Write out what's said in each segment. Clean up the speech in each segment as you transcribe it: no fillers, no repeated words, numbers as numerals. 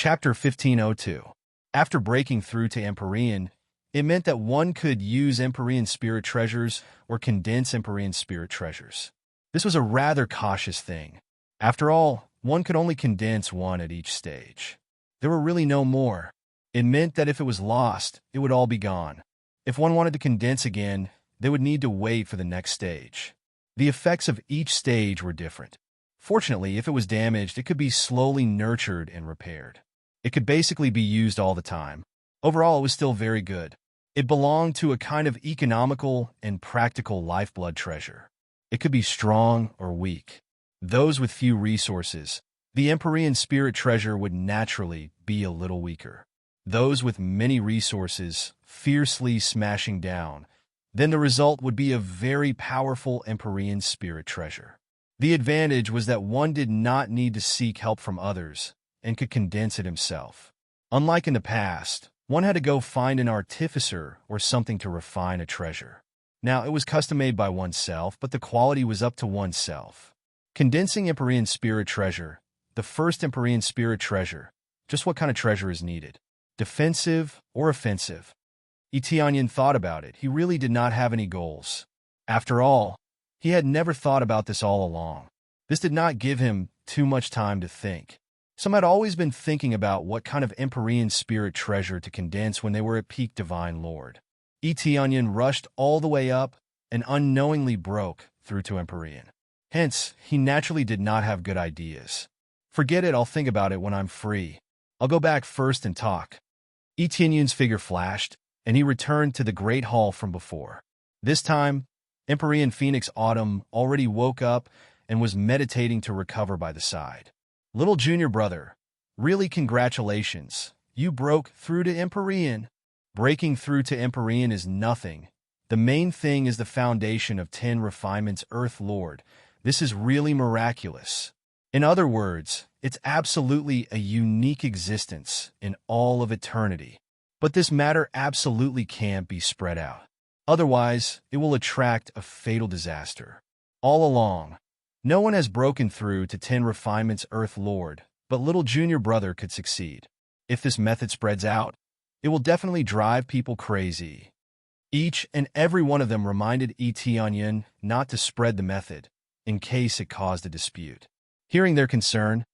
Chapter 1502. After breaking through to Empyrean, it meant that one could use Empyrean spirit treasures or condense Empyrean spirit treasures. This was a rather cautious thing. After all, one could only condense one at each stage. There were really no more. It meant that if it was lost, it would all be gone. If one wanted to condense again, they would need to wait for the next stage. The effects of each stage were different. Fortunately, if it was damaged, it could be slowly nurtured and repaired. It could basically be used all the time. Overall, it was still very good. It belonged to a kind of economical and practical lifeblood treasure. It could be strong or weak. Those with few resources, the Empyrean spirit treasure would naturally be a little weaker. Those with many resources, fiercely smashing down, then the result would be a very powerful Empyrean spirit treasure. The advantage was that one did not need to seek help from others and could condense it himself. Unlike in the past, one had to go find an artificer or something to refine a treasure. Now, it was custom-made by oneself, but the quality was up to oneself. Condensing Empyrean spirit treasure, the first Empyrean spirit treasure, just what kind of treasure is needed? Defensive or offensive? Eteonyan thought about it. He really did not have any goals. After all, he had never thought about this all along. This did not give him too much time to think. Some had always been thinking about what kind of Empyrean spirit treasure to condense when they were at peak Divine Lord. Eteonyan rushed all the way up and unknowingly broke through to Empyrean. Hence, he naturally did not have good ideas. Forget it, I'll think about it when I'm free. I'll go back first and talk. Eteonyan's figure flashed, and he returned to the great hall from before. This time, Empyrean Phoenix Autumn already woke up and was meditating to recover by the side. Little junior brother, really congratulations. You broke through to Empyrean. Breaking through to Empyrean is nothing. The main thing is the foundation of 10 refinements, Earth Lord. This is really miraculous. In other words, it's absolutely a unique existence in all of eternity. But this matter absolutely can't be spread out. Otherwise, it will attract a fatal disaster. All along, no one has broken through to 10 refinements, Earth Lord, but little junior brother could succeed. If this method spreads out, it will definitely drive people crazy. Each and every one of them reminded Eteonyan not to spread the method, in case it caused a dispute. Hearing their concern,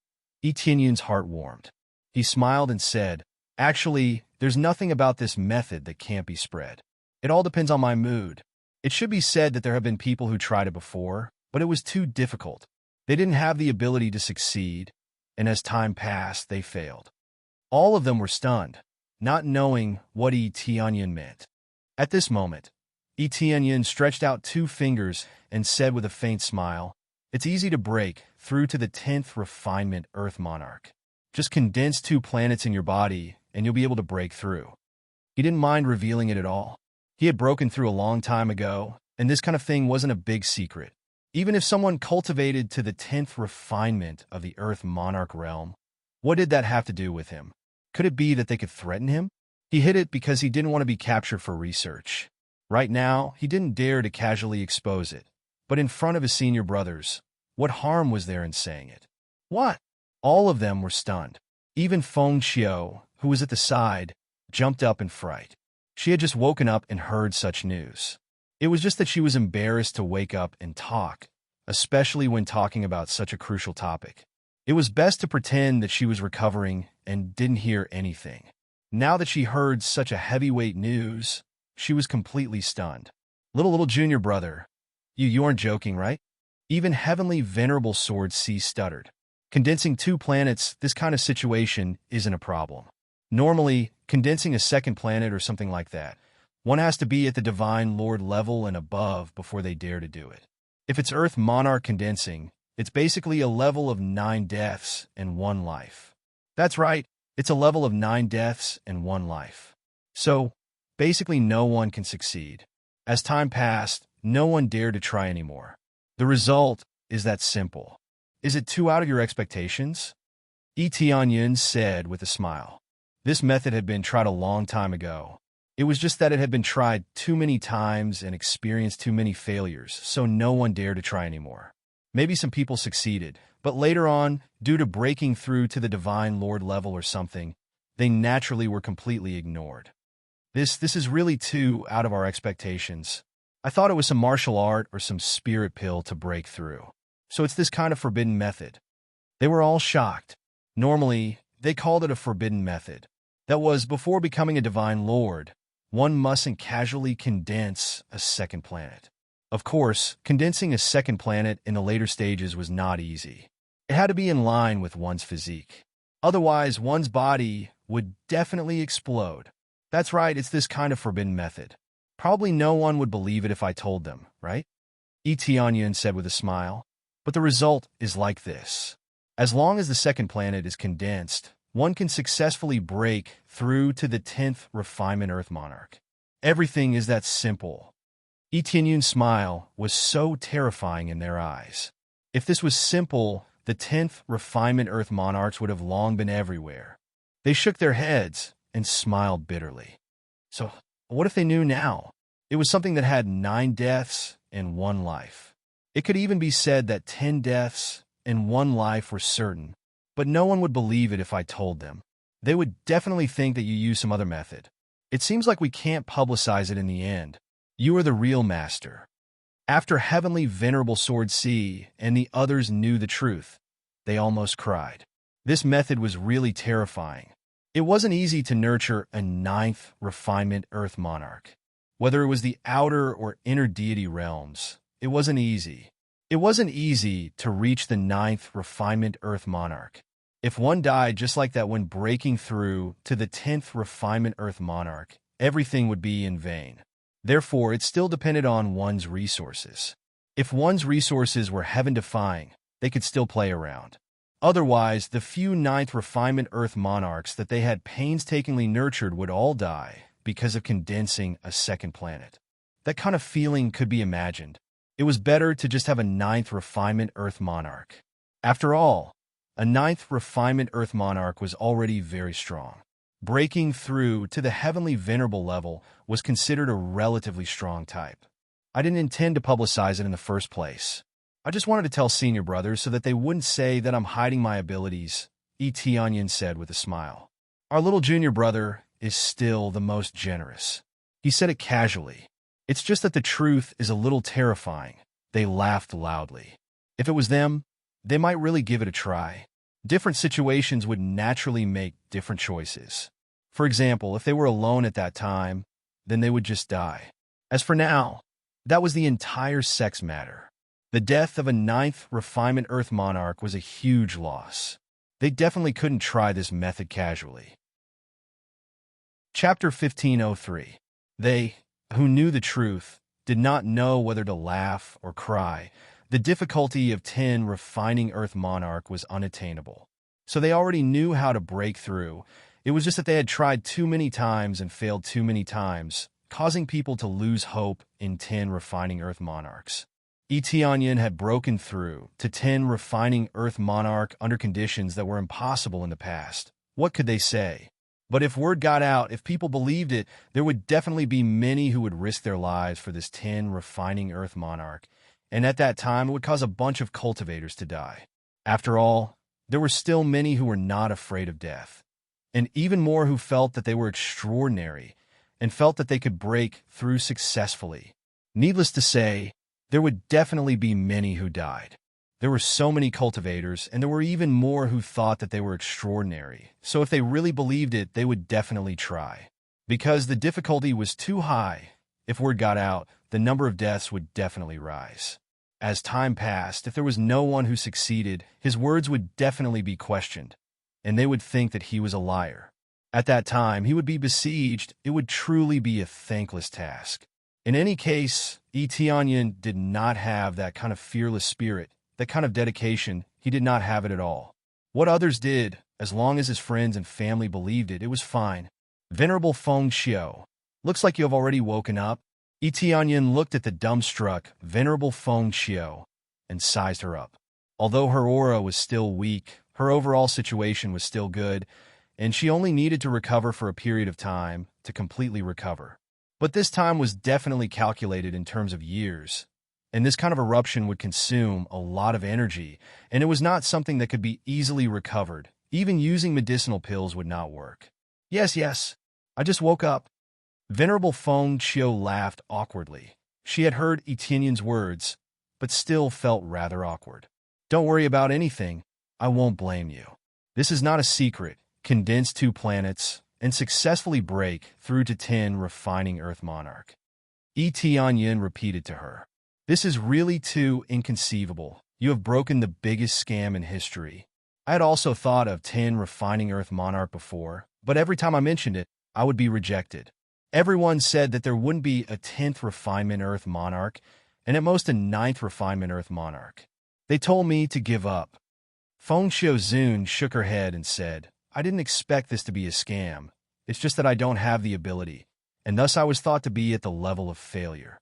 Eteonyan's heart warmed. He smiled and said, "Actually, there's nothing about this method that can't be spread. It all depends on my mood. It should be said that there have been people who tried it before, but it was too difficult. They didn't have the ability to succeed, and as time passed, they failed." All of them were stunned, not knowing what Eteonyan meant. At this moment, Eteonyan stretched out 2 fingers and said with a faint smile, "It's easy to break through to the 10th refinement, Earth Monarch. Just condense 2 planets in your body, and you'll be able to break through." He didn't mind revealing it at all. He had broken through a long time ago, and this kind of thing wasn't a big secret. Even if someone cultivated to the 10th refinement of the Earth Monarch realm, what did that have to do with him? Could it be that they could threaten him? He hid it because he didn't want to be captured for research. Right now, he didn't dare to casually expose it. But in front of his senior brothers, what harm was there in saying it? What? All of them were stunned. Even Feng Qiu, who was at the side, jumped up in fright. She had just woken up and heard such news. It was just that she was embarrassed to wake up and talk, especially when talking about such a crucial topic. It was best to pretend that she was recovering and didn't hear anything. Now that she heard such a heavyweight news, she was completely stunned. Little junior brother, you aren't joking, right? Even Heavenly Venerable Sword C stuttered. Condensing 2 planets, this kind of situation isn't a problem. Normally, condensing a 2nd planet or something like that, one has to be at the Divine Lord level and above before they dare to do it. If it's Earth Monarch condensing, it's basically a level of 9 deaths and 1 life. That's right, it's a level of 9 deaths and 1 life. So, basically no one can succeed. As time passed, no one dared to try anymore. The result is that simple. Is it too out of your expectations? Eteonyan said with a smile. This method had been tried a long time ago. It was just that it had been tried too many times and experienced too many failures, so no one dared to try anymore. Maybe some people succeeded, but later on, due to breaking through to the Divine Lord level or something, they naturally were completely ignored. This is really too out of our expectations. I thought it was some martial art or some spirit pill to break through. So it's this kind of forbidden method. They were all shocked. Normally, they called it a forbidden method. That was, before becoming a divine lord, one mustn't casually condense a second planet. Of course, condensing a second planet in the later stages was not easy. It had to be in line with one's physique. Otherwise, one's body would definitely explode. That's right, it's this kind of forbidden method. Probably no one would believe it if I told them, right? Etienne said with a smile. But the result is like this. As long as the second planet is condensed, one can successfully break through to the 10th refinement Earth Monarch. Everything is that simple. Etienne's smile was so terrifying in their eyes. If this was simple, the 10th refinement Earth Monarchs would have long been everywhere. They shook their heads and smiled bitterly. So, what if they knew now? It was something that had 9 deaths and 1 life. It could even be said that 10 deaths and 1 life were certain, but no one would believe it if I told them. They would definitely think that you used some other method. It seems like we can't publicize it in the end. You are the real master. After Heavenly Venerable Sword C and the others knew the truth, they almost cried. This method was really terrifying. It wasn't easy to nurture a 9th refinement Earth Monarch. Whether it was the outer or inner deity realms, it wasn't easy. It wasn't easy to reach the 9th refinement Earth Monarch. If one died just like that when breaking through to the 10th refinement Earth Monarch, everything would be in vain. Therefore, it still depended on one's resources. If one's resources were heaven-defying, they could still play around. Otherwise, the few 9th refinement Earth Monarchs that they had painstakingly nurtured would all die because of condensing a second planet. That kind of feeling could be imagined. It was better to just have a 9th refinement Earth Monarch. After all, a 9th refinement Earth Monarch was already very strong. Breaking through to the Heavenly Venerable level was considered a relatively strong type. I didn't intend to publicize it in the first place. I just wanted to tell senior brothers so that they wouldn't say that I'm hiding my abilities, Etienne said with a smile. Our little junior brother is still the most generous. He said it casually. It's just that the truth is a little terrifying. They laughed loudly. If it was them, they might really give it a try. Different situations would naturally make different choices. For example, if they were alone at that time, then they would just die. As for now, that was the entire sex matter. The death of a 9th refinement Earth Monarch was a huge loss. They definitely couldn't try this method casually. Chapter 1503. They, who knew the truth, did not know whether to laugh or cry. The difficulty of 10 refining Earth Monarch was unattainable. So they already knew how to break through. It was just that they had tried too many times and failed too many times, causing people to lose hope in 10 refining Earth Monarchs. Etienne had broken through to 10 refining Earth Monarch under conditions that were impossible in the past. What could they say? But if word got out, if people believed it, there would definitely be many who would risk their lives for this 10 refining Earth Monarch. And at that time, it would cause a bunch of cultivators to die. After all, there were still many who were not afraid of death, and even more who felt that they were extraordinary and felt that they could break through successfully. Needless to say, there would definitely be many who died. There were so many cultivators, and there were even more who thought that they were extraordinary. So if they really believed it, they would definitely try. Because the difficulty was too high, if word got out, the number of deaths would definitely rise. As time passed, if there was no one who succeeded, his words would definitely be questioned, and they would think that he was a liar. At that time, he would be besieged. It would truly be a thankless task. In any case, Etienne did not have that kind of fearless spirit, that kind of dedication. He did not have it at all. What others did, as long as his friends and family believed it, it was fine. Venerable Feng Xiao, looks like you have already woken up. Etienne looked at the dumbstruck, Venerable Feng Xiao and sized her up. Although her aura was still weak, her overall situation was still good, and she only needed to recover for a period of time to completely recover. But this time was definitely calculated in terms of years, and this kind of eruption would consume a lot of energy, and it was not something that could be easily recovered. Even using medicinal pills would not work. Yes, I just woke up. Venerable Feng Qiu laughed awkwardly. She had heard Etienne's words, but still felt rather awkward. Don't worry about anything. I won't blame you. This is not a secret. Condense 2 planets and successfully break through to 10 refining Earth Monarch. Etienne repeated to her. This is really too inconceivable. You have broken the biggest scam in history. I had also thought of 10 refining Earth Monarch before, but every time I mentioned it, I would be rejected. Everyone said that there wouldn't be a 10th refinement Earth Monarch, and at most a 9th refinement Earth Monarch. They told me to give up. Feng Xiuzun shook her head and said, I didn't expect this to be a scam. It's just that I don't have the ability, and thus I was thought to be at the level of failure.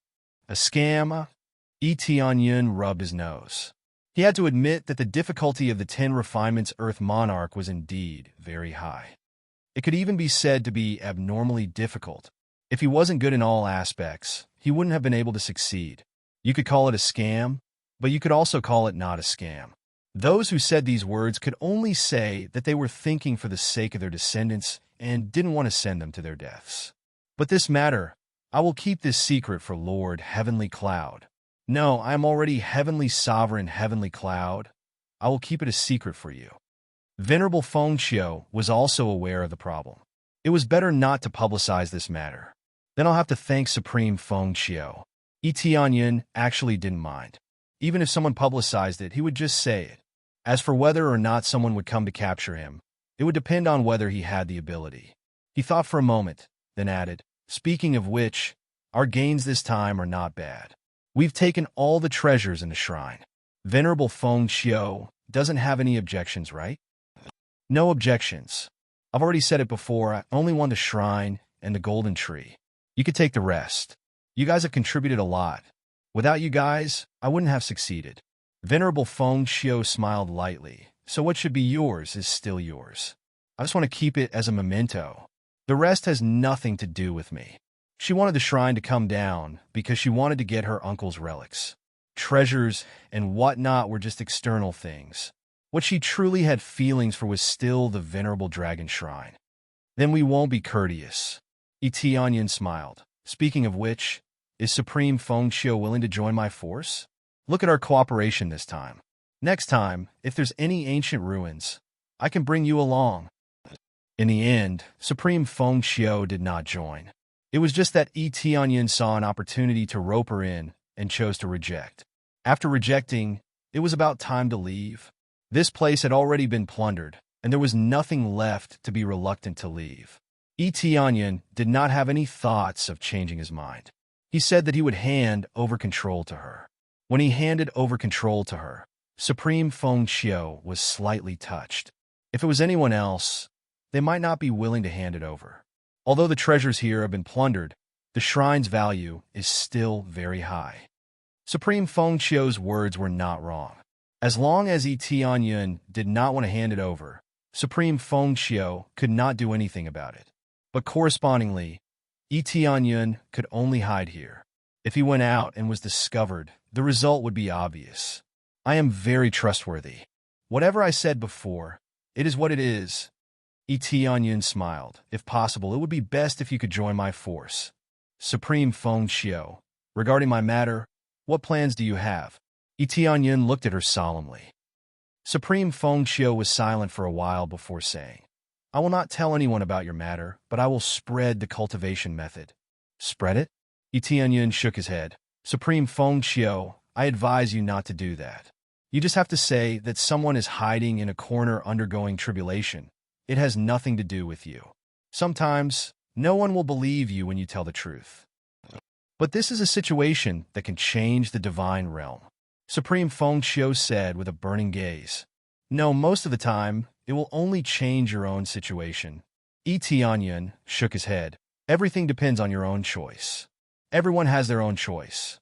A scam? Etienne rubbed his nose. He had to admit that the difficulty of the 10 refinements Earth Monarch was indeed very high. It could even be said to be abnormally difficult. If he wasn't good in all aspects, he wouldn't have been able to succeed. You could call it a scam, but you could also call it not a scam. Those who said these words could only say that they were thinking for the sake of their descendants and didn't want to send them to their deaths. But this matter, I will keep this secret for Lord Heavenly Cloud. No, I am already Heavenly Sovereign Heavenly Cloud. I will keep it a secret for you. Venerable Feng Qiu was also aware of the problem. It was better not to publicize this matter. Then I'll have to thank Supreme Feng Qiu. Etienne actually didn't mind. Even if someone publicized it, he would just say it. As for whether or not someone would come to capture him, it would depend on whether he had the ability. He thought for a moment, then added, Speaking of which, our gains this time are not bad. We've taken all the treasures in the shrine. Venerable Feng Qiu doesn't have any objections, right? No objections. I've already said it before, I only want the shrine and the golden tree. You could take the rest. You guys have contributed a lot. Without you guys, I wouldn't have succeeded. Venerable Feng Qiu smiled lightly. So what should be yours is still yours. I just want to keep it as a memento. The rest has nothing to do with me. She wanted the shrine to come down because she wanted to get her uncle's relics. Treasures and whatnot were just external things. What she truly had feelings for was still the venerable dragon shrine. Then we won't be courteous. Etienne smiled. Speaking of which, is Supreme Feng Qiu willing to join my force? Look at our cooperation this time. Next time, if there's any ancient ruins, I can bring you along. In the end, Supreme Feng Qiu did not join. It was just that Etienne saw an opportunity to rope her in and chose to reject. After rejecting, it was about time to leave. This place had already been plundered, and there was nothing left to be reluctant to leave. Etienne did not have any thoughts of changing his mind. He said that he would hand over control to her. When he handed over control to her, Supreme Feng Qiu was slightly touched. If it was anyone else, they might not be willing to hand it over. Although the treasures here have been plundered, the shrine's value is still very high. Supreme Feng Qiu's words were not wrong. As long as Etienne did not want to hand it over, Supreme Feng Qiu could not do anything about it. But correspondingly, Etienne could only hide here. If he went out and was discovered, the result would be obvious. I am very trustworthy. Whatever I said before, it is what it is. Etienne smiled. If possible, it would be best if you could join my force. Supreme Feng Qiu, regarding my matter, what plans do you have? Etienne looked at her solemnly. Supreme Feng Qiu was silent for a while before saying, I will not tell anyone about your matter, but I will spread the cultivation method. Spread it? Etienne shook his head. Supreme Feng Qiu, I advise you not to do that. You just have to say that someone is hiding in a corner undergoing tribulation. It has nothing to do with you. Sometimes, no one will believe you when you tell the truth. But this is a situation that can change the divine realm. Supreme Feng Qiu said with a burning gaze. No, most of the time, it will only change your own situation. Etienne shook his head. Everything depends on your own choice. Everyone has their own choice.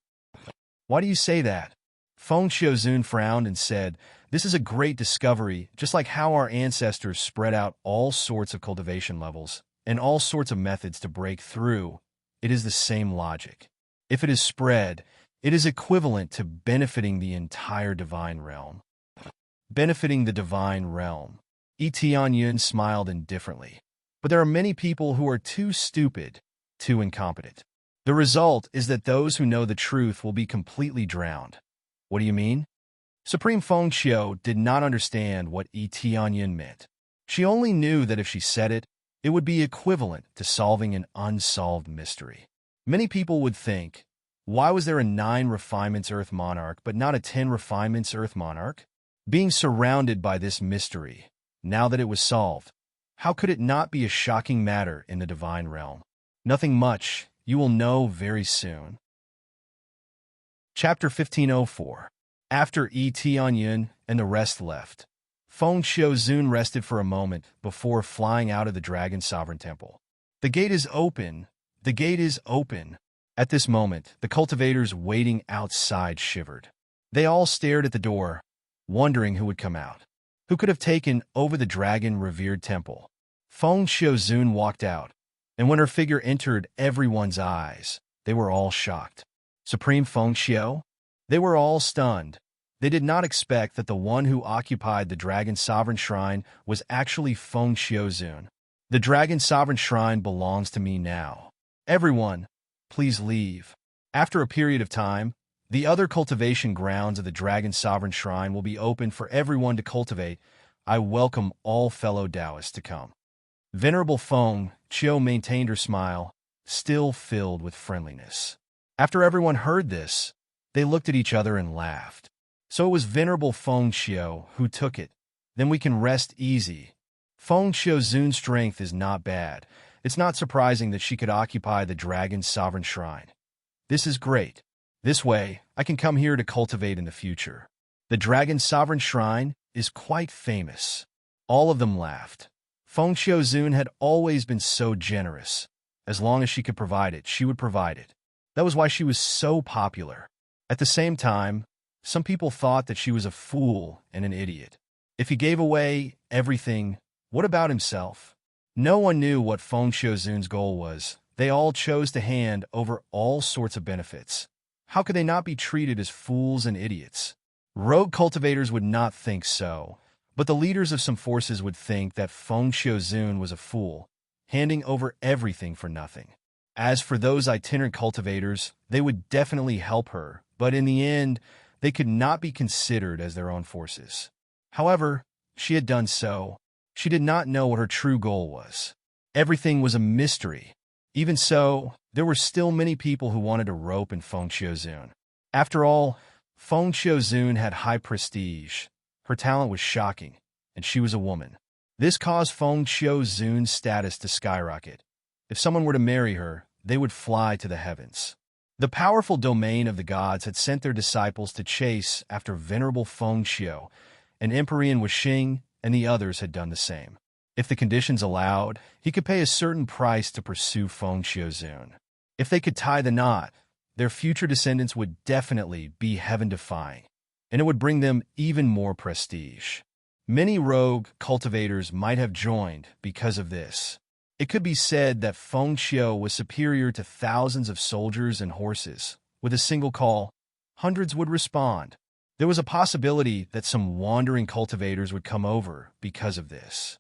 Why do you say that? Feng Xiuzun frowned and said, This is a great discovery, just like how our ancestors spread out all sorts of cultivation levels and all sorts of methods to break through. It is the same logic. If it is spread, It is equivalent to benefiting the entire divine realm. Benefiting the divine realm. Yun smiled indifferently. But there are many people who are too stupid, too incompetent. The result is that those who know the truth will be completely drowned. What do you mean? Supreme Feng Xiu did not understand what Yun meant. She only knew that if she said it, it would be equivalent to solving an unsolved mystery. Many people would think, why was there a 9 refinements Earth Monarch but not a 10 refinements Earth Monarch? Being surrounded by this mystery, now that it was solved, how could it not be a shocking matter in the divine realm? Nothing much, you will know very soon. Chapter 1504. After Yun and the rest left, Feng Xiuzun rested for a moment before flying out of the Dragon Sovereign Temple. The gate is open. The gate is open. At this moment, the cultivators waiting outside shivered. They all stared at the door, wondering who would come out. Who could have taken over the dragon-revered temple? Feng Xiuzun walked out, and when her figure entered everyone's eyes, they were all shocked. Supreme Feng Xiu? They were all stunned. They did not expect that the one who occupied the Dragon Sovereign Shrine was actually Feng Xiuzun. The Dragon Sovereign Shrine belongs to me now. Everyone, please leave. After a period of time, the other cultivation grounds of the Dragon Sovereign Shrine will be open for everyone to cultivate. I welcome all fellow Taoists to come. Venerable Feng Xiu maintained her smile, still filled with friendliness. After everyone heard this, they looked at each other and laughed. So it was Venerable Feng Xiu who took it. Then we can rest easy. Feng Xiuzun's strength is not bad. It's not surprising that she could occupy the Dragon's Sovereign Shrine. This is great. This way, I can come here to cultivate in the future. The Dragon's Sovereign Shrine is quite famous. All of them laughed. Feng Xiuzun had always been so generous. As long as she could provide it, she would provide it. That was why she was so popular. At the same time, some people thought that she was a fool and an idiot. If he gave away everything, what about himself? No one knew what Feng Xiuzun's goal was. They all chose to hand over all sorts of benefits. How could they not be treated as fools and idiots? Rogue cultivators would not think so, but the leaders of some forces would think that Feng Xiuzun was a fool, handing over everything for nothing. As for those itinerant cultivators, they would definitely help her, but in the end, they could not be considered as their own forces. However, she had done so. She did not know what her true goal was. Everything was a mystery. Even so, there were still many people who wanted to rope in Feng Xiuzun. After all, Feng Xiuzun had high prestige. Her talent was shocking, and she was a woman. This caused Feng Xiuzun's status to skyrocket. If someone were to marry her, they would fly to the heavens. The powerful domain of the gods had sent their disciples to chase after Venerable Feng Xiu, and Emperor Wuxing and the others had done the same. If the conditions allowed, he could pay a certain price to pursue Feng Xiuzun. If they could tie the knot, their future descendants would definitely be heaven-defying, and it would bring them even more prestige. Many rogue cultivators might have joined because of this. It could be said that Feng Xiu was superior to thousands of soldiers and horses. With a single call, hundreds would respond. There was a possibility that some wandering cultivators would come over because of this.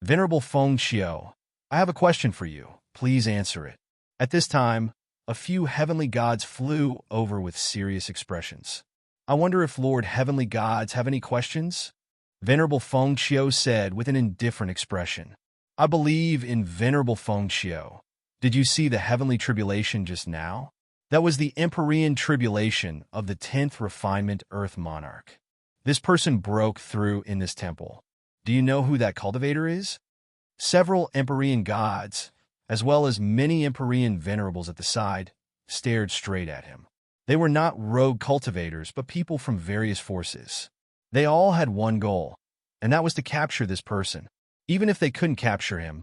Venerable Feng Xiu, I have a question for you. Please answer it. At this time, a few heavenly gods flew over with serious expressions. I wonder if Lord Heavenly Gods have any questions? Venerable Feng Xiu said with an indifferent expression. I believe in Venerable Feng Xiu. Did you see the heavenly tribulation just now? That was the Empyrean tribulation of the 10th refinement Earth Monarch. This person broke through in this temple. Do you know who that cultivator is? Several Empyrean gods, as well as many Empyrean venerables at the side, stared straight at him. They were not rogue cultivators, but people from various forces. They all had one goal, and that was to capture this person. Even if they couldn't capture him,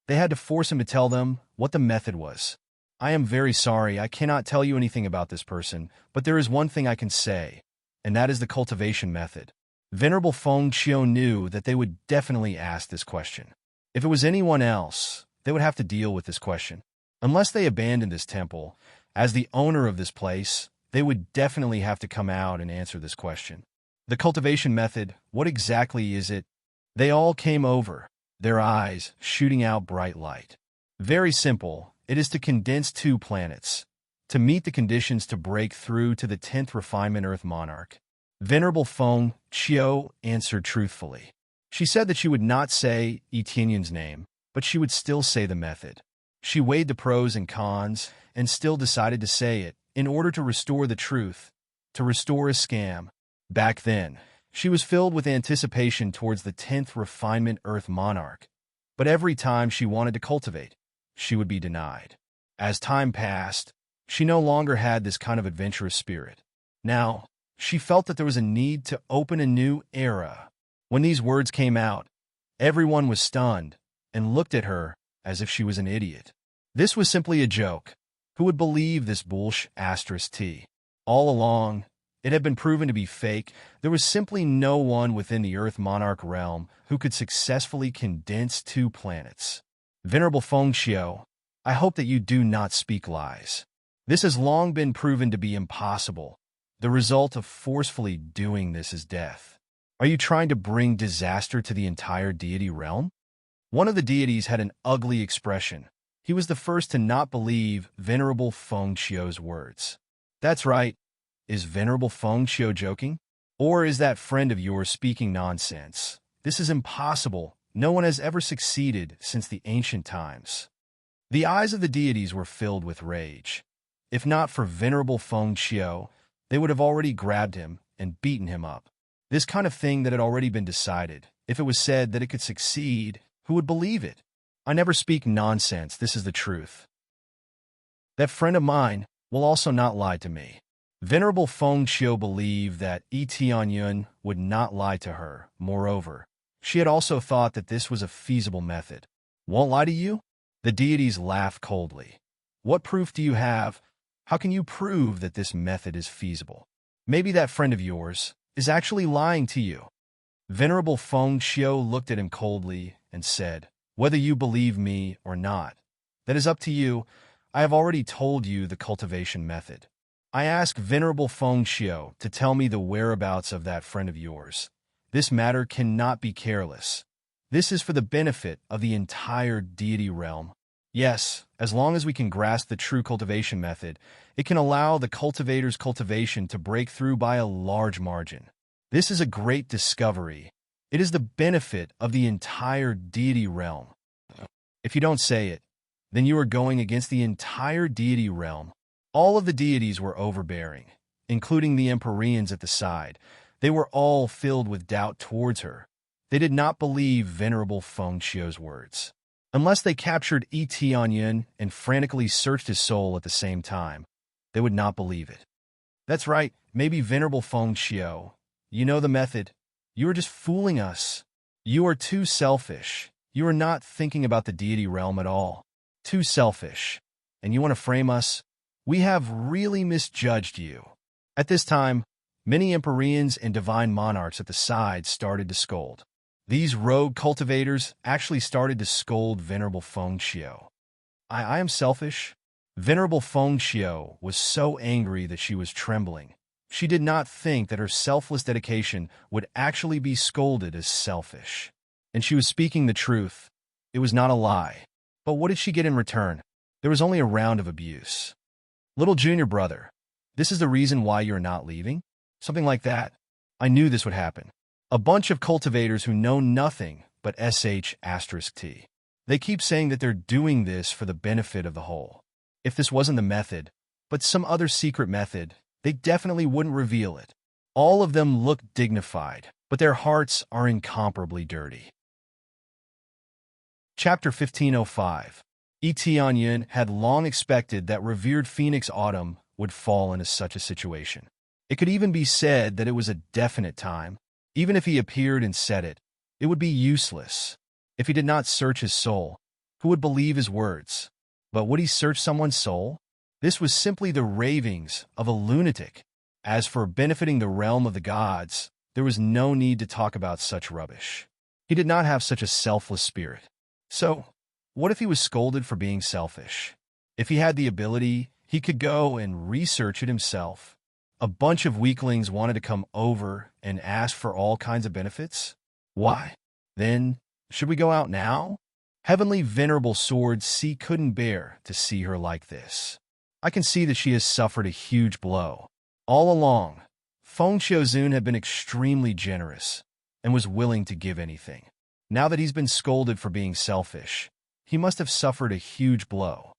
they had to force him to tell them what the method was. I am very sorry, I cannot tell you anything about this person, but there is one thing I can say, and that is the cultivation method. Venerable Feng Xiu knew that they would definitely ask this question. If it was anyone else, they would have to deal with this question. Unless they abandoned this temple, as the owner of this place, they would definitely have to come out and answer this question. The cultivation method, what exactly is it? They all came over, their eyes shooting out bright light. Very simple. It is to condense 2 planets, to meet the conditions to break through to the 10th refinement Earth monarch. Venerable Feng Qiu answered truthfully. She said that she would not say Etienne's name, but she would still say the method. She weighed the pros and cons and still decided to say it in order to restore the truth, to restore a scam. Back then, she was filled with anticipation towards the 10th refinement Earth monarch, but every time she wanted to cultivate, she would be denied. As time passed, she no longer had this kind of adventurous spirit. Now, she felt that there was a need to open a new era. When these words came out, everyone was stunned and looked at her as if she was an idiot. This was simply a joke. Who would believe this bullsh**? All along, it had been proven to be fake. There was simply no one within the Earth monarch realm who could successfully condense 2 planets. Venerable Feng Qiu, I hope that you do not speak lies. This has long been proven to be impossible. The result of forcefully doing this is death. Are you trying to bring disaster to the entire deity realm? One of the deities had an ugly expression. He was the first to not believe Venerable Feng Qiu's words. That's right. Is Venerable Feng Qiu joking? Or is that friend of yours speaking nonsense? This is impossible. No one has ever succeeded since the ancient times. The eyes of the deities were filled with rage. If not for Venerable Feng Qiu, they would have already grabbed him and beaten him up. This kind of thing that had already been decided. If it was said that it could succeed, who would believe it? I never speak nonsense, this is the truth. That friend of mine will also not lie to me. Venerable Feng Qiu believed that Etienne would not lie to her. Moreover, she had also thought that this was a feasible method. Won't lie to you? The deities laughed coldly. What proof do you have? How can you prove that this method is feasible? Maybe that friend of yours is actually lying to you. Venerable Feng Qiu looked at him coldly and said, whether you believe me or not, that is up to you. I have already told you the cultivation method. I ask Venerable Feng Qiu to tell me the whereabouts of that friend of yours. This matter cannot be careless. This is for the benefit of the entire deity realm. Yes, as long as we can grasp the true cultivation method, it can allow the cultivator's cultivation to break through by a large margin. This is a great discovery. It is the benefit of the entire deity realm. If you don't say it, then you are going against the entire deity realm. All of the deities were overbearing, including the Empyreans at the side. They were all filled with doubt towards her. They did not believe Venerable Feng Qiu's words. Unless they captured Etienne and frantically searched his soul at the same time, they would not believe it. That's right, maybe Venerable Feng Qiu. You know the method. You are just fooling us. You are too selfish. You are not thinking about the deity realm at all. Too selfish. And you want to frame us? We have really misjudged you. At this time, many Empyreans and divine monarchs at the side started to scold. These rogue cultivators actually started to scold Venerable Feng Qiu. I am selfish? Venerable Feng Qiu was so angry that she was trembling. She did not think that her selfless dedication would actually be scolded as selfish. And she was speaking the truth. It was not a lie. But what did she get in return? There was only a round of abuse. Little junior brother, this is the reason why you're not leaving? Something like that. I knew this would happen. A bunch of cultivators who know nothing but sh*t. They keep saying that they're doing this for the benefit of the whole. If this wasn't the method, but some other secret method, they definitely wouldn't reveal it. All of them look dignified, but their hearts are incomparably dirty. Chapter 1505. Etienne had long expected that revered Phoenix Autumn would fall into such a situation. It could even be said that it was a definite time. Even if he appeared and said it, it would be useless. If he did not search his soul, who would believe his words? But would he search someone's soul? This was simply the ravings of a lunatic. As for benefiting the realm of the gods, there was no need to talk about such rubbish. He did not have such a selfless spirit. So, what if he was scolded for being selfish? If he had the ability, he could go and research it himself. A bunch of weaklings wanted to come over and ask for all kinds of benefits? Why? Then, should we go out now? Heavenly Venerable Sword C couldn't bear to see her like this. I can see that she has suffered a huge blow. All along, Feng Xiuzun had been extremely generous and was willing to give anything. Now that he's been scolded for being selfish, he must have suffered a huge blow.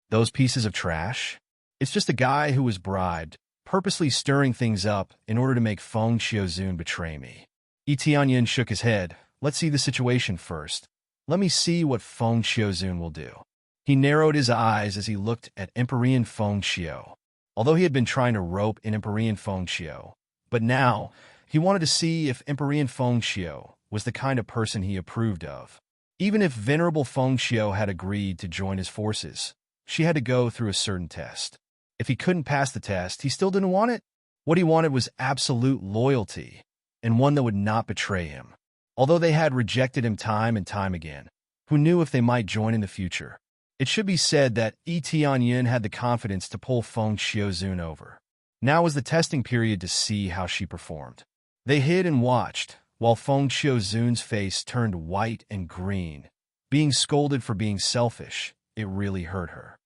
Those pieces of trash? It's just a guy who was bribed, purposely stirring things up in order to make Feng Xiuzun betray me. Tianyin shook his head. Let's see the situation first. Let me see what Feng Xiuzun will do. He narrowed his eyes as he looked at Emperor Feng Xiu. Although he had been trying to rope in Emperor Feng Xiu, but now he wanted to see if Emperor Feng Xiu was the kind of person he approved of. Even if Venerable Feng Xiu had agreed to join his forces, she had to go through a certain test. If he couldn't pass the test, he still didn't want it. What he wanted was absolute loyalty, and one that would not betray him. Although they had rejected him time and time again, who knew if they might join in the future? It should be said that Tianyin had the confidence to pull Feng Xiuzun over. Now was the testing period to see how she performed. They hid and watched, while Feng Xiuzun's face turned white and green. Being scolded for being selfish, it really hurt her.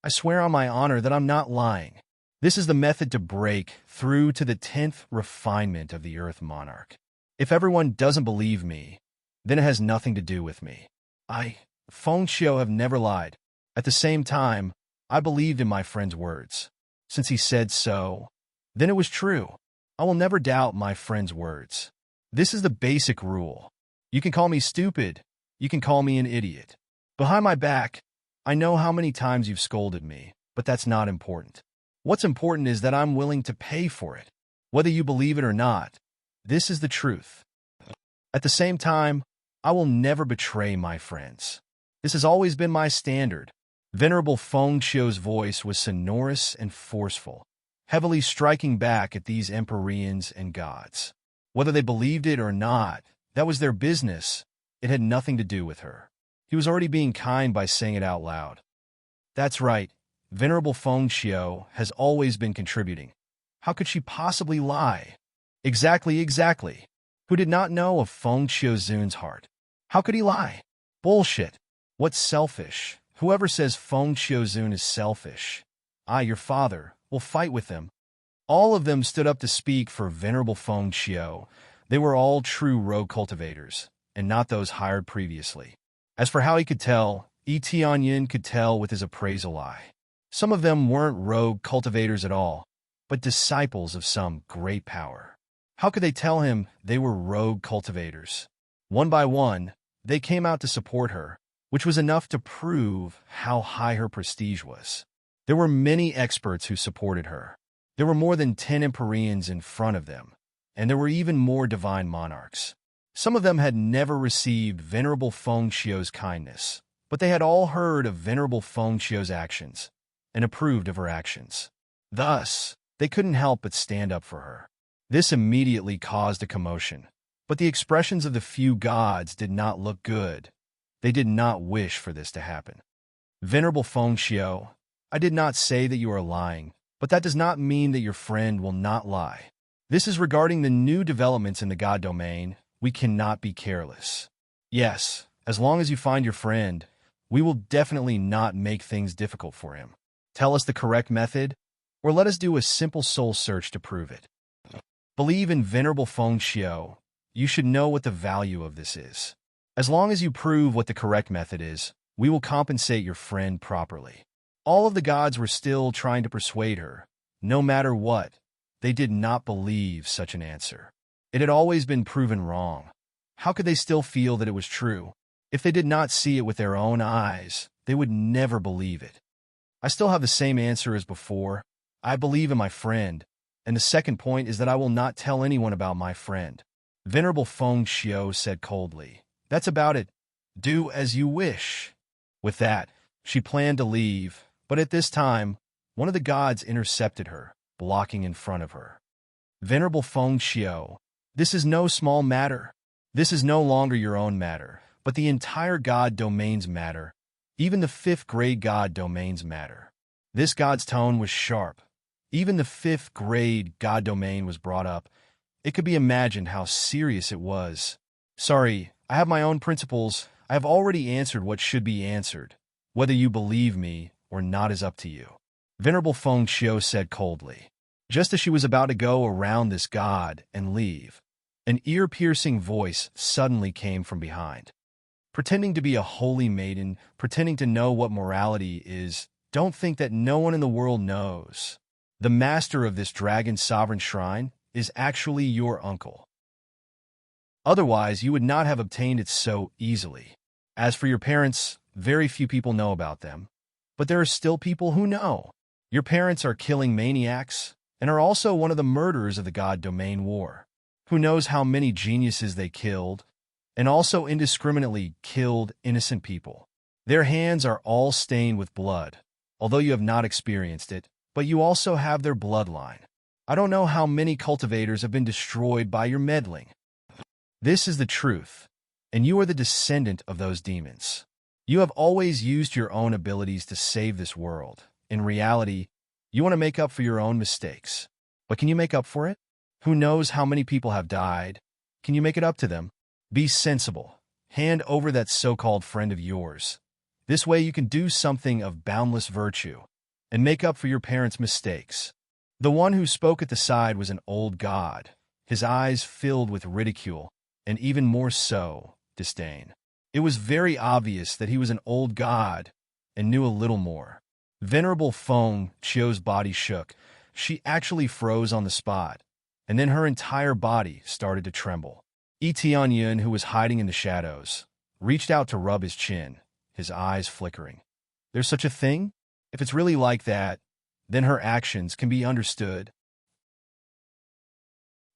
I swear on my honor that I'm not lying. This is the method to break through to the 10th refinement of the Earth Monarch. If everyone doesn't believe me, then it has nothing to do with me. Feng Xiu, have never lied. At the same time, I believed in my friend's words. Since he said so, then it was true. I will never doubt my friend's words. This is the basic rule. You can call me stupid. You can call me an idiot. Behind my back, I know how many times you've scolded me, but that's not important. What's important is that I'm willing to pay for it. Whether you believe it or not, this is the truth. At the same time, I will never betray my friends. This has always been my standard. Venerable Feng Xiu's voice was sonorous and forceful, heavily striking back at these empyreans and gods. Whether they believed it or not, that was their business. It had nothing to do with her. He was already being kind by saying it out loud. That's right. Venerable Feng Xiu has always been contributing. How could she possibly lie? Exactly. Who did not know of Feng Xiuzun's heart? How could he lie? Bullshit. What's selfish? Whoever says Feng Xiuzun is selfish, your father, will fight with them. All of them stood up to speak for Venerable Feng Xiu. They were all true rogue cultivators, and not those hired previously. As for how he could tell, Tianyin could tell with his appraisal eye. Some of them weren't rogue cultivators at all, but disciples of some great power. How could they tell him they were rogue cultivators? One by one, they came out to support her, which was enough to prove how high her prestige was. There were many experts who supported her. There were more than 10 empyreans in front of them, and there were even more divine monarchs. Some of them had never received Venerable Feng Xiu's kindness, but they had all heard of Venerable Feng Xiu's actions and approved of her actions. Thus, they couldn't help but stand up for her. This immediately caused a commotion, but the expressions of the few gods did not look good. They did not wish for this to happen. Venerable Feng Xiu, I did not say that you are lying, but that does not mean that your friend will not lie. This is regarding the new developments in the God domain. We cannot be careless. Yes, as long as you find your friend, we will definitely not make things difficult for him. Tell us the correct method, or let us do a simple soul search to prove it. Believe in Venerable Feng Xiu. You should know what the value of this is. As long as you prove what the correct method is, we will compensate your friend properly. All of the gods were still trying to persuade her. No matter what, they did not believe such an answer. It had always been proven wrong. How could they still feel that it was true? If they did not see it with their own eyes, they would never believe it. I still have the same answer as before. I believe in my friend. And the second point is that I will not tell anyone about my friend. Venerable Feng Xiu said coldly. That's about it. Do as you wish. With that, she planned to leave, but at this time, one of the gods intercepted her, blocking in front of her. Venerable Feng Xiu, this is no small matter. This is no longer your own matter, but the entire god domain's matter. Even the 5th grade god domain's matter. This god's tone was sharp. Even the fifth grade god domain was brought up. It could be imagined how serious it was. Sorry, I have my own principles. I have already answered what should be answered. Whether you believe me or not is up to you. Venerable Feng Xiu said coldly. Just as she was about to go around this god and leave, an ear-piercing voice suddenly came from behind. Pretending to be a holy maiden, pretending to know what morality is, don't think that no one in the world knows. The master of this dragon sovereign shrine is actually your uncle. Otherwise, you would not have obtained it so easily. As for your parents, very few people know about them. But there are still people who know. Your parents are killing maniacs and are also one of the murderers of the God Domain War. Who knows how many geniuses they killed, and also indiscriminately killed innocent people. Their hands are all stained with blood, although you have not experienced it, but you also have their bloodline. I don't know how many cultivators have been destroyed by your meddling. This is the truth, and you are the descendant of those demons. You have always used your own abilities to save this world. In reality, you want to make up for your own mistakes. But can you make up for it? Who knows how many people have died? Can you make it up to them? Be sensible. Hand over that so-called friend of yours. This way you can do something of boundless virtue and make up for your parents' mistakes. The one who spoke at the side was an old god, his eyes filled with ridicule, and even more so, disdain. It was very obvious that he was an old god and knew a little more. Venerable Feng Xiu's body shook. She actually froze on the spot, and then her entire body started to tremble. Tianyun, who was hiding in the shadows, reached out to rub his chin, his eyes flickering. There's such a thing? If it's really like that, then her actions can be understood.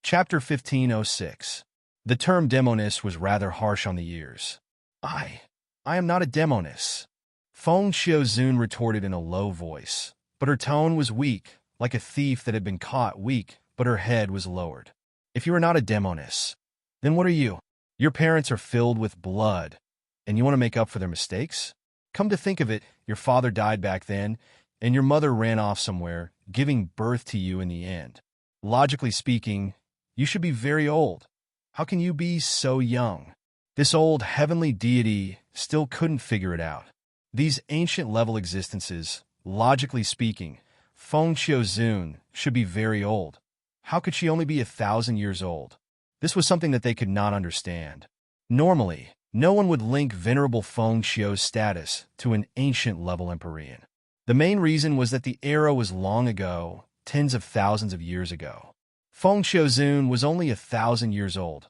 Chapter 1506. The term demoness was rather harsh on the ears. I am not a demoness. Feng Xiuzun retorted in a low voice, but her tone was weak, like a thief that had been caught, weak, but her head was lowered. If you are not a demoness, then what are you? Your parents are filled with blood, and you want to make up for their mistakes? Come to think of it, your father died back then, and your mother ran off somewhere, giving birth to you in the end. Logically speaking, you should be very old. How can you be so young? This old heavenly deity still couldn't figure it out. These ancient level existences, logically speaking, Feng Xiuzun should be very old. How could she only be 1,000 years old? This was something that they could not understand. Normally, no one would link Venerable Feng Xiu's status to an ancient level Empyrean. The main reason was that the era was long ago, tens of thousands of years ago. Feng Xiuzun was only 1,000 years old.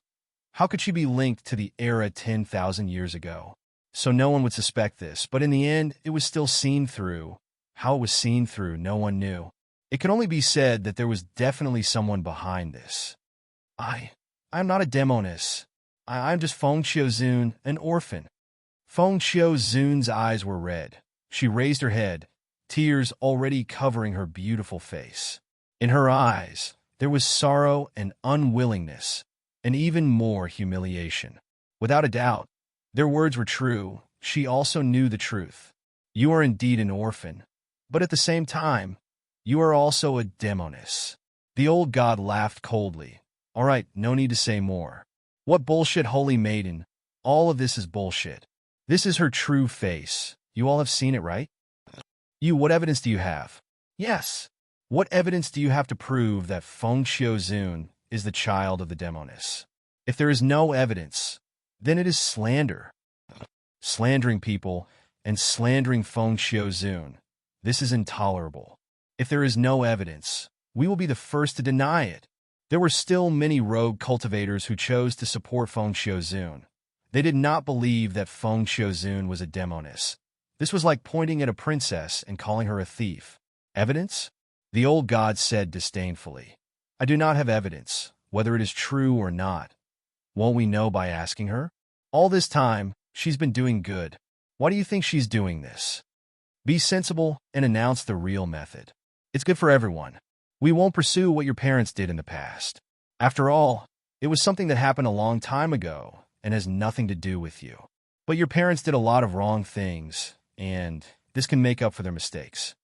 How could she be linked to the era 10,000 years ago? So no one would suspect this, but in the end, it was still seen through. How it was seen through, no one knew. It could only be said that there was definitely someone behind this. I am not a demoness. I'm just Feng Xiuzun, an orphan. Feng Xiuzun's eyes were red. She raised her head, tears already covering her beautiful face. In her eyes, there was sorrow and unwillingness, and even more humiliation. Without a doubt, their words were true. She also knew the truth. You are indeed an orphan, but at the same time, you are also a demoness. The old god laughed coldly. All right, no need to say more. What bullshit, holy maiden. All of this is bullshit. This is her true face. You all have seen it, right? What evidence do you have? Yes. What evidence do you have to prove that Feng Xiuzun is the child of the demoness? If there is no evidence, then it is slander. Slandering people and slandering Feng Xiuzun. This is intolerable. If there is no evidence, we will be the first to deny it. There were still many rogue cultivators who chose to support Feng Xiuzun. They did not believe that Feng Xiuzun was a demoness. This was like pointing at a princess and calling her a thief. Evidence? The old god said disdainfully. I do not have evidence, whether it is true or not. Won't we know by asking her? All this time, she's been doing good. Why do you think she's doing this? Be sensible and announce the real method. It's good for everyone. We won't pursue what your parents did in the past. After all, it was something that happened a long time ago and has nothing to do with you. But your parents did a lot of wrong things, and this can make up for their mistakes.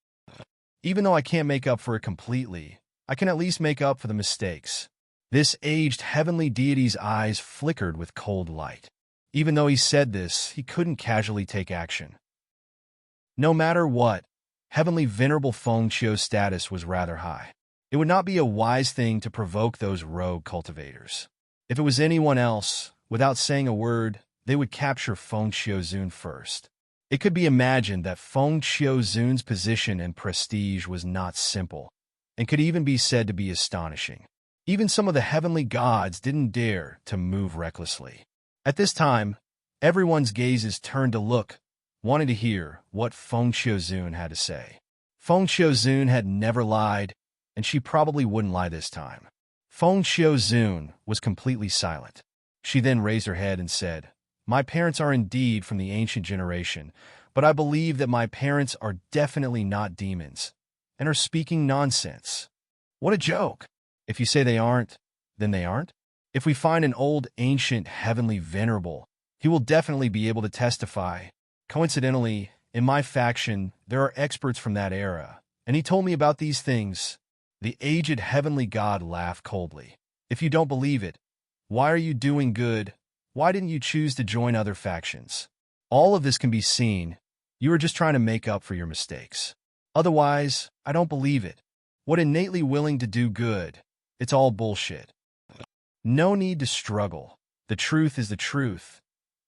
Even though I can't make up for it completely, I can at least make up for the mistakes. This aged heavenly deity's eyes flickered with cold light. Even though he said this, he couldn't casually take action. No matter what, heavenly venerable Feng Qiu's status was rather high. It would not be a wise thing to provoke those rogue cultivators. If it was anyone else, without saying a word, they would capture Feng Qiuzun first. It could be imagined that Feng Qiuzun's position and prestige was not simple, and could even be said to be astonishing. Even some of the heavenly gods didn't dare to move recklessly. At this time, everyone's gazes turned to look, wanting to hear what Feng Qiuzun had to say. Feng Qiuzun had never lied, and she probably wouldn't lie this time. Feng Qiuzun was completely silent. She then raised her head and said, "My parents are indeed from the ancient generation, but I believe that my parents are definitely not demons, and are speaking nonsense." What a joke! If you say they aren't, then they aren't. If we find an old, ancient, heavenly venerable, he will definitely be able to testify. Coincidentally, in my faction, there are experts from that era, and he told me about these things. The aged heavenly god laughed coldly. If you don't believe it, why are you doing good? Why didn't you choose to join other factions? All of this can be seen. You are just trying to make up for your mistakes. Otherwise, I don't believe it. What innately willing to do good? It's all bullshit. No need to struggle. The truth is the truth.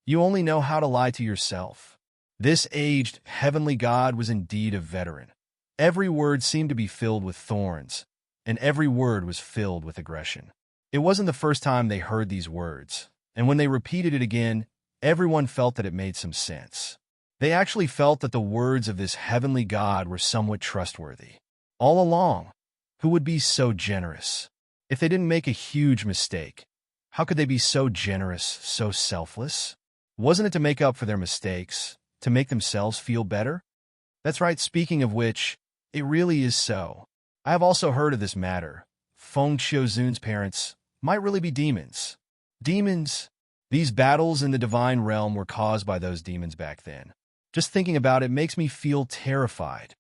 You only know how to lie to yourself. This aged heavenly god was indeed a veteran. Every word seemed to be filled with thorns, and every word was filled with aggression. It wasn't the first time they heard these words, and when they repeated it again, everyone felt that it made some sense. They actually felt that the words of this heavenly god were somewhat trustworthy. All along, who would be so generous? If they didn't make a huge mistake, how could they be so generous, so selfless? Wasn't it to make up for their mistakes, to make themselves feel better? That's right, speaking of which, it really is so. I have also heard of this matter. Feng Qiuzun's parents might really be demons. Demons? These battles in the divine realm were caused by those demons back then. Just thinking about it makes me feel terrified.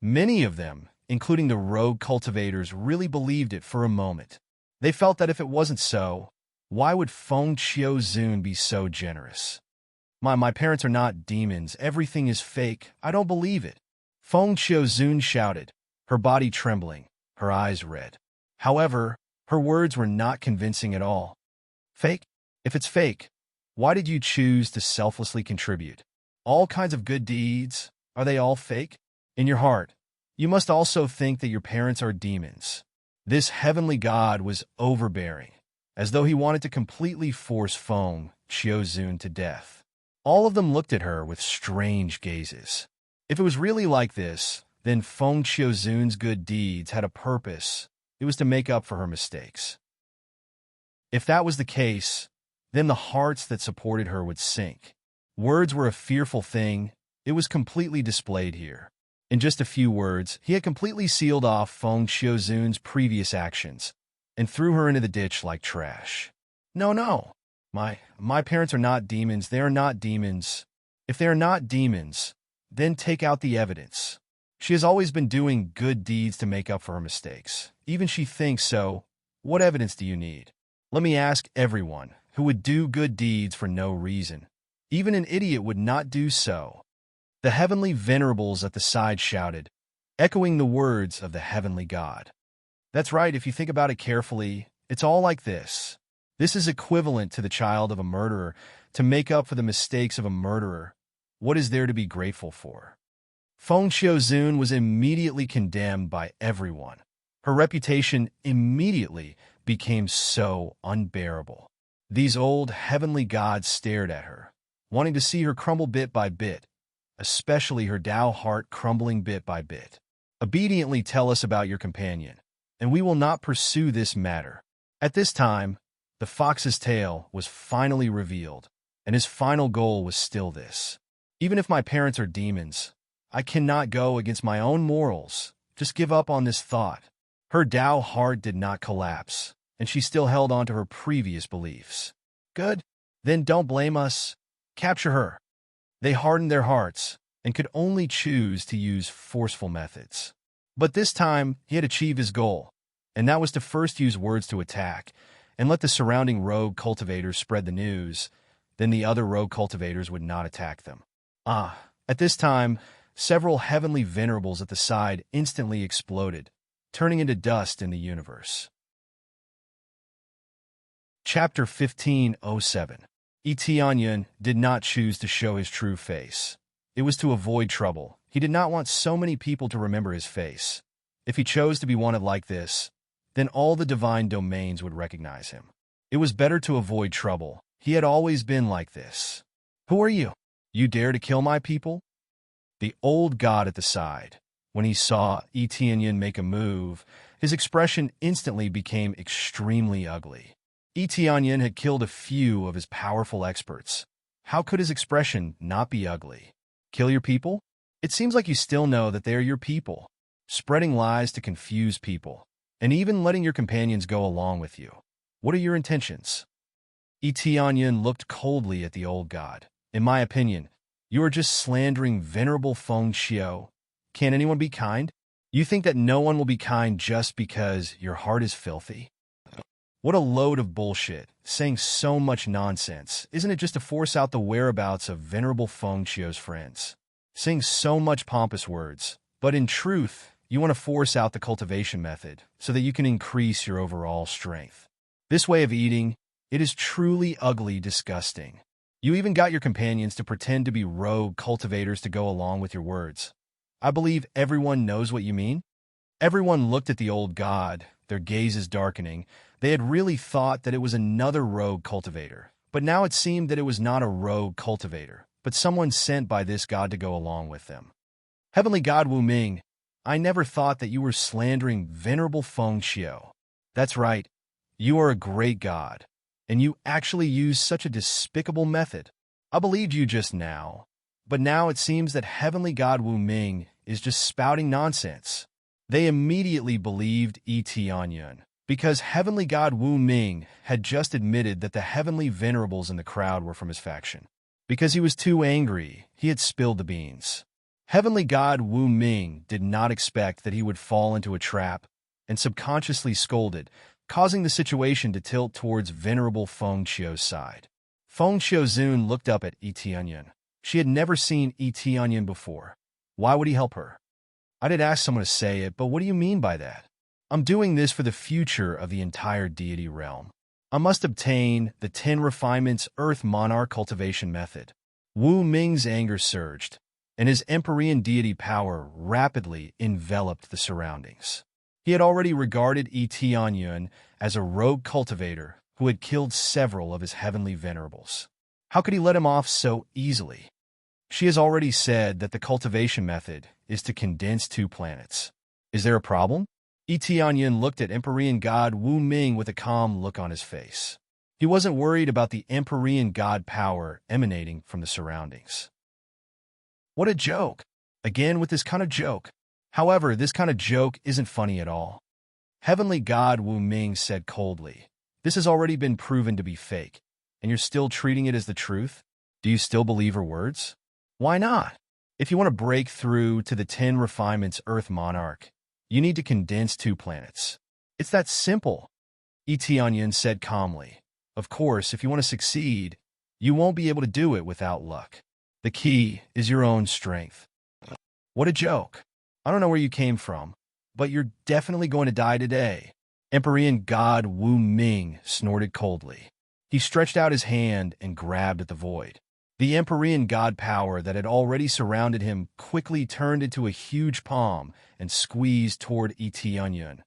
Many of them, including the rogue cultivators, really believed it for a moment. They felt that if it wasn't so, why would Feng Qiuzun be so generous? My parents are not demons. Everything is fake. I don't believe it. Feng Qiuzun shouted, her body trembling, her eyes red. However, her words were not convincing at all. Fake? If it's fake, why did you choose to selflessly contribute? All kinds of good deeds, are they all fake? In your heart, you must also think that your parents are demons. This heavenly god was overbearing, as though he wanted to completely force Feng Qiuzun to death. All of them looked at her with strange gazes. If it was really like this, then Feng Qiuzun's good deeds had a purpose. It was to make up for her mistakes. If that was the case, then the hearts that supported her would sink. Words were a fearful thing. It was completely displayed here. In just a few words, he had completely sealed off Feng Qiuzun's previous actions and threw her into the ditch like trash. No. My parents are not demons. They are not demons. If they are not demons, then take out the evidence. She has always been doing good deeds to make up for her mistakes. Even she thinks so. What evidence do you need? Let me ask everyone who would do good deeds for no reason. Even an idiot would not do so. The heavenly venerables at the side shouted, echoing the words of the heavenly god. That's right, if you think about it carefully, it's all like this. This is equivalent to the child of a murderer. To make up for the mistakes of a murderer, what is there to be grateful for? Feng Qiuzun was immediately condemned by everyone. Her reputation immediately became so unbearable. These old heavenly gods stared at her, wanting to see her crumble bit by bit, especially her Tao heart crumbling bit by bit. Obediently tell us about your companion, and we will not pursue this matter. At this time, the fox's tail was finally revealed, and his final goal was still this. Even if my parents are demons, I cannot go against my own morals. Just give up on this thought. Her Tao heart did not collapse, and she still held on to her previous beliefs. Good. Then don't blame us. Capture her. They hardened their hearts and could only choose to use forceful methods. But this time, he had achieved his goal, and that was to first use words to attack, and let the surrounding rogue cultivators spread the news. Then the other rogue cultivators would not attack them. At this time, several heavenly venerables at the side instantly exploded, turning into dust in the universe. Chapter 15:07. Etionyun did not choose to show his true face. It was to avoid trouble. He did not want so many people to remember his face. If he chose to be wanted like this, then all the divine domains would recognize him. It was better to avoid trouble. He had always been like this. Who are you? You dare to kill my people? The old god at the side. When he saw Etionyun make a move, his expression instantly became extremely ugly. Etionyun had killed a few of his powerful experts. How could his expression not be ugly? Kill your people? It seems like you still know that they are your people. Spreading lies to confuse people, and even letting your companions go along with you. What are your intentions? Etionyun looked coldly at the old god. In my opinion, you are just slandering venerable Feng Xiao. Can anyone be kind? You think that no one will be kind just because your heart is filthy? What a load of bullshit, saying so much nonsense. Isn't it just to force out the whereabouts of venerable Feng Xiao's friends? Saying so much pompous words, but in truth, you want to force out the cultivation method so that you can increase your overall strength. This way of eating, it is truly ugly, disgusting. You even got your companions to pretend to be rogue cultivators to go along with your words. I believe everyone knows what you mean. Everyone looked at the old god, their gazes darkening. They had really thought that it was another rogue cultivator, but now it seemed that it was not a rogue cultivator, but someone sent by this god to go along with them. Heavenly God Wu Ming, I never thought that you were slandering venerable Feng Xiao. That's right, you are a great god, and you actually use such a despicable method. I believed you just now, but now it seems that Heavenly God Wu Ming is just spouting nonsense. They immediately believed Etionyun, because Heavenly God Wu Ming had just admitted that the heavenly venerables in the crowd were from his faction. Because he was too angry, he had spilled the beans. Heavenly God Wu Ming did not expect that he would fall into a trap, and subconsciously scolded, causing the situation to tilt towards venerable Feng Xiao's side. Feng Xiaozun looked up at Etionyun. She had never seen Etionyun before. Why would he help her? I did ask someone to say it, but what do you mean by that? I'm doing this for the future of the entire deity realm. I must obtain the 10 refinements Earth Monarch cultivation method. Wu Ming's anger surged, and his Empyrean deity power rapidly enveloped the surroundings. He had already regarded Etionyun as a rogue cultivator who had killed several of his heavenly venerables. How could he let him off so easily? She has already said that the cultivation method is to condense 2 planets. Is there a problem? Etionyun looked at Empyrean God Wu Ming with a calm look on his face. He wasn't worried about the Empyrean God power emanating from the surroundings. What a joke! Again with this kind of joke. However, this kind of joke isn't funny at all. Heavenly God Wu Ming said coldly, "This has already been proven to be fake, and you're still treating it as the truth? Do you still believe her words? Why not? If you want to break through to the 10 refinements Earth Monarch, you need to condense 2 planets. It's that simple," Etionyun said calmly. Of course, if you want to succeed, you won't be able to do it without luck. The key is your own strength. What a joke. I don't know where you came from, but you're definitely going to die today. Empyrean God Wu Ming snorted coldly. He stretched out his hand and grabbed at the void. The Empyrean God power that had already surrounded him quickly turned into a huge palm and squeezed toward Etionyun,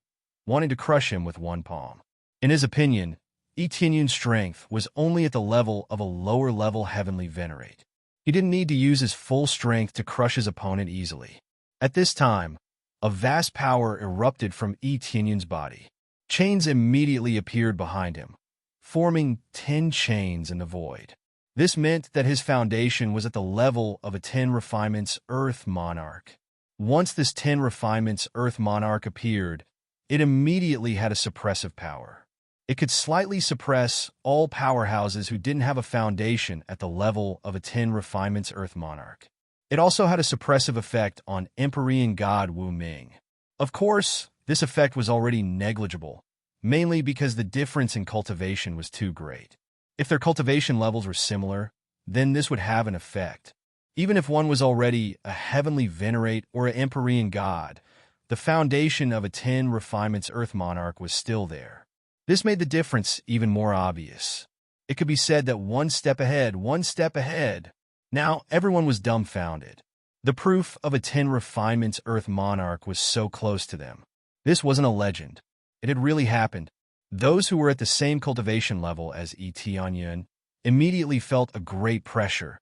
wanting to crush him with one palm. In his opinion, Etionyun's strength was only at the level of a lower-level heavenly venerate. He didn't need to use his full strength to crush his opponent easily. At this time, a vast power erupted from Etionyun's body. Chains immediately appeared behind him, forming 10 chains in the void. This meant that his foundation was at the level of a 10 refinements Earth Monarch. Once this 10 refinements Earth Monarch appeared, it immediately had a suppressive power. It could slightly suppress all powerhouses who didn't have a foundation at the level of a 10 refinements Earth Monarch. It also had a suppressive effect on Empyrean God Wu Ming. Of course, this effect was already negligible, mainly because the difference in cultivation was too great. If their cultivation levels were similar, then this would have an effect. Even if one was already a heavenly venerate or an Empyrean god, the foundation of a 10 refinements earth monarch was still there. This made the difference even more obvious. It could be said that one step ahead, one step ahead. Now everyone was dumbfounded. The proof of a 10 refinements earth monarch was so close to them. This wasn't a legend. It had really happened. Those who were at the same cultivation level as Etianyun immediately felt a great pressure,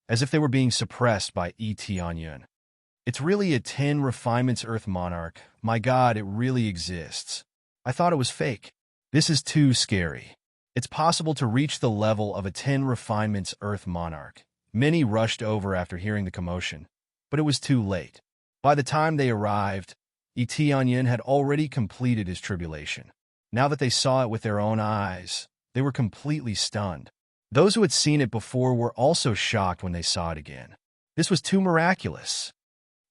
as if they were being suppressed by Etianyun. It's really a 10 refinements earth monarch. My God, it really exists. I thought it was fake. This is too scary. It's possible to reach the level of a 10 refinements earth monarch. Many rushed over after hearing the commotion, but it was too late. By the time they arrived, Etianyun had already completed his tribulation. Now that they saw it with their own eyes, they were completely stunned. Those who had seen it before were also shocked when they saw it again. This was too miraculous.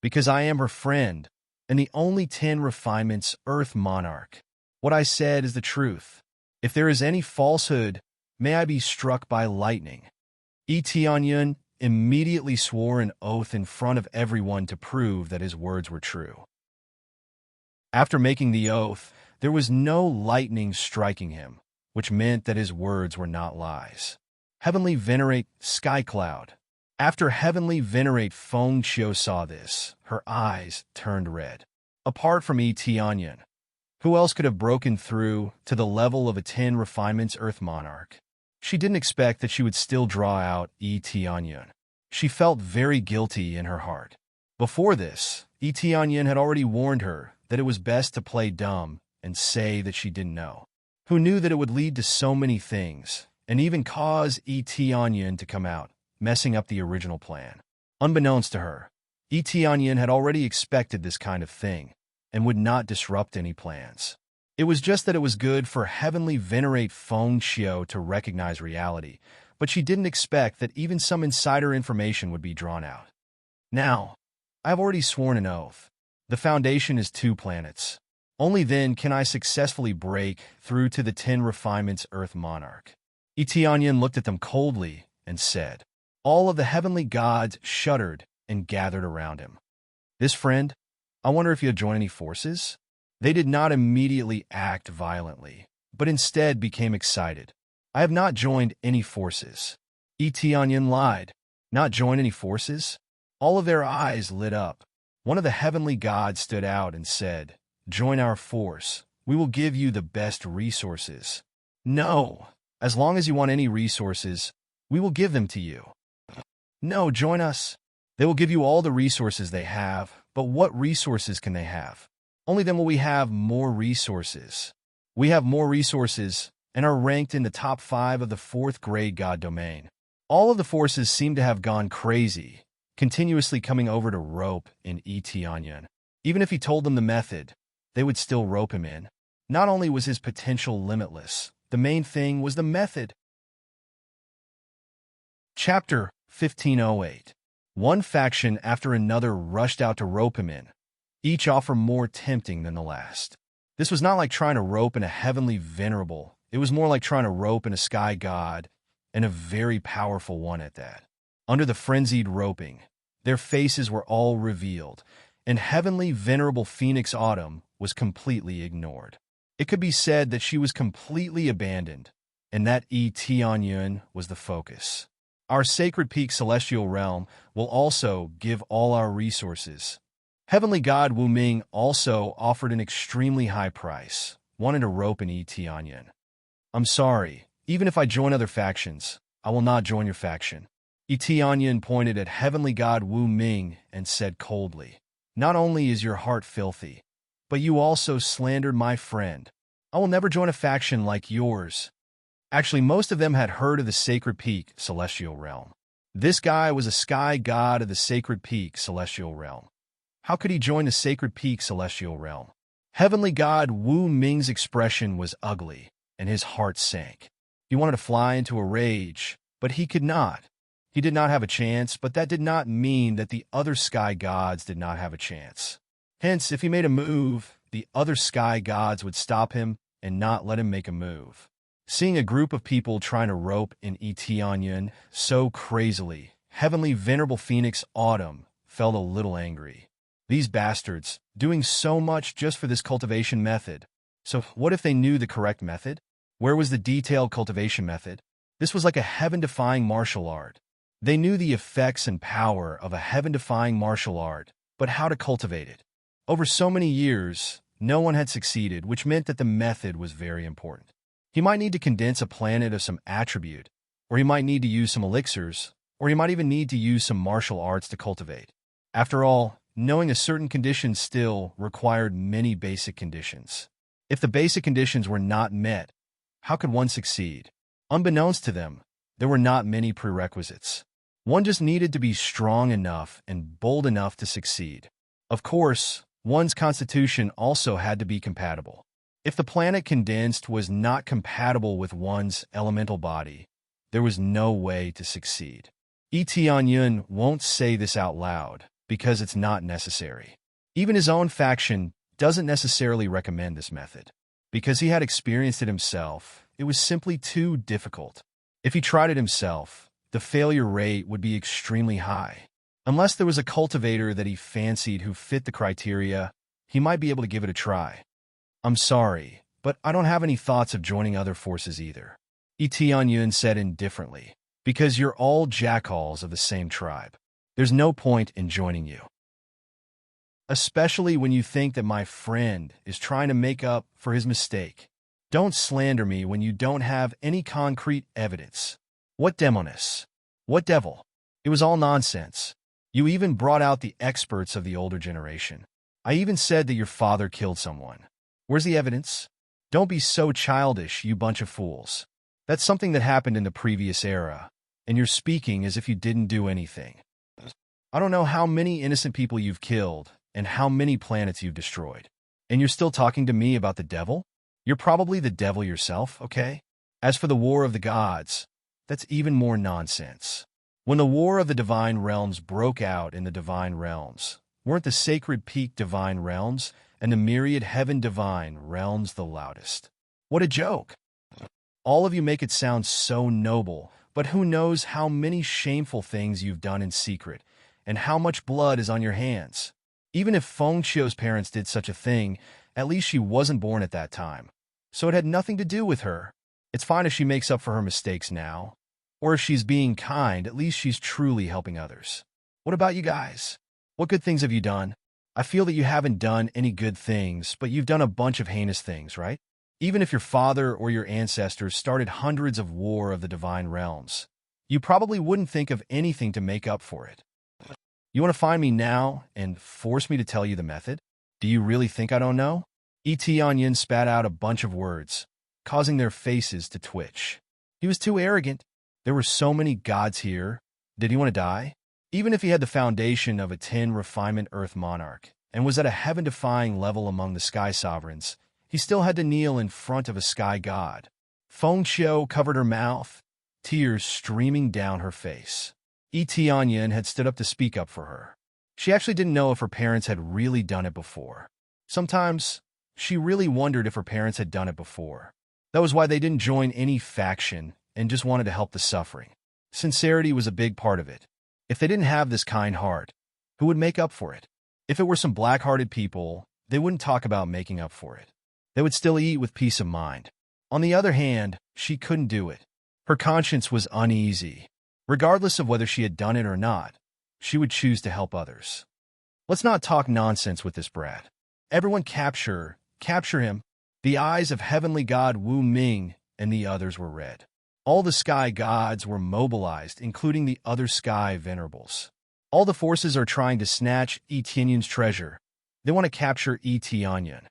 Because I am her friend, and the only 10 refinements earth monarch. What I said is the truth. If there is any falsehood, may I be struck by lightning. Etianyun immediately swore an oath in front of everyone to prove that his words were true. After making the oath, there was no lightning striking him, which meant that his words were not lies. Heavenly Venerate Sky Cloud. After Heavenly Venerate Feng Qiu saw this, her eyes turned red. Apart from Etianyun, who else could have broken through to the level of a 10 refinements earth monarch? She didn't expect that she would still draw out Etianyun. She felt very guilty in her heart. Before this, Etianyun had already warned her that it was best to play dumb and say that she didn't know. Who knew that it would lead to so many things, and even cause Etianyun to come out, messing up the original plan. Unbeknownst to her, Etianyun had already expected this kind of thing, and would not disrupt any plans. It was just that it was good for Heavenly Venerate Feng Qiu to recognize reality, but she didn't expect that even some insider information would be drawn out. Now, I have already sworn an oath. The foundation is 2 planets. Only then can I successfully break through to the 10 refinements earth monarch. Etianyun looked at them coldly and said. All of the heavenly gods shuddered and gathered around him. This friend, I wonder if you'll join any forces? They did not immediately act violently, but instead became excited. I have not joined any forces. Etianyun lied. Not join any forces? All of their eyes lit up. One of the heavenly gods stood out and said, Join our force. We will give you the best resources. No, as long as you want any resources, we will give them to you. No, join us. They will give you all the resources they have, but what resources can they have? Only then will we have more resources. We have more resources and are ranked in the top 5 of the 4th grade god domain. All of the forces seem to have gone crazy, continuously coming over to rope in Etianyun. Even if he told them the method, they would still rope him in. Not only was his potential limitless, the main thing was the method. Chapter 1508. One faction after another rushed out to rope him in, each offer more tempting than the last. This was not like trying to rope in a heavenly venerable. It was more like trying to rope in a sky god, and a very powerful one at that. Under the frenzied roping, their faces were all revealed, and heavenly venerable Phoenix Autumn was completely ignored. It could be said that she was completely abandoned, and that Etianyun was the focus. Our sacred peak celestial realm will also give all our resources. Heavenly God Wu Ming also offered an extremely high price, wanted to rope in Etianyun. I'm sorry, even if I join other factions, I will not join your faction. Etianyun pointed at Heavenly God Wu Ming and said coldly, Not only is your heart filthy, but you also slandered my friend. I will never join a faction like yours. Actually, most of them had heard of the Sacred Peak Celestial Realm. This guy was a sky god of the Sacred Peak Celestial Realm. How could he join the Sacred Peak Celestial Realm? Heavenly God Wu Ming's expression was ugly, and his heart sank. He wanted to fly into a rage, but he could not. He did not have a chance, but that did not mean that the other sky gods did not have a chance. Hence, if he made a move, the other sky gods would stop him and not let him make a move. Seeing a group of people trying to rope an Eteonian so crazily, Heavenly Venerable Phoenix Autumn felt a little angry. These bastards, doing so much just for this cultivation method. So what if they knew the correct method? Where was the detailed cultivation method? This was like a heaven-defying martial art. They knew the effects and power of a heaven-defying martial art, but how to cultivate it. Over so many years, no one had succeeded, which meant that the method was very important. He might need to condense a planet of some attribute, or he might need to use some elixirs, or he might even need to use some martial arts to cultivate. After all, knowing a certain condition still required many basic conditions. If the basic conditions were not met, how could one succeed? Unbeknownst to them, there were not many prerequisites. One just needed to be strong enough and bold enough to succeed. Of course, one's constitution also had to be compatible. If the planet condensed was not compatible with one's elemental body, there was no way to succeed. Eteonian won't say this out loud because it's not necessary. Even his own faction doesn't necessarily recommend this method. Because he had experienced it himself, it was simply too difficult. If he tried it himself, the failure rate would be extremely high. Unless there was a cultivator that he fancied who fit the criteria, he might be able to give it a try. I'm sorry, but I don't have any thoughts of joining other forces either. Eteonian said indifferently, because you're all jackals of the same tribe. There's no point in joining you. Especially when you think that my friend is trying to make up for his mistake. Don't slander me when you don't have any concrete evidence. What demoness? What devil? It was all nonsense. You even brought out the experts of the older generation. I even said that your father killed someone. Where's the evidence? Don't be so childish, you bunch of fools. That's something that happened in the previous era, and you're speaking as if you didn't do anything. I don't know how many innocent people you've killed and how many planets you've destroyed. And you're still talking to me about the devil? You're probably the devil yourself, okay? As for the war of the gods, that's even more nonsense. When the war of the divine realms broke out in the divine realms, weren't the sacred peak divine realms and the myriad heaven divine realms the loudest? What a joke! All of you make it sound so noble, but who knows how many shameful things you've done in secret, and how much blood is on your hands. Even if Feng Xiu's parents did such a thing, at least she wasn't born at that time. So it had nothing to do with her. It's fine if she makes up for her mistakes now. Or if she's being kind, at least she's truly helping others. What about you guys? What good things have you done? I feel that you haven't done any good things, but you've done a bunch of heinous things, right? Even if your father or your ancestors started hundreds of war of the divine realms, you probably wouldn't think of anything to make up for it. You want to find me now and force me to tell you the method? Do you really think I don't know? Eteonian spat out a bunch of words, causing their faces to twitch. He was too arrogant. There were so many gods here. Did he want to die? Even if he had the foundation of a 10 refinement Earth monarch and was at a heaven-defying level among the sky sovereigns, he still had to kneel in front of a sky god. Feng Xiu covered her mouth, tears streaming down her face. Eteonian had stood up to speak up for her. She actually didn't know if her parents had really done it before. Sometimes, she really wondered if her parents had done it before. That was why they didn't join any faction and just wanted to help the suffering. Sincerity was a big part of it. If they didn't have this kind heart, who would make up for it? If it were some black-hearted people, they wouldn't talk about making up for it. They would still eat with peace of mind. On the other hand, she couldn't do it. Her conscience was uneasy. Regardless of whether she had done it or not, she would choose to help others. Let's not talk nonsense with this brat. Everyone capture him. The eyes of heavenly god Wu Ming and the others were red. All the sky gods were mobilized, including the other sky venerables. All the forces are trying to snatch Eteonyan's treasure. They want to capture Eteonyan.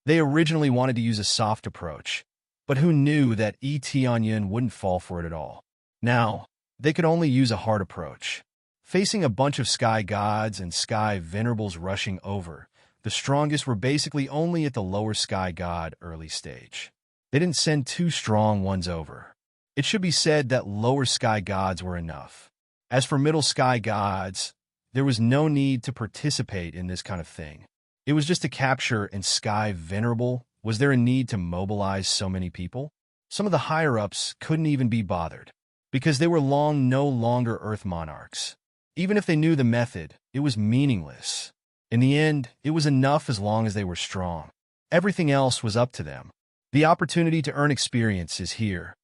They originally wanted to use a soft approach, but who knew that Eteonyan wouldn't fall for it at all? Now, they could only use a hard approach. Facing a bunch of sky gods and sky venerables rushing over, the strongest were basically only at the lower sky god early stage. They didn't send two strong ones over. It should be said that lower sky gods were enough. As for middle sky gods, There was no need to participate in this kind of thing. It was just to capture and sky venerable. Was there a need to mobilize so many people? Some of the higher-ups couldn't even be bothered, because they were no longer Earth monarchs. Even if they knew the method, it was meaningless. In the end, it was enough as long as they were strong. Everything else was up to them. The opportunity to earn experience is here.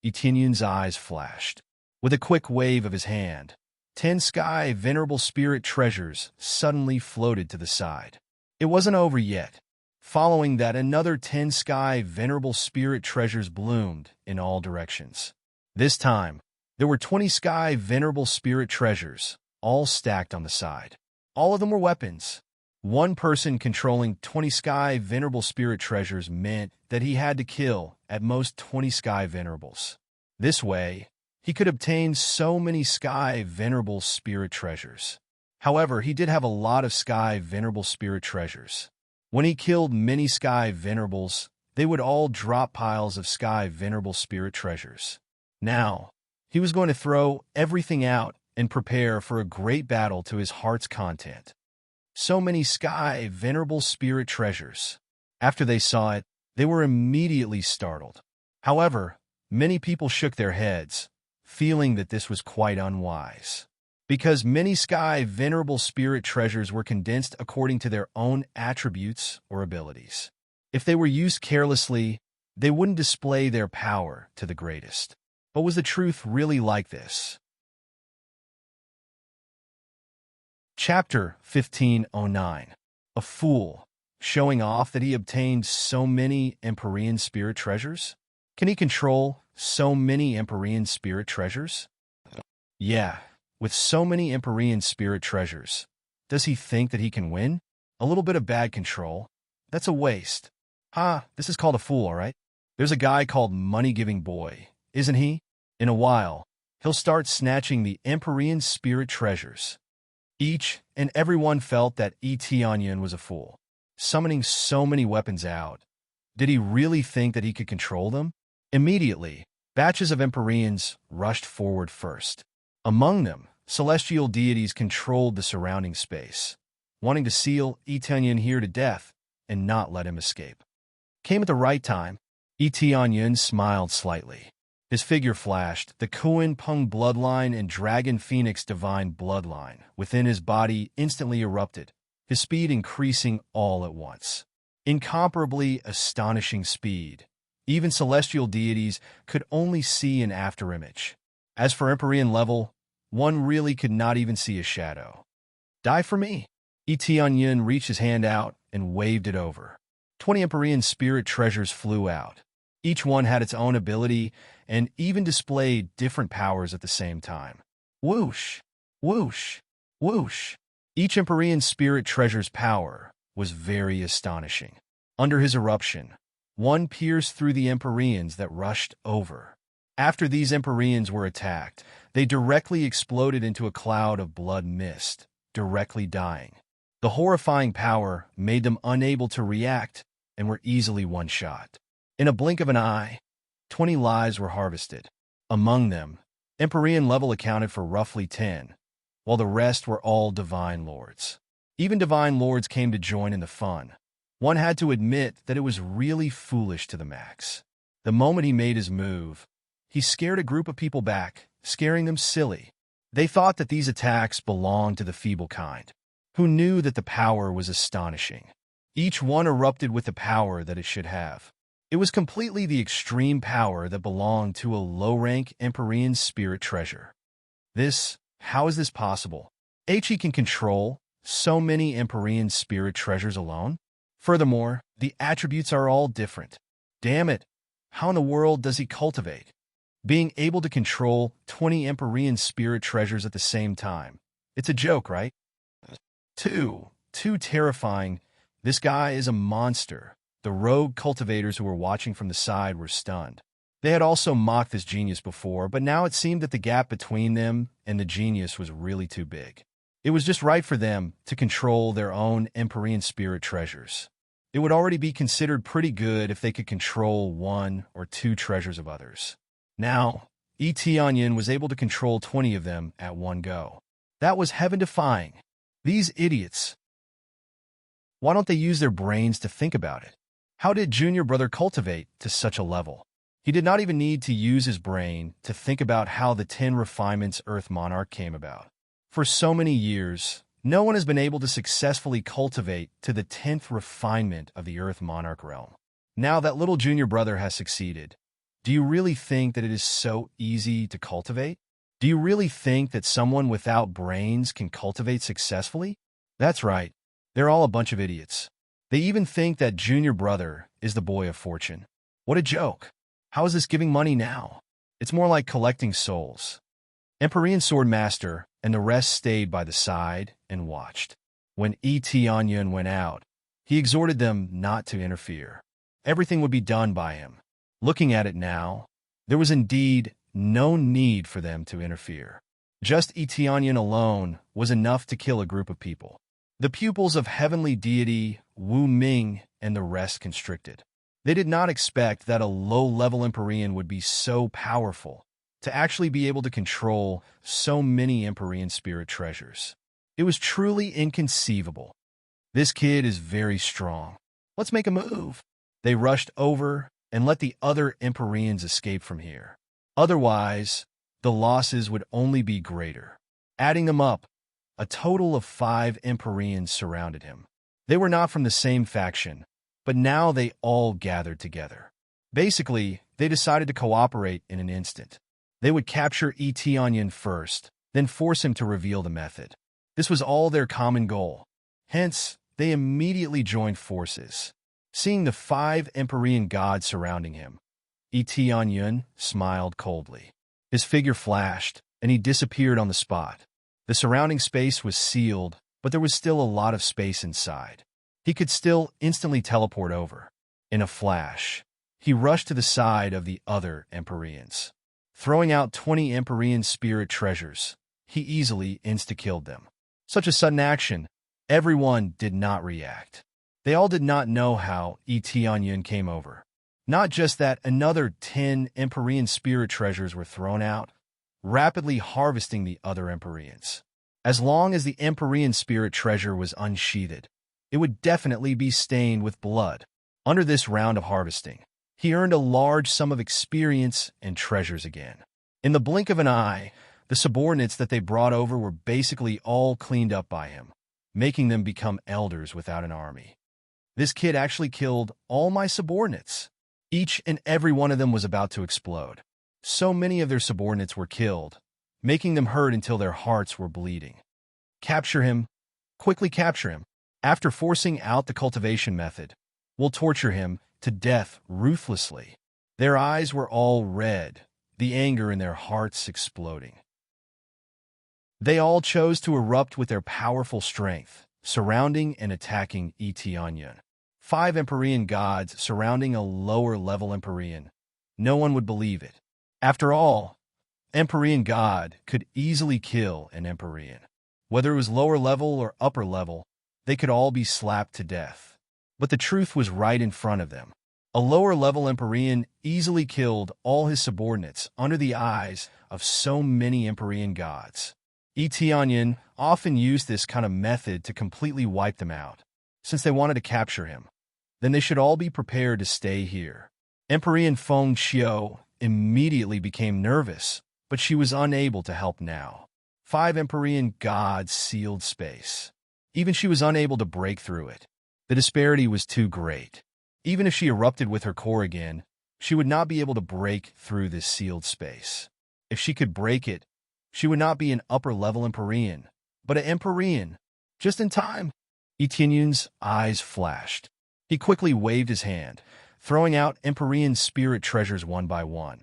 Etienne's eyes flashed. With a quick wave of his hand, 10 sky venerable spirit treasures suddenly floated to the side. It wasn't over yet. Following that, another 10 sky venerable spirit treasures bloomed in all directions. This time, there were 20 sky venerable spirit treasures, all stacked on the side. All of them were weapons. One person controlling 20 sky venerable spirit treasures meant that he had to kill at most 20 sky venerables. This way, he could obtain so many sky venerable spirit treasures. However, he did have a lot of sky venerable spirit treasures. When he killed many sky venerables, they would all drop piles of sky venerable spirit treasures. Now, he was going to throw everything out and prepare for a great battle to his heart's content. So many sky venerable spirit treasures. After they saw it, they were immediately startled. However, many people shook their heads, feeling that this was quite unwise. Because many sky venerable spirit treasures were condensed according to their own attributes or abilities. If they were used carelessly, they wouldn't display their power to the greatest. But was the truth really like this? Chapter 1509. A fool, showing off that he obtained so many Empyrean spirit treasures? Can he control so many Empyrean spirit treasures? Yeah, with so many Empyrean spirit treasures. Does he think that he can win? A little bit of bad control? That's a waste. This is called a fool, all right? There's a guy called Money-Giving Boy, isn't he? In a while, he'll start snatching the Empyrean spirit treasures. Each and everyone felt that Etienne was a fool, summoning so many weapons out. Did he really think that he could control them? Immediately, batches of Empyreans rushed forward first. Among them, celestial deities controlled the surrounding space, wanting to seal Etienne here to death and not let him escape. Came at the right time. Etienne smiled slightly. His figure flashed, the Kuan Peng bloodline and Dragon Phoenix divine bloodline within his body instantly erupted, his speed increasing all at once. Incomparably astonishing speed. Even celestial deities could only see an afterimage. As for Empyrean level, one really could not even see a shadow. Die for me. Etienne reached his hand out and waved it over. 20 Empyrean spirit treasures flew out. Each one had its own ability and even displayed different powers at the same time. Whoosh, whoosh, whoosh. Each Empyrean spirit treasure's power was very astonishing. Under his eruption, one pierced through the Empyreans that rushed over. After these Empyreans were attacked, they directly exploded into a cloud of blood mist, directly dying. The horrifying power made them unable to react and were easily one-shot. In a blink of an eye, 20 lives were harvested. Among them, Empyrean level accounted for roughly 10, while the rest were all divine lords. Even divine lords came to join in the fun. One had to admit that it was really foolish to the max. The moment he made his move, he scared a group of people back, scaring them silly. They thought that these attacks belonged to the feeble kind, who knew that the power was astonishing. Each one erupted with the power that it should have. It was completely the extreme power that belonged to a low-rank Empyrean spirit treasure. How is this possible? He can control so many Empyrean spirit treasures alone? Furthermore, the attributes are all different. Damn it, how in the world does he cultivate? Being able to control 20 Empyrean spirit treasures at the same time. It's a joke, right? Too terrifying. This guy is a monster. The rogue cultivators who were watching from the side were stunned. They had also mocked this genius before, but now it seemed that the gap between them and the genius was really too big. It was just right for them to control their own Empyrean spirit treasures. It would already be considered pretty good if they could control 1 or 2 treasures of others. Now, Etienne was able to control 20 of them at one go. That was heaven-defying. These idiots. Why don't they use their brains to think about it? How did Junior Brother cultivate to such a level? He did not even need to use his brain to think about how the 10 refinements Earth Monarch came about. For so many years, no one has been able to successfully cultivate to the 10th refinement of the Earth Monarch realm. Now that little Junior Brother has succeeded, do you really think that it is so easy to cultivate? Do you really think that someone without brains can cultivate successfully? That's right. They're all a bunch of idiots. They even think that Junior Brother is the boy of fortune. What a joke. How is this giving money now? It's more like collecting souls. Empyrean Sword Master and the rest stayed by the side and watched. When Tianyun went out, he exhorted them not to interfere. Everything would be done by him. Looking at it now, there was indeed no need for them to interfere. Just Tianyun alone was enough to kill a group of people. The pupils of heavenly deity Wu Ming and the rest constricted. They did not expect that a low-level Empyrean would be so powerful to actually be able to control so many Empyrean spirit treasures. It was truly inconceivable. This kid is very strong. Let's make a move. They rushed over and let the other Empyreans escape from here. Otherwise, the losses would only be greater. Adding them up, a total of 5 Empyreans surrounded him. They were not from the same faction, but now they all gathered together. Basically, they decided to cooperate in an instant. They would capture Tianyun first, then force him to reveal the method. This was all their common goal. Hence, they immediately joined forces. Seeing the 5 Empyrean gods surrounding him, Tianyun smiled coldly. His figure flashed, and he disappeared on the spot. The surrounding space was sealed, but there was still a lot of space inside. He could still instantly teleport over. In a flash, he rushed to the side of the other Empyreans. Throwing out 20 Empyrean spirit treasures, he easily insta-killed them. Such a sudden action, everyone did not react. They all did not know how Tianyun came over. Not just that, another 10 Empyrean spirit treasures were thrown out, rapidly harvesting the other Empyreans. As long as the Empyrean spirit treasure was unsheathed, it would definitely be stained with blood. Under this round of harvesting, he earned a large sum of experience and treasures again. In the blink of an eye, the subordinates that they brought over were basically all cleaned up by him, making them become elders without an army. This kid actually killed all my subordinates. Each and every one of them was about to explode. So many of their subordinates were killed, making them hurt until their hearts were bleeding. Capture him. Quickly capture him. After forcing out the cultivation method, we'll torture him to death ruthlessly. Their eyes were all red, the anger in their hearts exploding. They all chose to erupt with their powerful strength, surrounding and attacking Tianyun. 5 Empyrean gods surrounding a lower-level Empyrean. No one would believe it. After all, Empyrean God could easily kill an Empyrean. Whether it was lower level or upper level, they could all be slapped to death. But the truth was right in front of them. A lower-level Empyrean easily killed all his subordinates under the eyes of so many Empyrean gods. Tianyun often used this kind of method to completely wipe them out. Since they wanted to capture him, then they should all be prepared to stay here. Empyrean Feng Xiao immediately became nervous, but she was unable to help now. 5 Empyrean gods sealed space. Even she was unable to break through it. The disparity was too great. Even if she erupted with her core again, she would not be able to break through this sealed space. If she could break it, she would not be an upper-level Empyrean, but an Empyrean. Just in time. Tianyun's eyes flashed. He quickly waved his hand, throwing out Empyrean spirit treasures one by one,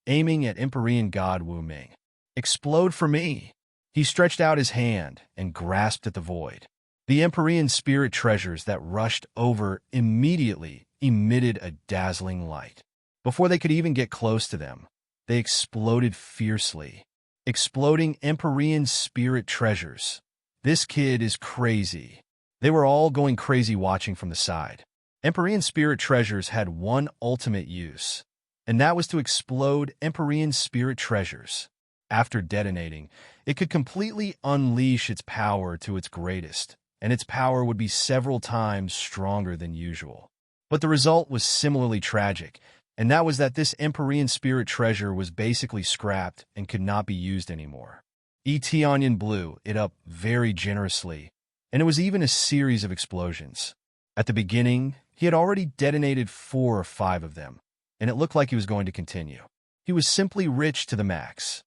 aiming at Empyrean god Wu Ming. Explode for me! He stretched out his hand and grasped at the void. The Empyrean spirit treasures that rushed over immediately emitted a dazzling light. Before they could even get close to them, they exploded fiercely. Exploding Empyrean spirit treasures. This kid is crazy. They were all going crazy watching from the side. Empyrean spirit treasures had one ultimate use, and that was to explode Empyrean spirit treasures. After detonating, it could completely unleash its power to its greatest, and its power would be several times stronger than usual. But the result was similarly tragic, and that was that this Empyrean spirit treasure was basically scrapped and could not be used anymore. Eteonion blew it up very generously, and it was even a series of explosions. At the beginning, he had already detonated 4 or 5 of them, and it looked like he was going to continue. He was simply rich to the max.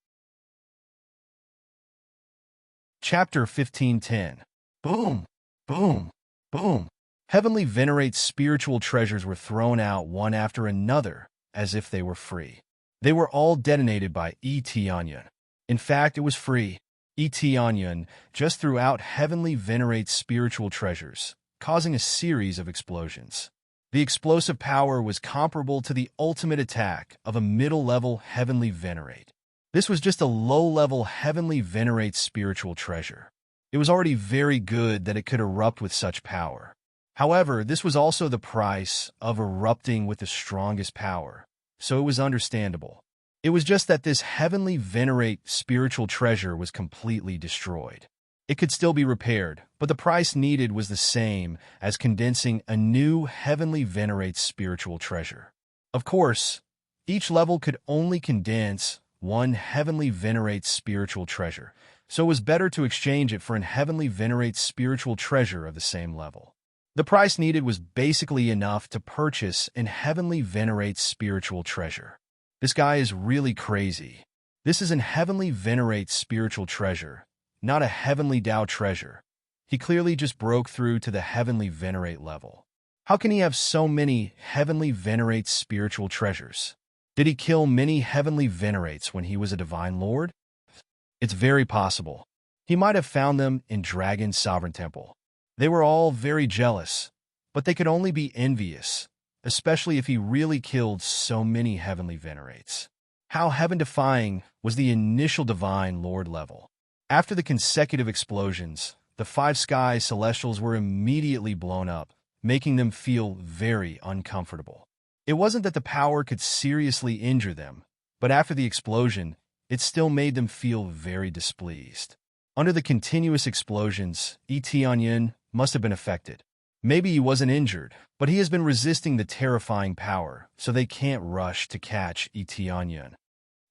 Chapter 1510. Boom! Boom! Boom! Heavenly Venerate's spiritual treasures were thrown out one after another, as if they were free. They were all detonated by Eteonion. In fact, it was free. Eteonion just threw out Heavenly Venerate's spiritual treasures, causing a series of explosions. The explosive power was comparable to the ultimate attack of a middle-level Heavenly Venerate. This was just a low-level Heavenly Venerate spiritual treasure. It was already very good that it could erupt with such power. However, this was also the price of erupting with the strongest power, so it was understandable. It was just that this Heavenly Venerate spiritual treasure was completely destroyed. It could still be repaired, but the price needed was the same as condensing a new Heavenly Venerate spiritual treasure. Of course, each level could only condense one Heavenly Venerate spiritual treasure, so it was better to exchange it for an Heavenly Venerate spiritual treasure of the same level. The price needed was basically enough to purchase an Heavenly Venerate spiritual treasure. This guy is really crazy. This is an Heavenly Venerate spiritual treasure, not a Heavenly Tao treasure. He clearly just broke through to the Heavenly Venerate level. How can he have so many Heavenly Venerate spiritual treasures? Did he kill many Heavenly Venerates when he was a Divine Lord? It's very possible. He might have found them in Dragon's Sovereign Temple. They were all very jealous, but they could only be envious, especially if he really killed so many Heavenly Venerates. How heaven-defying was the initial Divine Lord level? After the consecutive explosions, the 5 sky celestials were immediately blown up, making them feel very uncomfortable. It wasn't that the power could seriously injure them, but after the explosion, it still made them feel very displeased. Under the continuous explosions, Eteonion must have been affected. Maybe he wasn't injured, but he has been resisting the terrifying power, so they can't rush to catch Eteonion.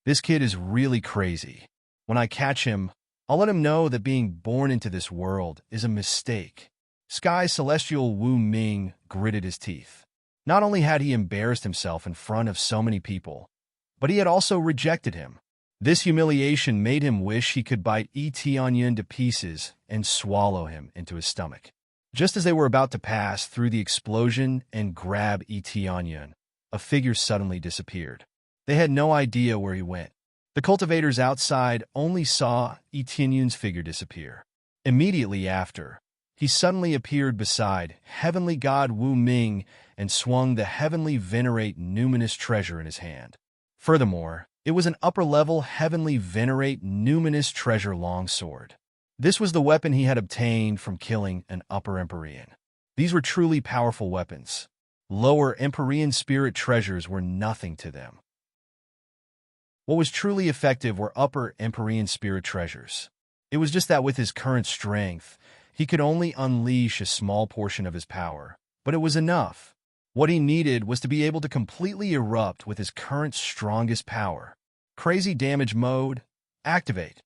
This kid is really crazy. When I catch him, I'll let him know that being born into this world is a mistake. Sky Celestial Wu Ming gritted his teeth. Not only had he embarrassed himself in front of so many people, but he had also rejected him. This humiliation made him wish he could bite Eteonion to pieces and swallow him into his stomach. Just as they were about to pass through the explosion and grab Eteonion, a figure suddenly disappeared. They had no idea where he went. The cultivators outside only saw Eteonion's figure disappear. Immediately after, he suddenly appeared beside Heavenly God Wu Ming and swung the Heavenly Venerate numinous treasure in his hand. Furthermore, it was an upper-level Heavenly Venerate numinous treasure longsword. This was the weapon he had obtained from killing an upper Empyrean. These were truly powerful weapons. Lower Empyrean spirit treasures were nothing to them. What was truly effective were upper Empyrean spirit treasures. It was just that with his current strength, he could only unleash a small portion of his power, but it was enough. What he needed was to be able to completely erupt with his current strongest power. Crazy Damage Mode, activate.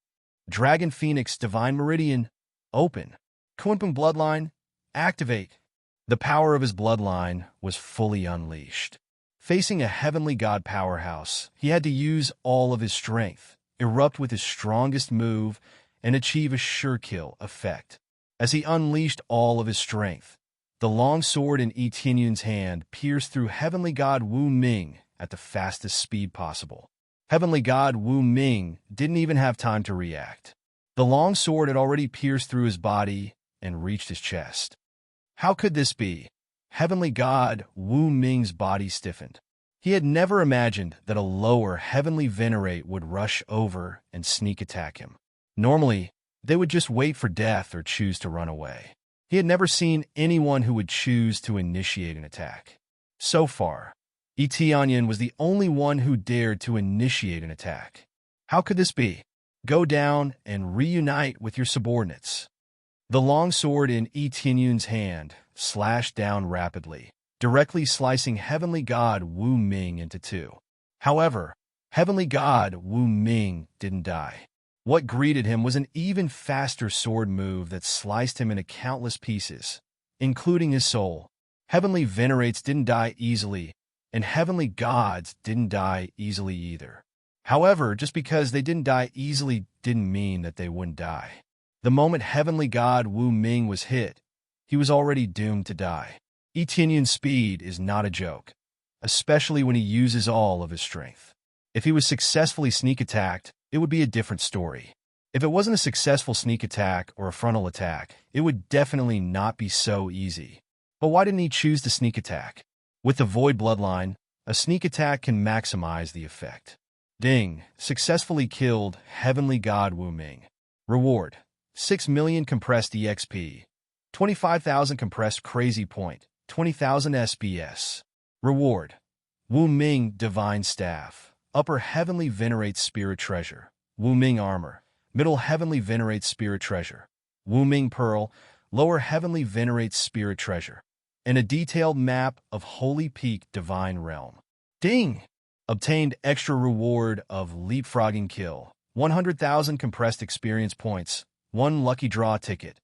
Dragon Phoenix Divine Meridian, open. Kunpeng Bloodline, activate. The power of his bloodline was fully unleashed. Facing a Heavenly God powerhouse, he had to use all of his strength, erupt with his strongest move, and achieve a sure kill effect. As he unleashed all of his strength, the long sword in Eteonion's hand pierced through Heavenly God Wu Ming at the fastest speed possible. Heavenly God Wu Ming didn't even have time to react. The long sword had already pierced through his body and reached his chest. How could this be? Heavenly God Wu Ming's body stiffened. He had never imagined that a lower Heavenly Venerate would rush over and sneak attack him. Normally, they would just wait for death or choose to run away. He had never seen anyone who would choose to initiate an attack. So far, Eteonion was the only one who dared to initiate an attack. How could this be? Go down and reunite with your subordinates. The long sword in Yi Tianyun's hand slashed down rapidly, directly slicing Heavenly God Wu Ming into two. However, Heavenly God Wu Ming didn't die. What greeted him was an even faster sword move that sliced him into countless pieces, including his soul. Heavenly Venerates didn't die easily, and Heavenly Gods didn't die easily either. However, just because they didn't die easily didn't mean that they wouldn't die. The moment Heavenly God Wu Ming was hit, he was already doomed to die. Yi Tianyun's speed is not a joke, especially when he uses all of his strength. If he was successfully sneak attacked, it would be a different story. If it wasn't a successful sneak attack or a frontal attack, it would definitely not be so easy. But why didn't he choose to sneak attack? With the Void Bloodline, a sneak attack can maximize the effect. Ding, successfully killed Heavenly God Wu Ming. Reward, 6 million compressed EXP, 25,000 compressed Crazy Point, 20,000 SBS. Reward, Wu Ming Divine Staff, Upper Heavenly Venerate Spirit Treasure, Wu Ming Armor, Middle Heavenly Venerate Spirit Treasure, Wu Ming Pearl, Lower Heavenly Venerate Spirit Treasure, and a detailed map of Holy Peak Divine Realm. Ding! Obtained extra reward of Leapfrogging Kill, 100,000 compressed experience points, 1 lucky draw ticket.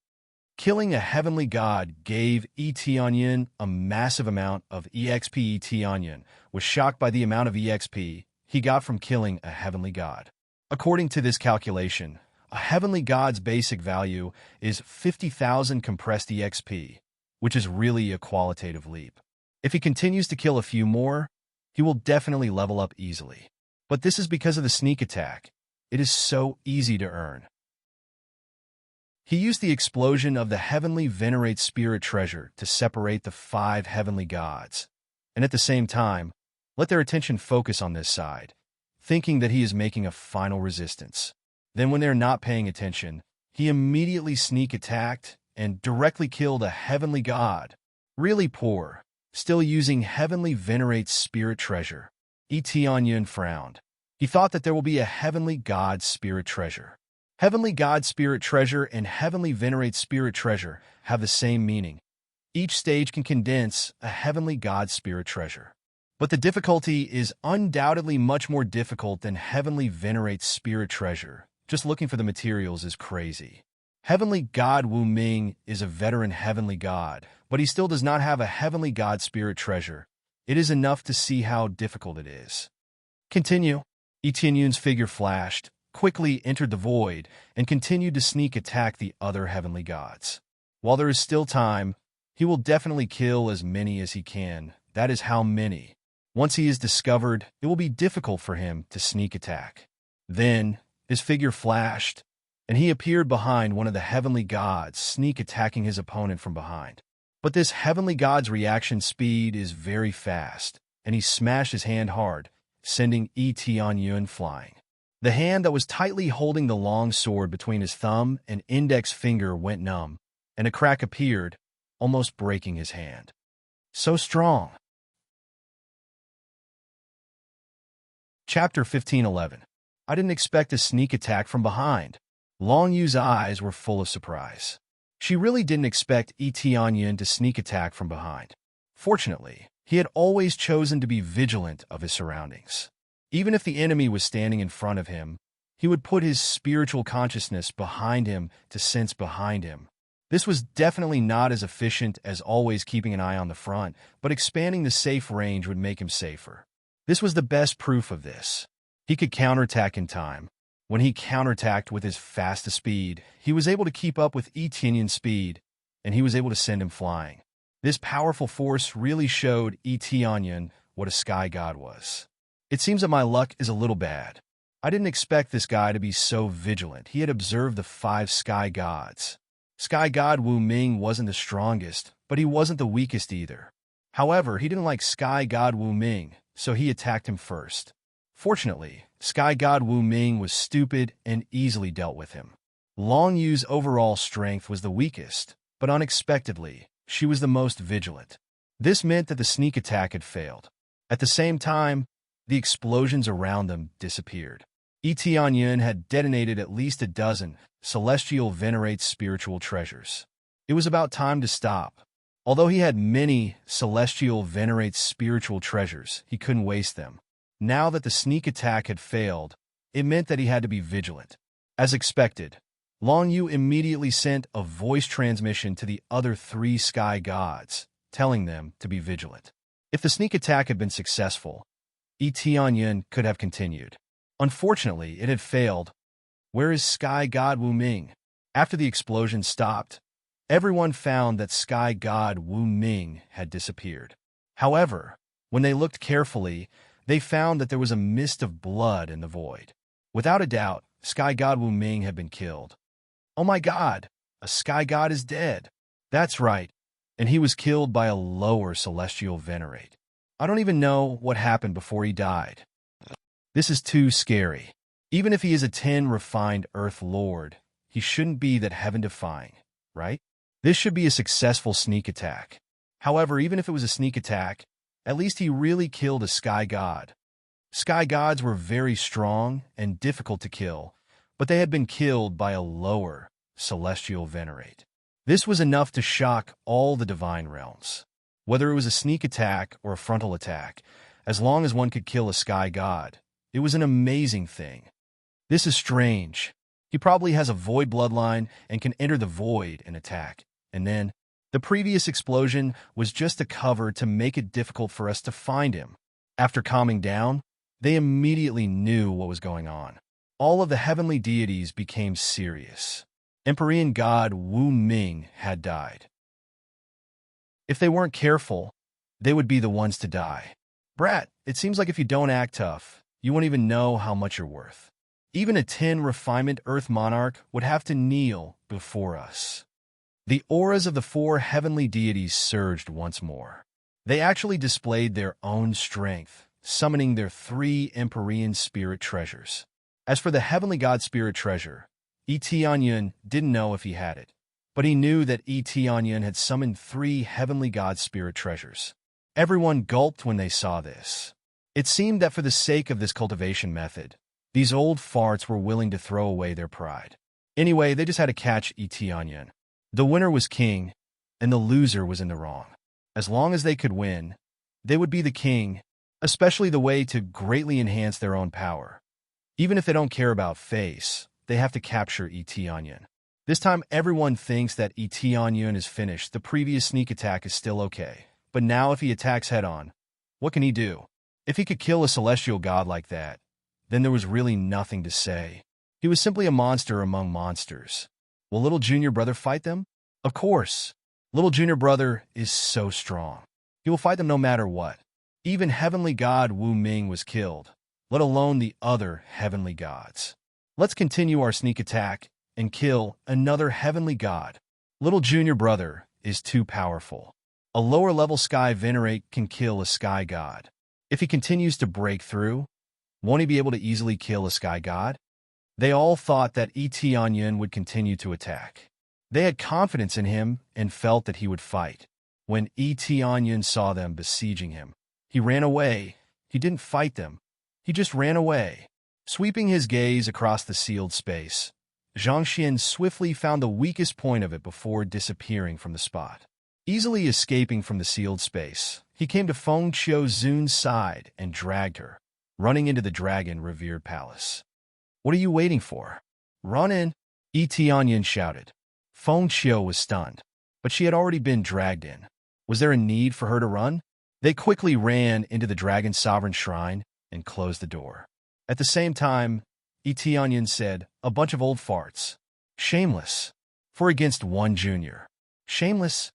Killing a Heavenly God gave Yi Tianyun a massive amount of EXP. Yi Tianyun was shocked by the amount of EXP he got from killing a Heavenly God. According to this calculation, a Heavenly God's basic value is 50,000 compressed EXP, which is really a qualitative leap. If he continues to kill a few more, he will definitely level up easily. But this is because of the sneak attack. It is so easy to earn. He used the explosion of the Heavenly Venerate Spirit Treasure to separate the 5 Heavenly Gods, and at the same time, let their attention focus on this side, thinking that he is making a final resistance. Then when they're not paying attention, he immediately sneak attacked and directly killed a Heavenly God. Really poor, still using Heavenly Venerate Spirit Treasure. Yi Tianyun frowned. He thought that there will be a Heavenly God Spirit Treasure. Heavenly God Spirit Treasure and Heavenly Venerate Spirit Treasure have the same meaning. Each stage can condense a Heavenly God Spirit Treasure. But the difficulty is undoubtedly much more difficult than Heavenly Venerate Spirit Treasure. Just looking for the materials is crazy. Heavenly God Wu Ming is a veteran Heavenly God, but he still does not have a Heavenly God Spirit Treasure. It is enough to see how difficult it is. Continue. Yi Tianyun's figure flashed, quickly entered the void, and continued to sneak attack the other Heavenly Gods. While there is still time, he will definitely kill as many as he can. That is how many. Once he is discovered, it will be difficult for him to sneak attack. Then, his figure flashed, and he appeared behind one of the Heavenly Gods, sneak attacking his opponent from behind. But this Heavenly God's reaction speed is very fast, and he smashed his hand hard, sending Yi Tianyun flying. The hand that was tightly holding the long sword between his thumb and index finger went numb, and a crack appeared, almost breaking his hand. So strong. Chapter 15:11. I didn't expect a sneak attack from behind. Long Yu's eyes were full of surprise. She really didn't expect Yi Tianyun to sneak attack from behind. Fortunately, he had always chosen to be vigilant of his surroundings. Even if the enemy was standing in front of him, he would put his spiritual consciousness behind him to sense behind him. This was definitely not as efficient as always keeping an eye on the front, but expanding the safe range would make him safer. This was the best proof of this. He could counterattack in time. When he counterattacked with his fastest speed, he was able to keep up with Yi Tianyun's speed, and he was able to send him flying. This powerful force really showed Yi Tianyun what a sky god was. It seems that my luck is a little bad. I didn't expect this guy to be so vigilant. He had observed the 5 sky gods. Sky god Wu Ming wasn't the strongest, but he wasn't the weakest either. However, he didn't like sky god Wu Ming, so he attacked him first. Fortunately, sky god Wu Ming was stupid and easily dealt with him. Long Yu's overall strength was the weakest, but unexpectedly, she was the most vigilant. This meant that the sneak attack had failed. At the same time, the explosions around them disappeared. Tianyun had detonated at least a dozen celestial venerates spiritual treasures. It was about time to stop. Although he had many celestial venerates spiritual treasures, he couldn't waste them. Now that the sneak attack had failed, it meant that he had to be vigilant. As expected, Long Yu immediately sent a voice transmission to the other three sky gods, telling them to be vigilant. If the sneak attack had been successful, Tianyun could have continued. Unfortunately, it had failed. Where is Sky God Wu Ming? After the explosion stopped, everyone found that Sky God Wu Ming had disappeared. However, when they looked carefully, they found that there was a mist of blood in the void. Without a doubt, Sky God Wu Ming had been killed. Oh my God, a Sky God is dead. That's right, and he was killed by a lower celestial venerate. I don't even know what happened before he died. This is too scary. Even if he is a 10 refined Earth Lord, he shouldn't be that heaven-defying, right? This should be a successful sneak attack. However, even if it was a sneak attack, at least he really killed a Sky God. Sky Gods were very strong and difficult to kill, but they had been killed by a lower celestial venerate. This was enough to shock all the divine realms. Whether it was a sneak attack or a frontal attack, as long as one could kill a Sky God, it was an amazing thing. This is strange. He probably has a void bloodline and can enter the void and attack. And then, the previous explosion was just a cover to make it difficult for us to find him. After calming down, they immediately knew what was going on. All of the heavenly deities became serious. Empyrean god Wu Ming had died. If they weren't careful, they would be the ones to die. Brat, it seems like if you don't act tough, you won't even know how much you're worth. Even a 10 refinement Earth Monarch would have to kneel before us. The auras of the four heavenly deities surged once more. They actually displayed their own strength, summoning their 3 Empyrean spirit treasures. As for the heavenly god spirit treasure, Tianyun didn't know if he had it, but he knew that Tianyun had summoned 3 heavenly god spirit treasures. Everyone gulped when they saw this. It seemed that for the sake of this cultivation method, these old farts were willing to throw away their pride. Anyway, they just had to catch Tianyun. The winner was king, and the loser was in the wrong. As long as they could win, they would be the king, especially the way to greatly enhance their own power. Even if they don't care about face, they have to capture Tianyun. This time, everyone thinks that Tianyun is finished. The previous sneak attack is still okay. But now if he attacks head-on, what can he do? If he could kill a celestial god like that, then there was really nothing to say. He was simply a monster among monsters. Will little junior brother fight them? Of course. Little junior brother is so strong. He will fight them no matter what. Even heavenly god Wu Ming was killed, let alone the other heavenly gods. Let's continue our sneak attack and kill another heavenly god. Little junior brother is too powerful. A lower-level sky venerate can kill a sky god. If he continues to break through, won't he be able to easily kill a sky god? They all thought that Tianyun would continue to attack. They had confidence in him and felt that he would fight. When Tianyun saw them besieging him, he ran away. He didn't fight them. He just ran away. Sweeping his gaze across the sealed space, Zhang Xian swiftly found the weakest point of it before disappearing from the spot. Easily escaping from the sealed space, he came to Feng Qiuzun's side and dragged her, running into the dragon-revered palace. What are you waiting for? Run in, Tianyun shouted. Feng Qiu was stunned, but she had already been dragged in. Was there a need for her to run? They quickly ran into the dragon's sovereign shrine and closed the door. At the same time, Tianyun said, "A bunch of old farts. Shameless. 4 against 1 junior. Shameless."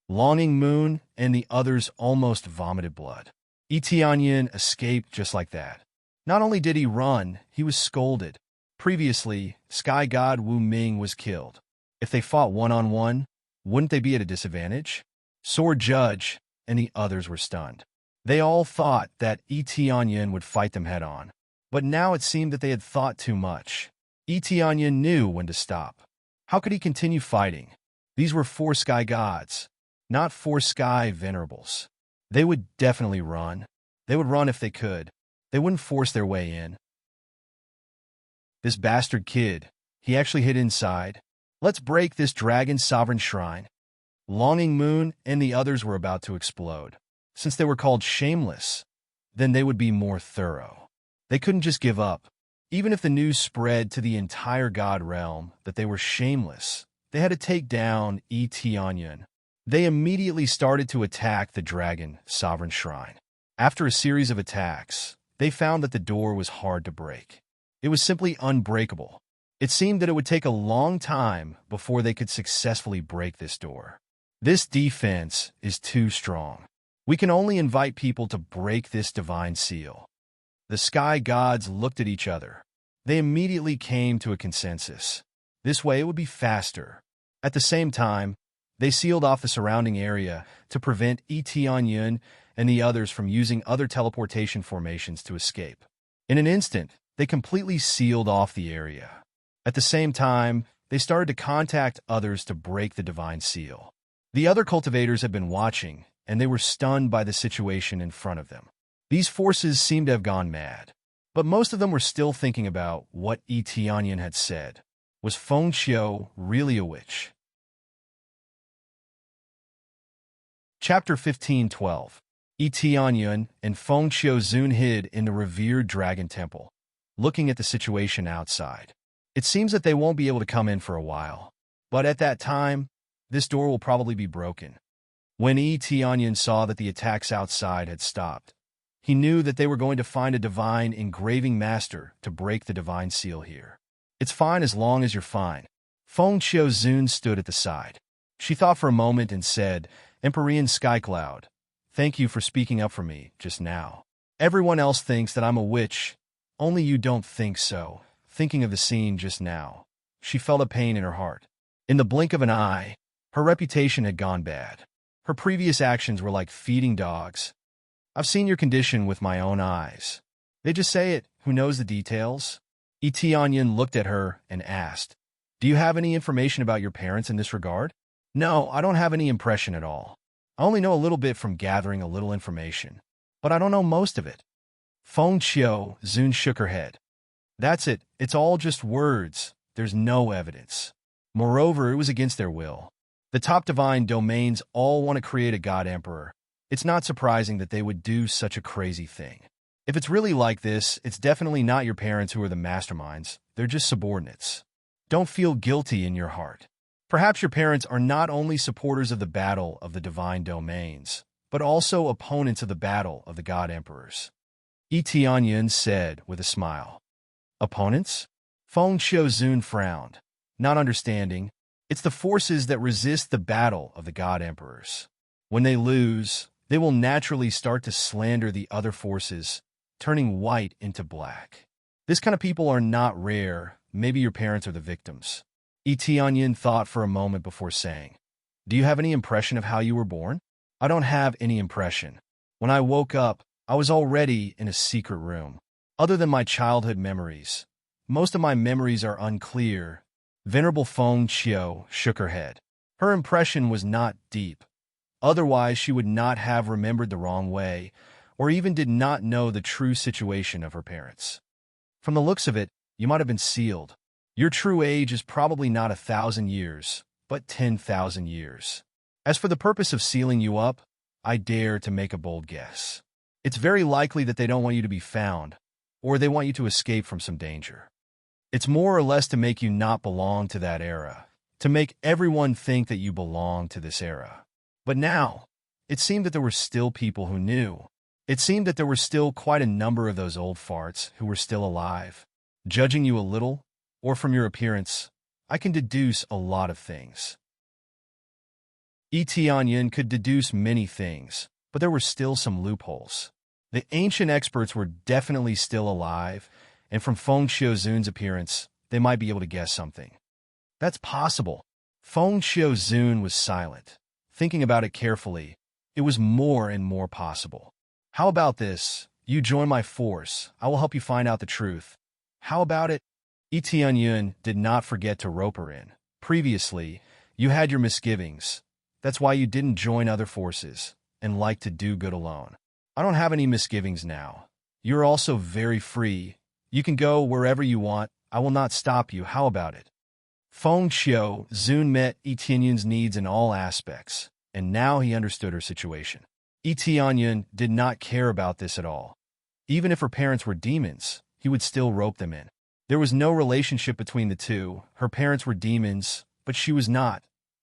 Longing Moon and the others almost vomited blood. Tianyun escaped just like that. Not only did he run, he was scolded. Previously, Sky God Wu Ming was killed. If they fought one-on-one, wouldn't they be at a disadvantage? Sword Judge and the others were stunned. They all thought that Tianyun would fight them head-on. But now it seemed that they had thought too much. Tianyun knew when to stop. How could he continue fighting? These were 4 sky gods, not 4 sky venerables. They would definitely run. They would run if they could. They wouldn't force their way in. This bastard kid, he actually hid inside. Let's break this dragon's sovereign shrine. Longing Moon and the others were about to explode. Since they were called shameless, then they would be more thorough. They couldn't just give up. Even if the news spread to the entire god realm that they were shameless, they had to take down Tianyun. They immediately started to attack the dragon sovereign shrine. After a series of attacks, they found that the door was hard to break. It was simply unbreakable. It seemed that it would take a long time before they could successfully break this door. This defense is too strong. We can only invite people to break this divine seal. The sky gods looked at each other. They immediately came to a consensus. This way it would be faster. At the same time, they sealed off the surrounding area to prevent Tianyun and the others from using other teleportation formations to escape. In an instant, they completely sealed off the area. At the same time, they started to contact others to break the divine seal. The other cultivators had been watching, and they were stunned by the situation in front of them. These forces seemed to have gone mad, but most of them were still thinking about what Tianyun had said. Was Fengqiu really a witch? Chapter 15:12. Tianyun and Fengqiu Zun hid in the revered dragon temple, looking at the situation outside. It seems that they won't be able to come in for a while, but at that time, this door will probably be broken. When Tianyun saw that the attacks outside had stopped, he knew that they were going to find a divine engraving master to break the divine seal here. It's fine as long as you're fine. Fengqiu Zun stood at the side. She thought for a moment and said, Empyrean Skycloud, thank you for speaking up for me just now. Everyone else thinks that I'm a witch. Only you don't think so. Thinking of the scene just now, she felt a pain in her heart. In the blink of an eye, her reputation had gone bad. Her previous actions were like feeding dogs. I've seen your condition with my own eyes. They just say it. Who knows the details? Tianyun looked at her and asked, Do you have any information about your parents in this regard? No, I don't have any impression at all. I only know a little bit from gathering a little information, but I don't know most of it. Fengqiu Zun shook her head. That's it. It's all just words. There's no evidence. Moreover, it was against their will. The top divine domains all want to create a god emperor. It's not surprising that they would do such a crazy thing. If it's really like this, it's definitely not your parents who are the masterminds. They're just subordinates. Don't feel guilty in your heart. Perhaps your parents are not only supporters of the battle of the divine domains, but also opponents of the battle of the god emperors. Tianyun said with a smile. Opponents? Fengqiu Zun frowned, not understanding. It's the forces that resist the battle of the god emperors. When they lose, they will naturally start to slander the other forces, turning white into black. This kind of people are not rare. Maybe your parents are the victims. Tianyun thought for a moment before saying, Do you have any impression of how you were born? I don't have any impression. When I woke up, I was already in a secret room. Other than my childhood memories, most of my memories are unclear. Venerable Fengqiu shook her head. Her impression was not deep. Otherwise, she would not have remembered the wrong way, or even did not know the true situation of her parents. From the looks of it, you might have been sealed. Your true age is probably not 1,000 years, but 10,000 years. As for the purpose of sealing you up, I dare to make a bold guess. It's very likely that they don't want you to be found, or they want you to escape from some danger. It's more or less to make you not belong to that era, to make everyone think that you belong to this era. But now, it seemed that there were still people who knew. It seemed that there were still quite a number of those old farts who were still alive. Judging you a little, or from your appearance, I can deduce a lot of things. Tianyun could deduce many things, but there were still some loopholes. The ancient experts were definitely still alive, and from Fengqiu Zun's appearance, they might be able to guess something. That's possible. Fengqiu Zun was silent. Thinking about it carefully, it was more and more possible. How about this? You join my force. I will help you find out the truth. How about it? Tianyun did not forget to rope her in. Previously, you had your misgivings. That's why you didn't join other forces and like to do good alone. I don't have any misgivings now. You're also very free. You can go wherever you want. I will not stop you. How about it? Feng Xiu Zun met Yi Tianyun's needs in all aspects, and now he understood her situation. Yi Tianyun did not care about this at all. Even if her parents were demons, he would still rope them in. There was no relationship between the two. Her parents were demons, but she was not.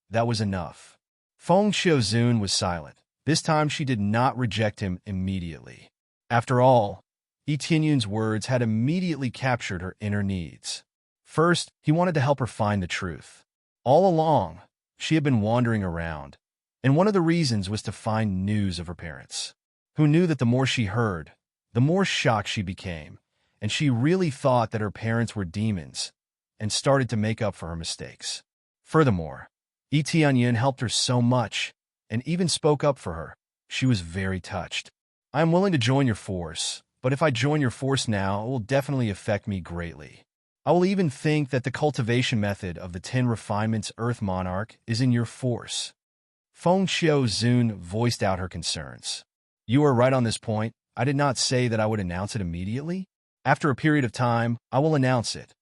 That was enough. Feng Xiu Zun was silent. This time she did not reject him immediately. After all, Yi Tianyun's words had immediately captured her inner needs. First, he wanted to help her find the truth. All along, she had been wandering around, and one of the reasons was to find news of her parents. Who knew that the more she heard, the more shocked she became, and she really thought that her parents were demons and started to make up for her mistakes. Furthermore, Yi Tianyun helped her so much and even spoke up for her. She was very touched. I am willing to join your force, but if I join your force now, it will definitely affect me greatly. I will even think that the cultivation method of the 10 refinements Earth Monarch is in your force. Feng Xiu Zun voiced out her concerns. You are right on this point. I did not say that I would announce it immediately. After a period of time, I will announce it.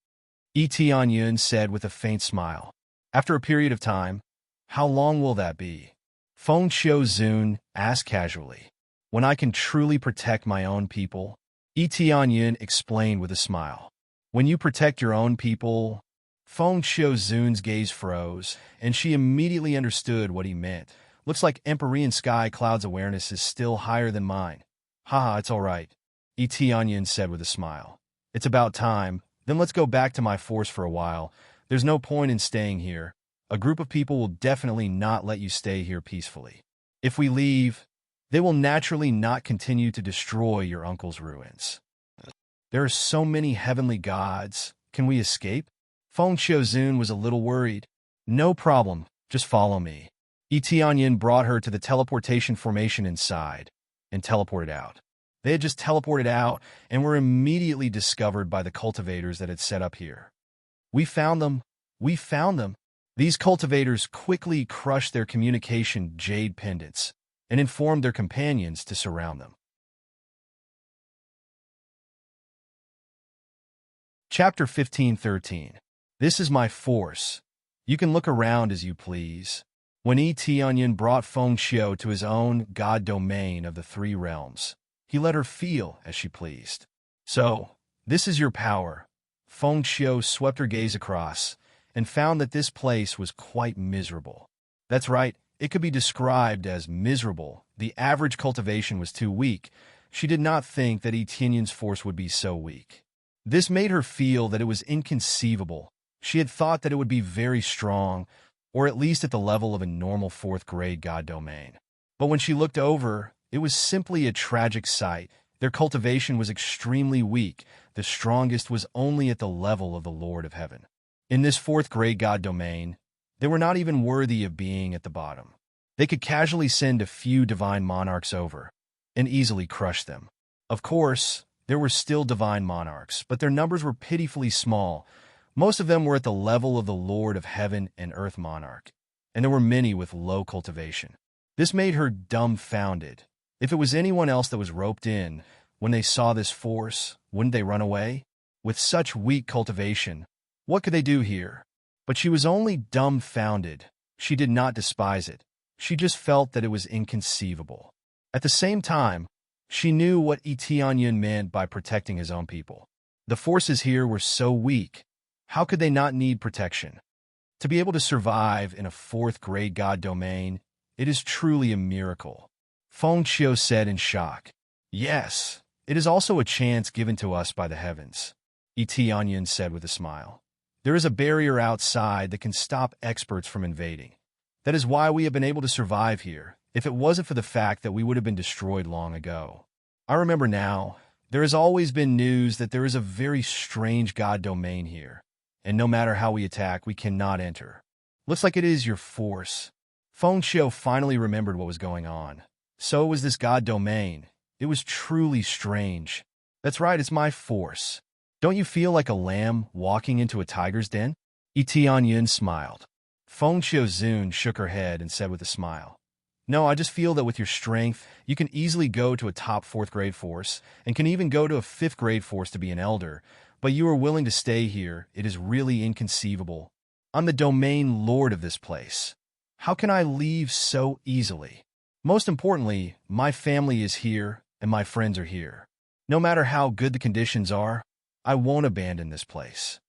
Yi Tianyun said with a faint smile. After a period of time, how long will that be? Feng Xiu Zun asked casually. When I can truly protect my own people, Yi Tianyun explained with a smile. When you protect your own people, Feng Xiu Zun's gaze froze, and she immediately understood what he meant. Looks like Empyrean Sky Cloud's awareness is still higher than mine. Haha, it's all right, Yi Tianyun said with a smile. It's about time. Then let's go back to my force for a while. There's no point in staying here. A group of people will definitely not let you stay here peacefully. If we leave, they will naturally not continue to destroy your uncle's ruins. There are so many heavenly gods. Can we escape? Feng Xiu Zun was a little worried. No problem, just follow me. Yi Tianyun brought her to the teleportation formation inside and teleported out. They had just teleported out and were immediately discovered by the cultivators that had set up here. We found them. We found them. These cultivators quickly crushed their communication jade pendants and informed their companions to surround them. Chapter 15:13. This is my force. You can look around as you please. When Yi Tianyun brought Feng Xiu to his own god domain of the 3 realms, he let her feel as she pleased. So, this is your power. Feng Xiu swept her gaze across and found that this place was quite miserable. That's right, it could be described as miserable. The average cultivation was too weak. She did not think that Yi Tianyun's force would be so weak. This made her feel that it was inconceivable. She had thought that it would be very strong, or at least at the level of a normal 4th-grade god domain. But when she looked over, it was simply a tragic sight. Their cultivation was extremely weak. The strongest was only at the level of the Lord of Heaven. In this 4th-grade god domain, they were not even worthy of being at the bottom. They could casually send a few divine monarchs over and easily crush them. Of course, there were still divine monarchs, but their numbers were pitifully small. Most of them were at the level of the Lord of Heaven and Earth Monarch, and there were many with low cultivation. This made her dumbfounded. If it was anyone else that was roped in, when they saw this force, wouldn't they run away? With such weak cultivation, what could they do here? But she was only dumbfounded. She did not despise it. She just felt that it was inconceivable. At the same time, she knew what Yi Tianyun meant by protecting his own people. The forces here were so weak. How could they not need protection? To be able to survive in a 4th-grade god domain, it is truly a miracle. Feng Xiu said in shock. Yes, it is also a chance given to us by the heavens, Yi Tianyun said with a smile. There is a barrier outside that can stop experts from invading. That is why we have been able to survive here. If it wasn't for the fact that we would have been destroyed long ago. I remember now, there has always been news that there is a very strange god domain here, and no matter how we attack, we cannot enter. Looks like it is your force. Feng Xiu finally remembered what was going on. So was this god domain. It was truly strange. That's right, it's my force. Don't you feel like a lamb walking into a tiger's den? Yi Tianyun smiled. Feng Xiu Zun shook her head and said with a smile. No, I just feel that with your strength, you can easily go to a top 4th-grade force, and can even go to a 5th-grade force to be an elder, But you are willing to stay here. It is really inconceivable. I'm the domain lord of this place. How can I leave so easily? Most importantly, my family is here and my friends are here. No matter how good the conditions are, I won't abandon this place.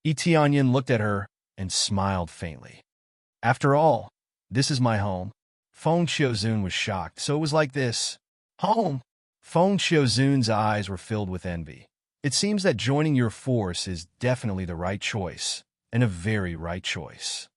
Tianyin looked at her and smiled faintly. After all, this is my home. Feng Xiaozun was shocked. So it was like this. Home? Feng Xiaozun's eyes were filled with envy. It seems that joining your force is definitely the right choice, and a very right choice.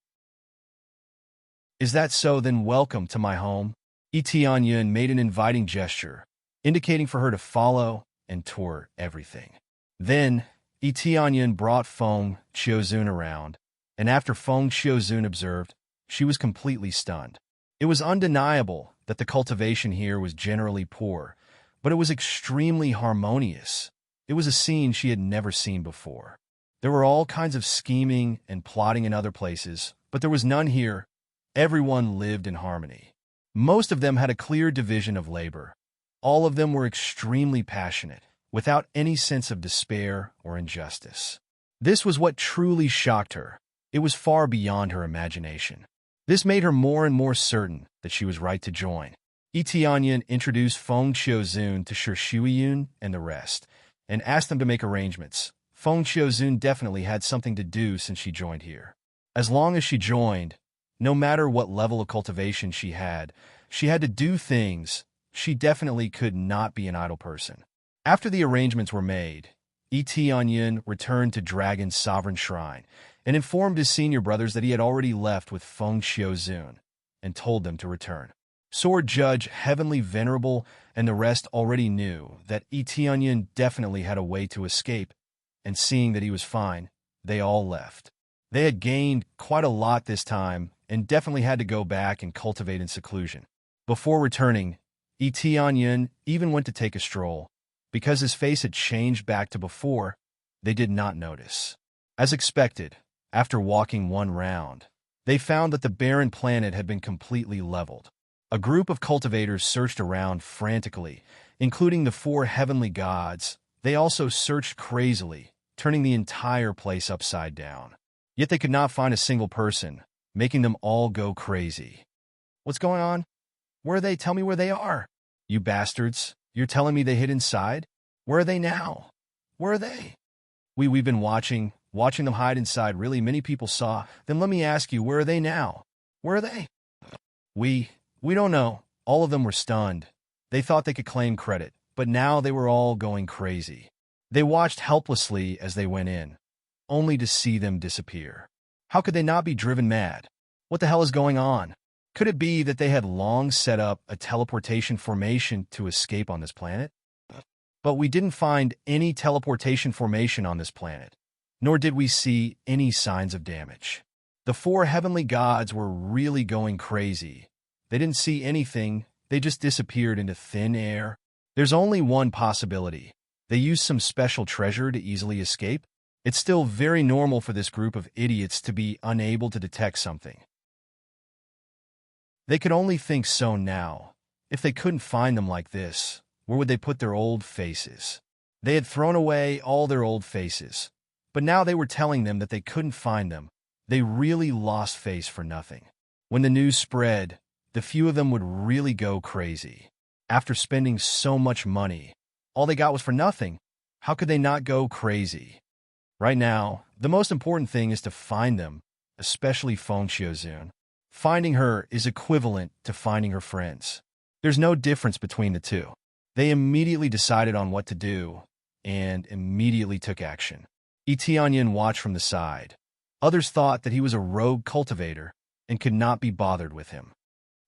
Is that so? Then welcome to my home. Tianyin made an inviting gesture, indicating for her to follow and tour everything. Then, Tianyin brought Feng Xiaozun around, and after Feng Xiaozun observed, she was completely stunned. It was undeniable that the cultivation here was generally poor, but it was extremely harmonious. It was a scene she had never seen before. There were all kinds of scheming and plotting in other places, but there was none here. Everyone lived in harmony. Most of them had a clear division of labor. All of them were extremely passionate, without any sense of despair or injustice. This was what truly shocked her. It was far beyond her imagination. This made her more and more certain that she was right to join. Tianyin introduced Feng Xiaozun to Shi Shuiyun and the rest, and asked them to make arrangements. Feng Xiaozun definitely had something to do since she joined here. As long as she joined, no matter what level of cultivation she had to do things. She definitely could not be an idle person. After the arrangements were made, Tianyin returned to Dragon's sovereign shrine and informed his senior brothers that he had already left with Feng Xiaozun and told them to return. Sword Judge, Heavenly Venerable, and the rest already knew that Tianyin definitely had a way to escape, and seeing that he was fine, they all left. They had gained quite a lot this time and definitely had to go back and cultivate in seclusion. Before returning, Tianyin even went to take a stroll. Because his face had changed back to before, they did not notice. As expected, after walking one round, they found that the barren planet had been completely leveled. A group of cultivators searched around frantically, including the 4 heavenly gods. They also searched crazily, turning the entire place upside down. Yet they could not find a single person, making them all go crazy. What's going on? Where are they? Tell me where they are. You bastards. You're telling me they hid inside? Where are they now? Where are they? We've been watching them hide inside. Really, many people saw. Then let me ask you, where are they now? Where are they? We don't know. All of them were stunned. They thought they could claim credit, but now they were all going crazy. They watched helplessly as they went in, only to see them disappear. How could they not be driven mad? What the hell is going on? Could it be that they had long set up a teleportation formation to escape on this planet? But we didn't find any teleportation formation on this planet, nor did we see any signs of damage. The 4 heavenly gods were really going crazy. They didn't see anything, they just disappeared into thin air. There's only one possibility. They used some special treasure to easily escape. It's still very normal for this group of idiots to be unable to detect something. They could only think so now. If they couldn't find them like this, where would they put their old faces? They had thrown away all their old faces, but now they were telling them that they couldn't find them. They really lost face for nothing. When the news spread, the few of them would really go crazy. After spending so much money, all they got was for nothing. How could they not go crazy? Right now, the most important thing is to find them, especially Feng Xiaozun. Finding her is equivalent to finding her friends. There's no difference between the two. They immediately decided on what to do and immediately took action. Tianyin watched from the side. Others thought that he was a rogue cultivator and could not be bothered with him.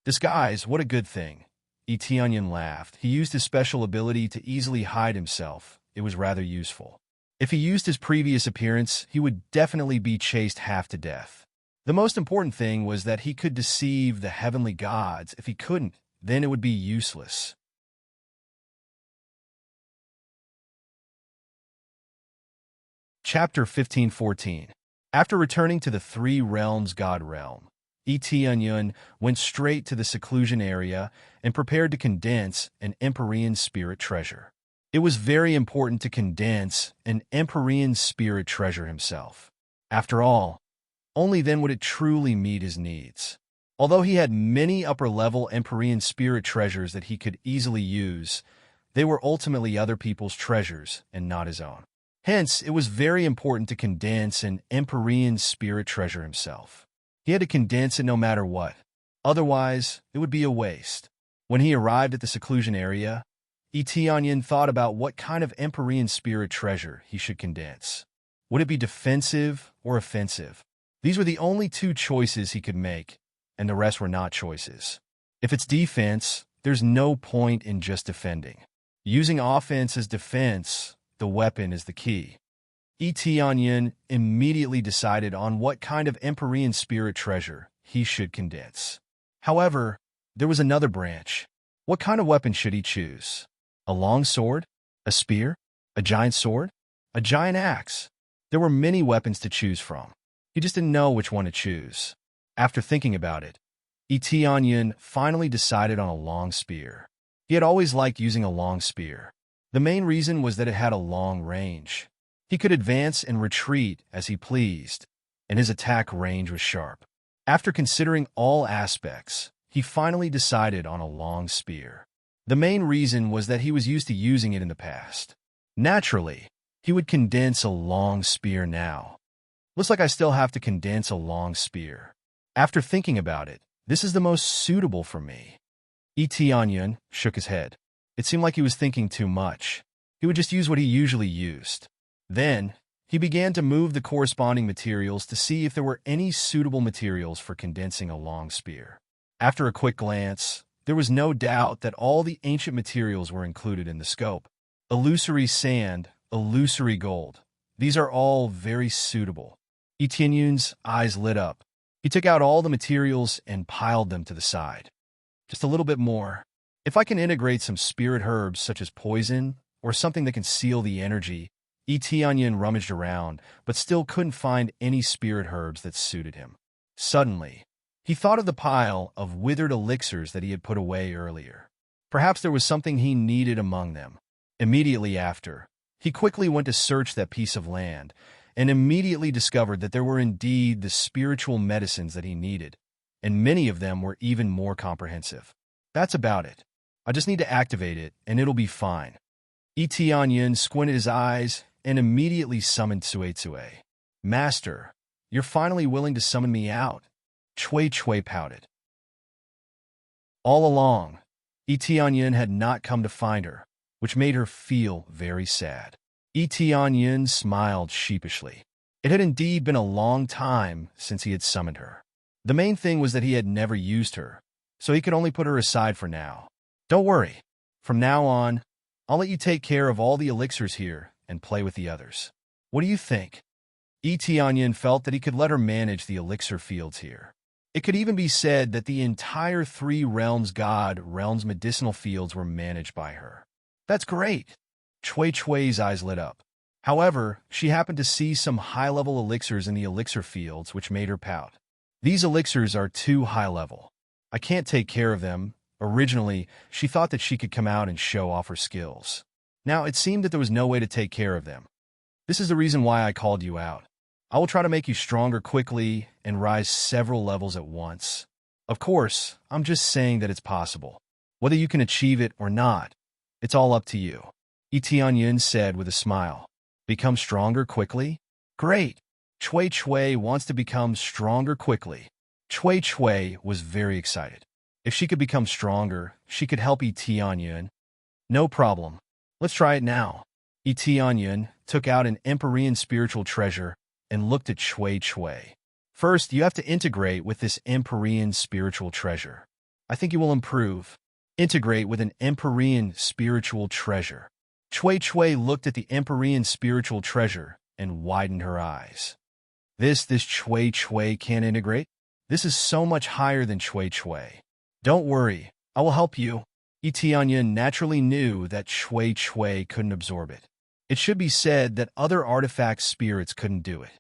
Disguise, what a good thing. Tianyin laughed. He used his special ability to easily hide himself. It was rather useful. If he used his previous appearance, he would definitely be chased half to death. The most important thing was that he could deceive the heavenly gods. If he couldn't, then it would be useless. Chapter 15:14. After returning to the 3 realms god realm, Tianyin went straight to the seclusion area and prepared to condense an Empyrean spirit treasure. It was very important to condense an Empyrean spirit treasure himself. After all, only then would it truly meet his needs. Although he had many upper-level Empyrean spirit treasures that he could easily use, they were ultimately other people's treasures and not his own. Hence, it was very important to condense an Empyrean spirit treasure himself. He had to condense it no matter what. Otherwise, it would be a waste. When he arrived at the seclusion area, Eteonyan thought about what kind of Empyrean spirit treasure he should condense. Would it be defensive or offensive? These were the only two choices he could make, and the rest were not choices. If it's defense, there's no point in just defending. Using offense as defense, the weapon is the key. Eteonyan immediately decided on what kind of Empyrean spirit treasure he should condense. However, there was another branch. What kind of weapon should he choose? A long sword? A spear? A giant sword? A giant axe? There were many weapons to choose from. He just didn't know which one to choose. After thinking about it, Eteonyan finally decided on a long spear. He had always liked using a long spear. The main reason was that it had a long range. He could advance and retreat as he pleased, and his attack range was sharp. After considering all aspects, he finally decided on a long spear. The main reason was that he was used to using it in the past. Naturally, he would condense a long spear now. Looks like I still have to condense a long spear. After thinking about it, this is the most suitable for me. Eteonyan shook his head. It seemed like he was thinking too much. He would just use what he usually used. Then, he began to move the corresponding materials to see if there were any suitable materials for condensing a long spear. After a quick glance, there was no doubt that all the ancient materials were included in the scope. Illusory sand, illusory gold. These are all very suitable. Eteonyan's eyes lit up. He took out all the materials and piled them to the side. Just a little bit more. If I can integrate some spirit herbs such as poison or something that can seal the energy, Eteonyan rummaged around, but still couldn't find any spirit herbs that suited him. Suddenly, he thought of the pile of withered elixirs that he had put away earlier. Perhaps there was something he needed among them. Immediately after, he quickly went to search that piece of land and immediately discovered that there were indeed the spiritual medicines that he needed, and many of them were even more comprehensive. That's about it. I just need to activate it, and it'll be fine. Eteonyan squinted his eyes and immediately summoned Tsue. Master, you're finally willing to summon me out. Tsue pouted. All along, Eteonyan had not come to find her, which made her feel very sad. Eteonyan smiled sheepishly. It had indeed been a long time since he had summoned her. The main thing was that he had never used her, so he could only put her aside for now. Don't worry. From now on, I'll let you take care of all the elixirs here and play with the others. What do you think? Eteonyan felt that he could let her manage the elixir fields here. It could even be said that the entire Three Realms God Realms medicinal fields were managed by her. That's great. Tsue's eyes lit up. However, she happened to see some high-level elixirs in the elixir fields, which made her pout. These elixirs are too high-level. I can't take care of them. Originally, she thought that she could come out and show off her skills. Now, it seemed that there was no way to take care of them. This is the reason why I called you out. I will try to make you stronger quickly and rise several levels at once. Of course, I'm just saying that it's possible. Whether you can achieve it or not, it's all up to you. Eteonyan said with a smile. Become stronger quickly? Great! Tsue wants to become stronger quickly. Tsue was very excited. If she could become stronger, she could help Eteonyan. No problem. Let's try it now. Eteonyan took out an Empyrean spiritual treasure and looked at Tsue. First, you have to integrate with this Empyrean spiritual treasure. I think you will improve. Integrate with an Empyrean spiritual treasure. Tsue looked at the Empyrean spiritual treasure and widened her eyes. This Tsue can't integrate? This is so much higher than Tsue. Don't worry, I will help you. Eteonyan naturally knew that Tsue couldn't absorb it. It should be said that other artifact spirits couldn't do it.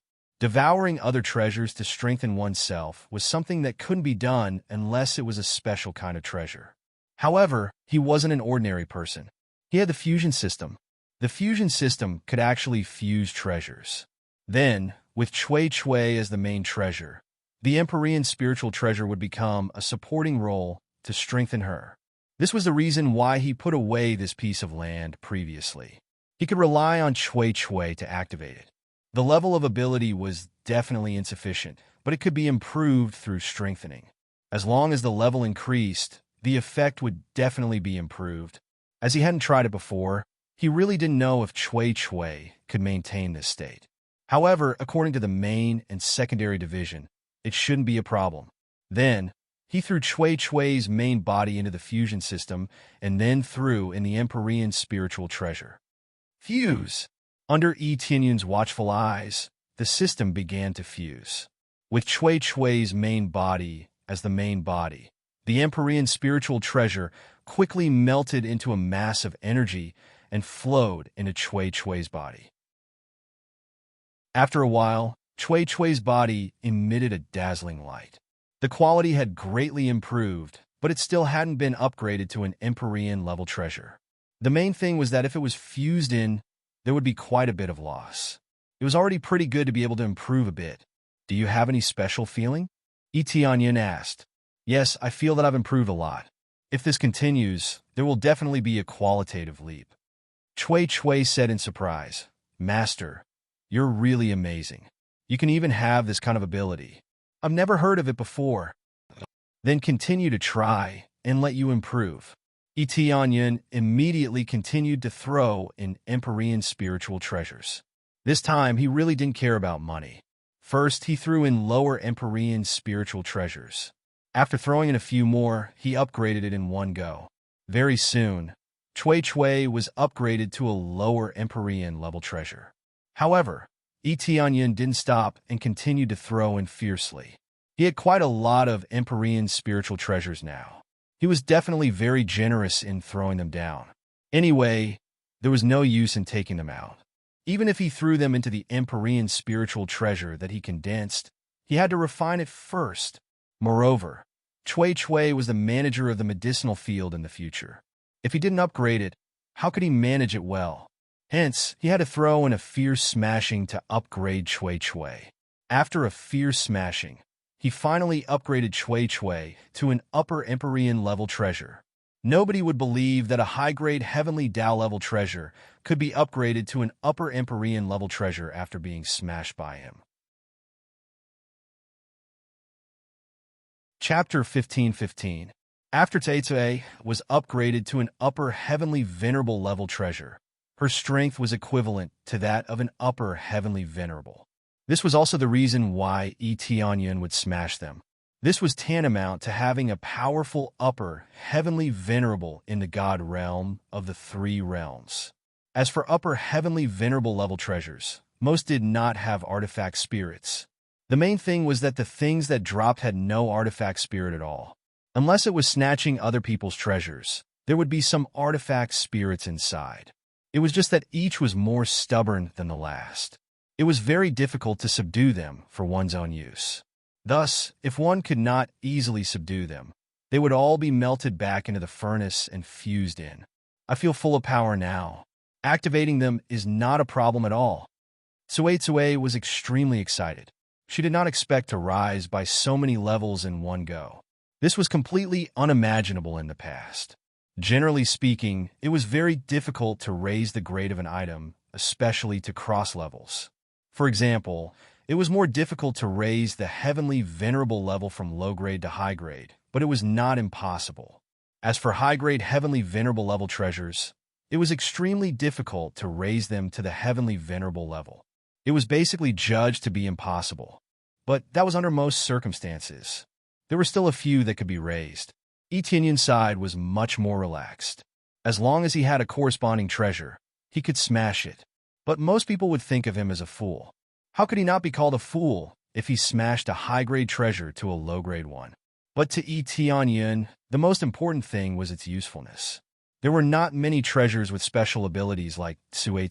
Devouring other treasures to strengthen oneself was something that couldn't be done unless it was a special kind of treasure. However, he wasn't an ordinary person. He had the fusion system. The fusion system could actually fuse treasures. Then, with Chui Chui as the main treasure, the Empyrean spiritual treasure would become a supporting role to strengthen her. This was the reason why he put away this piece of land previously. He could rely on Chui Chui to activate it. The level of ability was definitely insufficient, but it could be improved through strengthening. As long as the level increased, the effect would definitely be improved. As he hadn't tried it before, he really didn't know if Chui Chui could maintain this state. However, according to the main and secondary division, it shouldn't be a problem. Then, he threw Chui Chui's main body into the fusion system and then threw in the Empyrean spiritual treasure. Fuse! Under Yi Tianyun's watchful eyes, the system began to fuse. With Chui Chui's main body as the main body, the Empyrean spiritual treasure quickly melted into a mass of energy and flowed into Chui Chui's body. After a while, Chui Chui's body emitted a dazzling light. The quality had greatly improved, but it still hadn't been upgraded to an Empyrean level treasure. The main thing was that if it was fused in, there would be quite a bit of loss. It was already pretty good to be able to improve a bit. Do you have any special feeling? Yi Tianyun asked. Yes, I feel that I've improved a lot. If this continues, there will definitely be a qualitative leap. Chui Chui said in surprise, Master, you're really amazing. You can even have this kind of ability. I've never heard of it before. Then continue to try and let you improve. Yi Tianyun immediately continued to throw in Empyrean spiritual treasures. This time, he really didn't care about money. First, he threw in lower Empyrean spiritual treasures. After throwing in a few more, he upgraded it in one go. Very soon, Chui Chui was upgraded to a lower Empyrean level treasure. However, Yi Tianyun didn't stop and continued to throw in fiercely. He had quite a lot of Empyrean spiritual treasures now. He was definitely very generous in throwing them down. Anyway, there was no use in taking them out. Even if he threw them into the Empyrean spiritual treasure that he condensed, he had to refine it first. Moreover, Chui Chui was the manager of the medicinal field in the future. If he didn't upgrade it, how could he manage it well? Hence, he had to throw in a fierce smashing to upgrade Chui Chui. After a fierce smashing, he finally upgraded Chui Chui to an upper Empyrean level treasure. Nobody would believe that a high-grade heavenly Tao level treasure could be upgraded to an upper Empyrean level treasure after being smashed by him. Chapter 15:15. After Tei was upgraded to an upper heavenly venerable level treasure, her strength was equivalent to that of an upper heavenly venerable. This was also the reason why Yi Tianyun would smash them. This was tantamount to having a powerful upper heavenly venerable in the god realm of the three realms. As for upper heavenly venerable level treasures, most did not have artifact spirits. The main thing was that the things that dropped had no artifact spirit at all. Unless it was snatching other people's treasures, there would be some artifact spirits inside. It was just that each was more stubborn than the last. It was very difficult to subdue them for one's own use. Thus, if one could not easily subdue them, they would all be melted back into the furnace and fused in. I feel full of power now. Activating them is not a problem at all. Tsue was extremely excited. She did not expect to rise by so many levels in one go. This was completely unimaginable in the past. Generally speaking, it was very difficult to raise the grade of an item, especially to cross levels. For example, it was more difficult to raise the heavenly venerable level from low grade to high grade, but it was not impossible. As for high grade heavenly venerable level treasures, it was extremely difficult to raise them to the heavenly venerable level. It was basically judged to be impossible. But that was under most circumstances. There were still a few that could be raised. Yi Tianyun's side was much more relaxed. As long as he had a corresponding treasure, he could smash it. But most people would think of him as a fool. How could he not be called a fool if he smashed a high-grade treasure to a low-grade one? But to Yi Tianyun, the most important thing was its usefulness. There were not many treasures with special abilities like Tsue.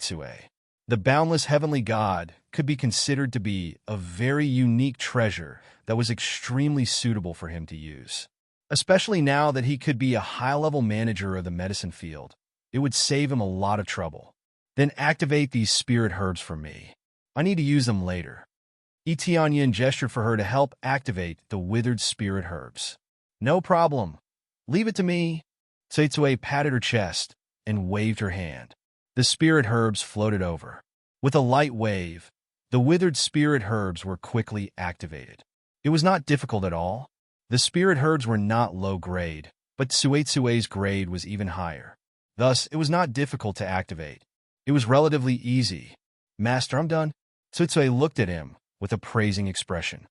The boundless heavenly god could be considered to be a very unique treasure that was extremely suitable for him to use. Especially now that he could be a high-level manager of the medicine field, It would save him a lot of trouble. Then activate these spirit herbs for me. I need to use them later. Tianyin gestured for her to help activate the withered spirit herbs. No problem. Leave it to me. Tsuei patted her chest and waved her hand. The spirit herbs floated over. With a light wave, the withered spirit herbs were quickly activated. It was not difficult at all. The spirit herbs were not low grade, but Tsuei's grade was even higher. Thus, it was not difficult to activate. It was relatively easy. Master, I'm done. Tsuei looked at him with a praising expression.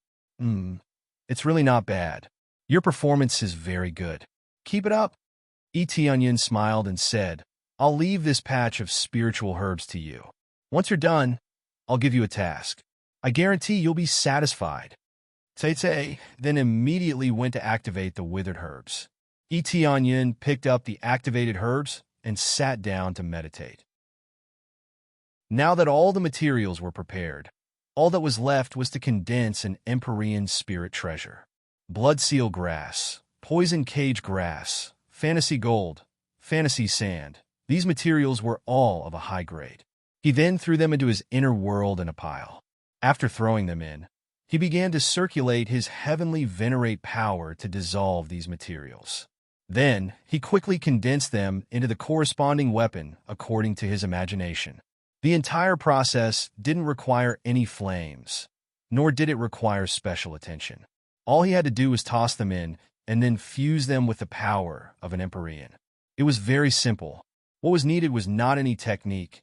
It's really not bad. Your performance is very good. Keep it up. Tianyin smiled and said, I'll leave this patch of spiritual herbs to you. Once you're done, I'll give you a task. I guarantee you'll be satisfied. Tsuei then immediately went to activate the withered herbs. Tianyin picked up the activated herbs and sat down to meditate. Now that all the materials were prepared, all that was left was to condense an Empyrean spirit treasure. Blood seal grass, poison cage grass, fantasy gold, fantasy sand. These materials were all of a high grade. He then threw them into his inner world in a pile. After throwing them in, he began to circulate his heavenly venerate power to dissolve these materials. Then, he quickly condensed them into the corresponding weapon according to his imagination. The entire process didn't require any flames, nor did it require special attention. All he had to do was toss them in and then fuse them with the power of an Empyrean. It was very simple. What was needed was not any technique,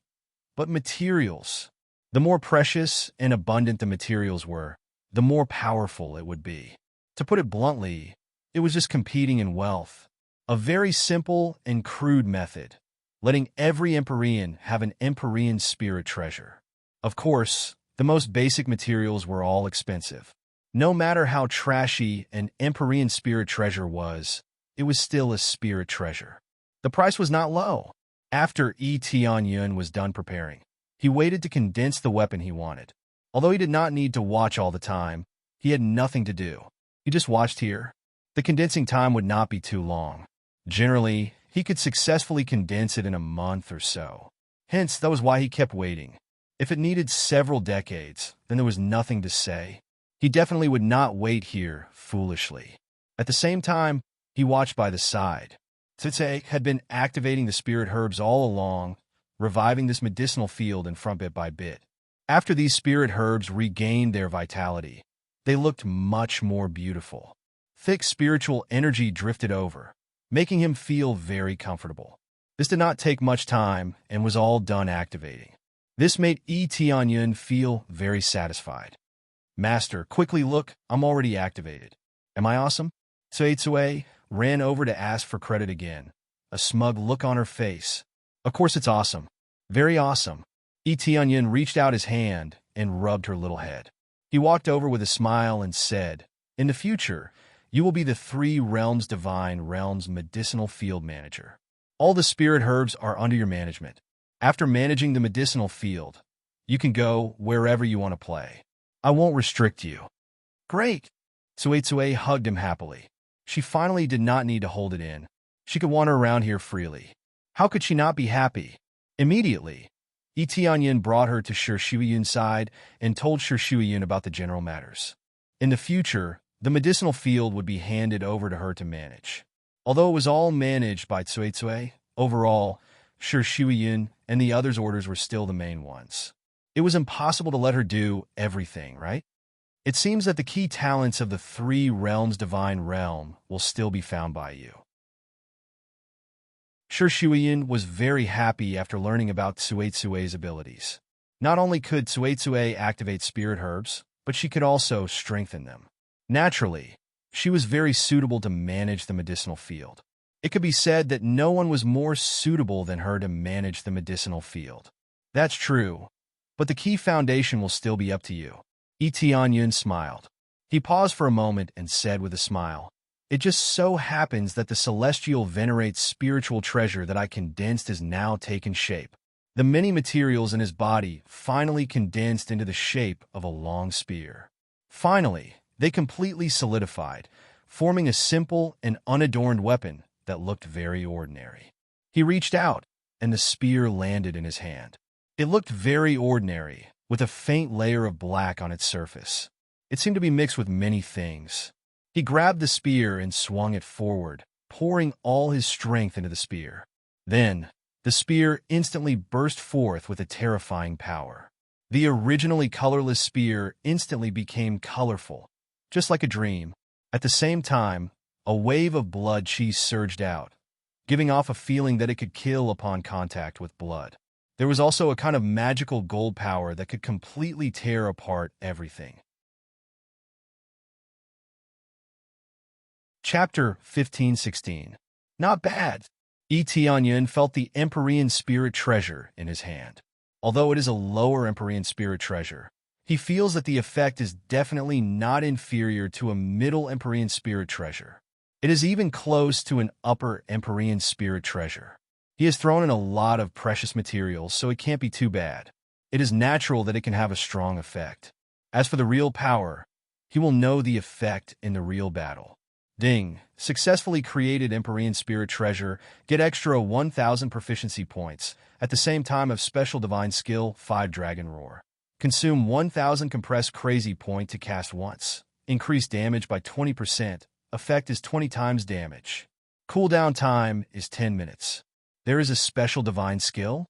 but materials. The more precious and abundant the materials were, the more powerful it would be. To put it bluntly, it was just competing in wealth. A very simple and crude method, letting every Empyrean have an Empyrean spirit treasure. Of course, the most basic materials were all expensive. No matter how trashy an Empyrean spirit treasure was, it was still a spirit treasure. The price was not low. After Tianyin was done preparing, he waited to condense the weapon he wanted. Although he did not need to watch all the time, he had nothing to do. He just watched here. The condensing time would not be too long. Generally, he could successfully condense it in a month or so. Hence, that was why he kept waiting. If it needed several decades, then there was nothing to say. He definitely would not wait here foolishly. At the same time, he watched by the side. Tsuei had been activating the spirit herbs all along, reviving this medicinal field in front bit by bit. After these spirit herbs regained their vitality, they looked much more beautiful. Thick spiritual energy drifted over, making him feel very comfortable. This did not take much time and was all done activating. This made Tianyin feel very satisfied. Master, quickly look, I'm already activated. Am I awesome? Tsuei ran over to ask for credit again, a smug look on her face. Of course it's awesome. Very awesome. Tianyin reached out his hand and rubbed her little head. He walked over with a smile and said, In the future, you will be the 3 Realms Divine Realms Medicinal Field Manager. All the spirit herbs are under your management. After managing the medicinal field, you can go wherever you want to play. I won't restrict you. Great! Tsuei hugged him happily. She finally did not need to hold it in. She could wander around here freely. How could she not be happy? Immediately, Tianyin brought her to Shuiyun's side and told Shuiyun about the general matters. In the future, the medicinal field would be handed over to her to manage. Although it was all managed by Tsuei, overall, Shuiyun and the others' orders were still the main ones. It was impossible to let her do everything, right? It seems that the key talents of the 3 Realms Divine Realm will still be found by you. Shuiyun was very happy after learning about Tsuei's abilities. Not only could Tsuei activate spirit herbs, but she could also strengthen them. Naturally, she was very suitable to manage the medicinal field. It could be said that no one was more suitable than her to manage the medicinal field. That's true, but the key foundation will still be up to you. Tianyin smiled. He paused for a moment and said with a smile, It just so happens that the celestial venerates spiritual treasure that I condensed has now taken shape. The many materials in his body finally condensed into the shape of a long spear. Finally, they completely solidified, forming a simple and unadorned weapon that looked very ordinary. He reached out, and the spear landed in his hand. It looked very ordinary, with a faint layer of black on its surface. It seemed to be mixed with many things. He grabbed the spear and swung it forward, pouring all his strength into the spear. Then, the spear instantly burst forth with a terrifying power. The originally colorless spear instantly became colorful, just like a dream. At the same time, a wave of blood chi surged out, giving off a feeling that it could kill upon contact with blood. There was also a kind of magical gold power that could completely tear apart everything. Chapter 15-16. Not bad. Tianyun felt the Empyrean spirit treasure in his hand. Although it is a lower Empyrean spirit treasure, he feels that the effect is definitely not inferior to a middle Empyrean spirit treasure. It is even close to an upper Empyrean spirit treasure. He has thrown in a lot of precious materials, so it can't be too bad. It is natural that it can have a strong effect. As for the real power, he will know the effect in the real battle. Ding! Successfully created Empyrean Spirit Treasure. Get extra 1,000 proficiency points. At the same time of Special Divine Skill, 5 Dragon Roar. Consume 1,000 Compressed Crazy Point to cast once. Increase damage by 20%. Effect is 20 times damage. Cooldown time is 10 minutes. There is a Special Divine Skill?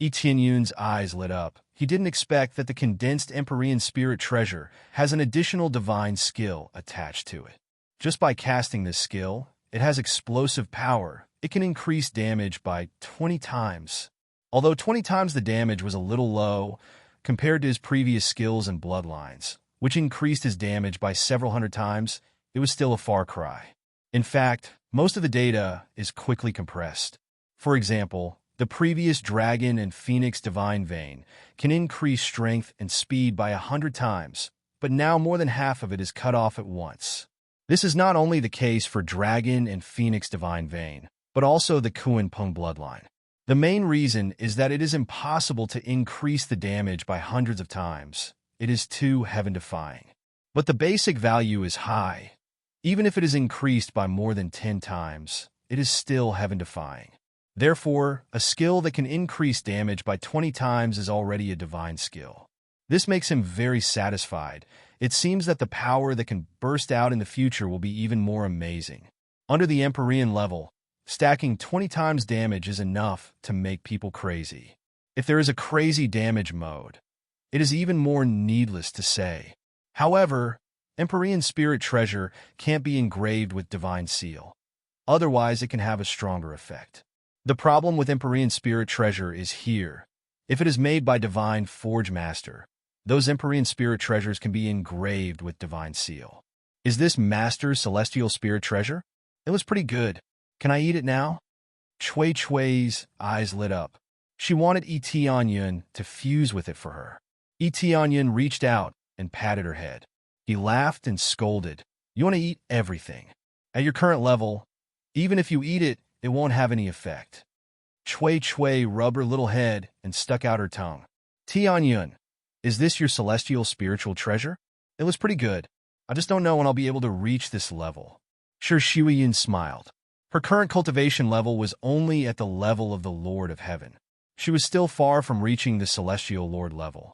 Tianyun's eyes lit up. He didn't expect that the condensed Empyrean Spirit Treasure has an additional divine skill attached to it. Just by casting this skill, it has explosive power. It can increase damage by 20 times. Although 20 times the damage was a little low compared to his previous skills and bloodlines, which increased his damage by several hundred times, it was still a far cry. In fact, most of the data is quickly compressed. For example, the previous Dragon and Phoenix Divine Vein can increase strength and speed by 100 times, but now more than half of it is cut off at once. This is not only the case for Dragon and Phoenix Divine Vein, but also the Kuan Peng bloodline. The main reason is that it is impossible to increase the damage by hundreds of times. It is too heaven-defying. But the basic value is high. Even if it is increased by more than 10 times, it is still heaven-defying. Therefore, a skill that can increase damage by 20 times is already a divine skill. This makes him very satisfied. It seems that the power that can burst out in the future will be even more amazing. Under the Empyrean level, stacking 20 times damage is enough to make people crazy. If there is a crazy damage mode, it is even more needless to say. However, Empyrean Spirit Treasure can't be engraved with Divine Seal. Otherwise, it can have a stronger effect. The problem with Empyrean Spirit Treasure is here. If it is made by Divine Forge Master, those Empyrean Spirit Treasures can be engraved with Divine Seal. Is this Master's Celestial Spirit Treasure? It was pretty good. Can I eat it now? Chui Chui's eyes lit up. She wanted Tianyun to fuse with it for her. Tianyun reached out and patted her head. He laughed and scolded. You want to eat everything. At your current level, even if you eat it, it won't have any effect. Chui rubbed her little head and stuck out her tongue. Tianyun, is this your celestial spiritual treasure? It was pretty good. I just don't know when I'll be able to reach this level. Sure, Shuiyun smiled. Her current cultivation level was only at the level of the Lord of Heaven. She was still far from reaching the celestial Lord level.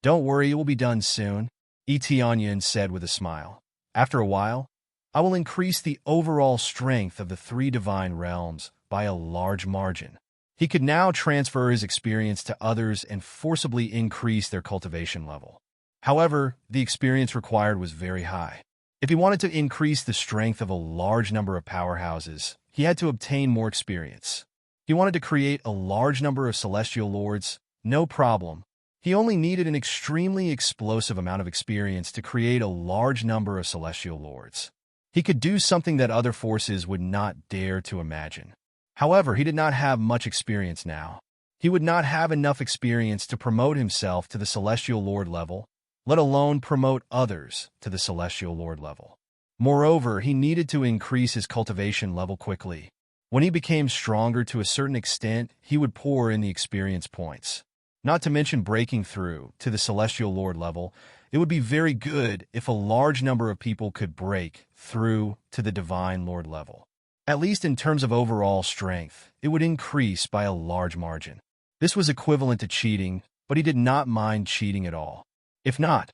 Don't worry, it will be done soon, Tianyun said with a smile. After a while, I will increase the overall strength of the 3 divine realms by a large margin. He could now transfer his experience to others and forcibly increase their cultivation level. However, the experience required was very high. If he wanted to increase the strength of a large number of powerhouses, he had to obtain more experience. He wanted to create a large number of celestial lords, no problem. He only needed an extremely explosive amount of experience to create a large number of celestial lords. He could do something that other forces would not dare to imagine. However, he did not have much experience now. He would not have enough experience to promote himself to the Celestial Lord level, let alone promote others to the Celestial Lord level. Moreover, he needed to increase his cultivation level quickly. When he became stronger to a certain extent, he would pour in the experience points. Not to mention breaking through to the Celestial Lord level, it would be very good if a large number of people could break through to the Divine Lord level. At least in terms of overall strength, it would increase by a large margin. This was equivalent to cheating, but he did not mind cheating at all. If not,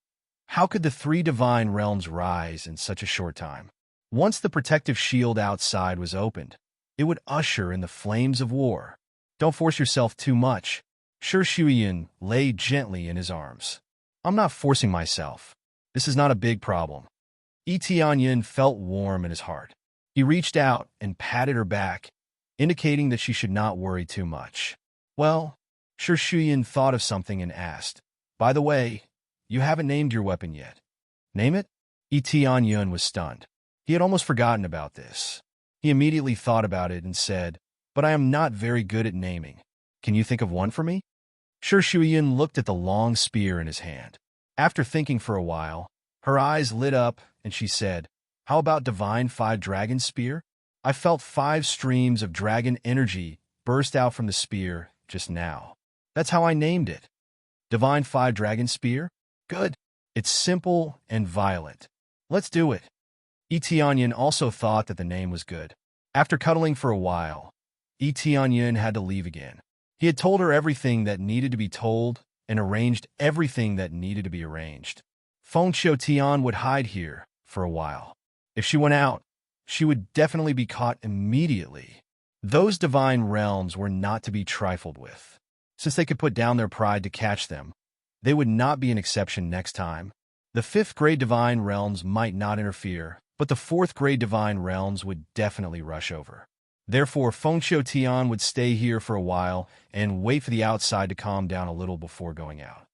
how could the three divine realms rise in such a short time? Once the protective shield outside was opened, it would usher in the flames of war. Don't force yourself too much. Shi Shuyan lay gently in his arms. I'm not forcing myself. This is not a big problem. Tianyin felt warm in his heart. He reached out and patted her back, indicating that she should not worry too much. Well, Shi Shuyan thought of something and asked, by the way, you haven't named your weapon yet. Name it? Tianyin was stunned. He had almost forgotten about this. He immediately thought about it and said, but I am not very good at naming. Can you think of one for me? Shi Shuyan looked at the long spear in his hand. After thinking for a while, her eyes lit up and she said, how about Divine 5 Dragon Spear? I felt 5 streams of dragon energy burst out from the spear just now. That's how I named it. Divine 5 Dragon Spear? Good. It's simple and violent. Let's do it. Tianyin also thought that the name was good. After cuddling for a while, Tianyin had to leave again. He had told her everything that needed to be told and arranged everything that needed to be arranged. Feng Tian would hide here for a while. If she went out, she would definitely be caught immediately. Those divine realms were not to be trifled with. Since they could put down their pride to catch them, they would not be an exception next time. The 5th grade divine realms might not interfere, but the 4th grade divine realms would definitely rush over. Therefore, Feng Tian would stay here for a while and wait for the outside to calm down a little before going out.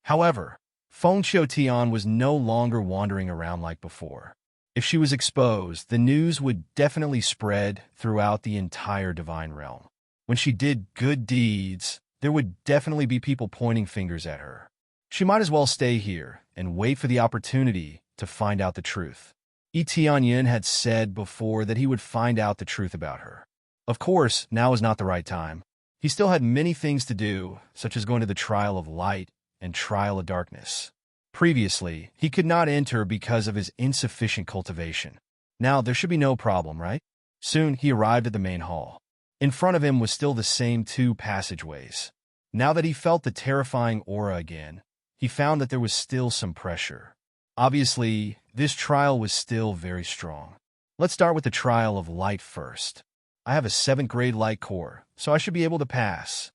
However, Feng Tian was no longer wandering around like before. If she was exposed, the news would definitely spread throughout the entire divine realm. When she did good deeds, there would definitely be people pointing fingers at her. She might as well stay here and wait for the opportunity to find out the truth. Tianyin had said before that he would find out the truth about her. Of course, now is not the right time. He still had many things to do, such as going to the trial of light and trial of darkness. Previously, he could not enter because of his insufficient cultivation. Now, there should be no problem, right? Soon, he arrived at the main hall. In front of him was still the same 2 passageways. Now that he felt the terrifying aura again, he found that there was still some pressure. Obviously, this trial was still very strong. Let's start with the trial of light first. I have a 7th grade light core, so I should be able to pass.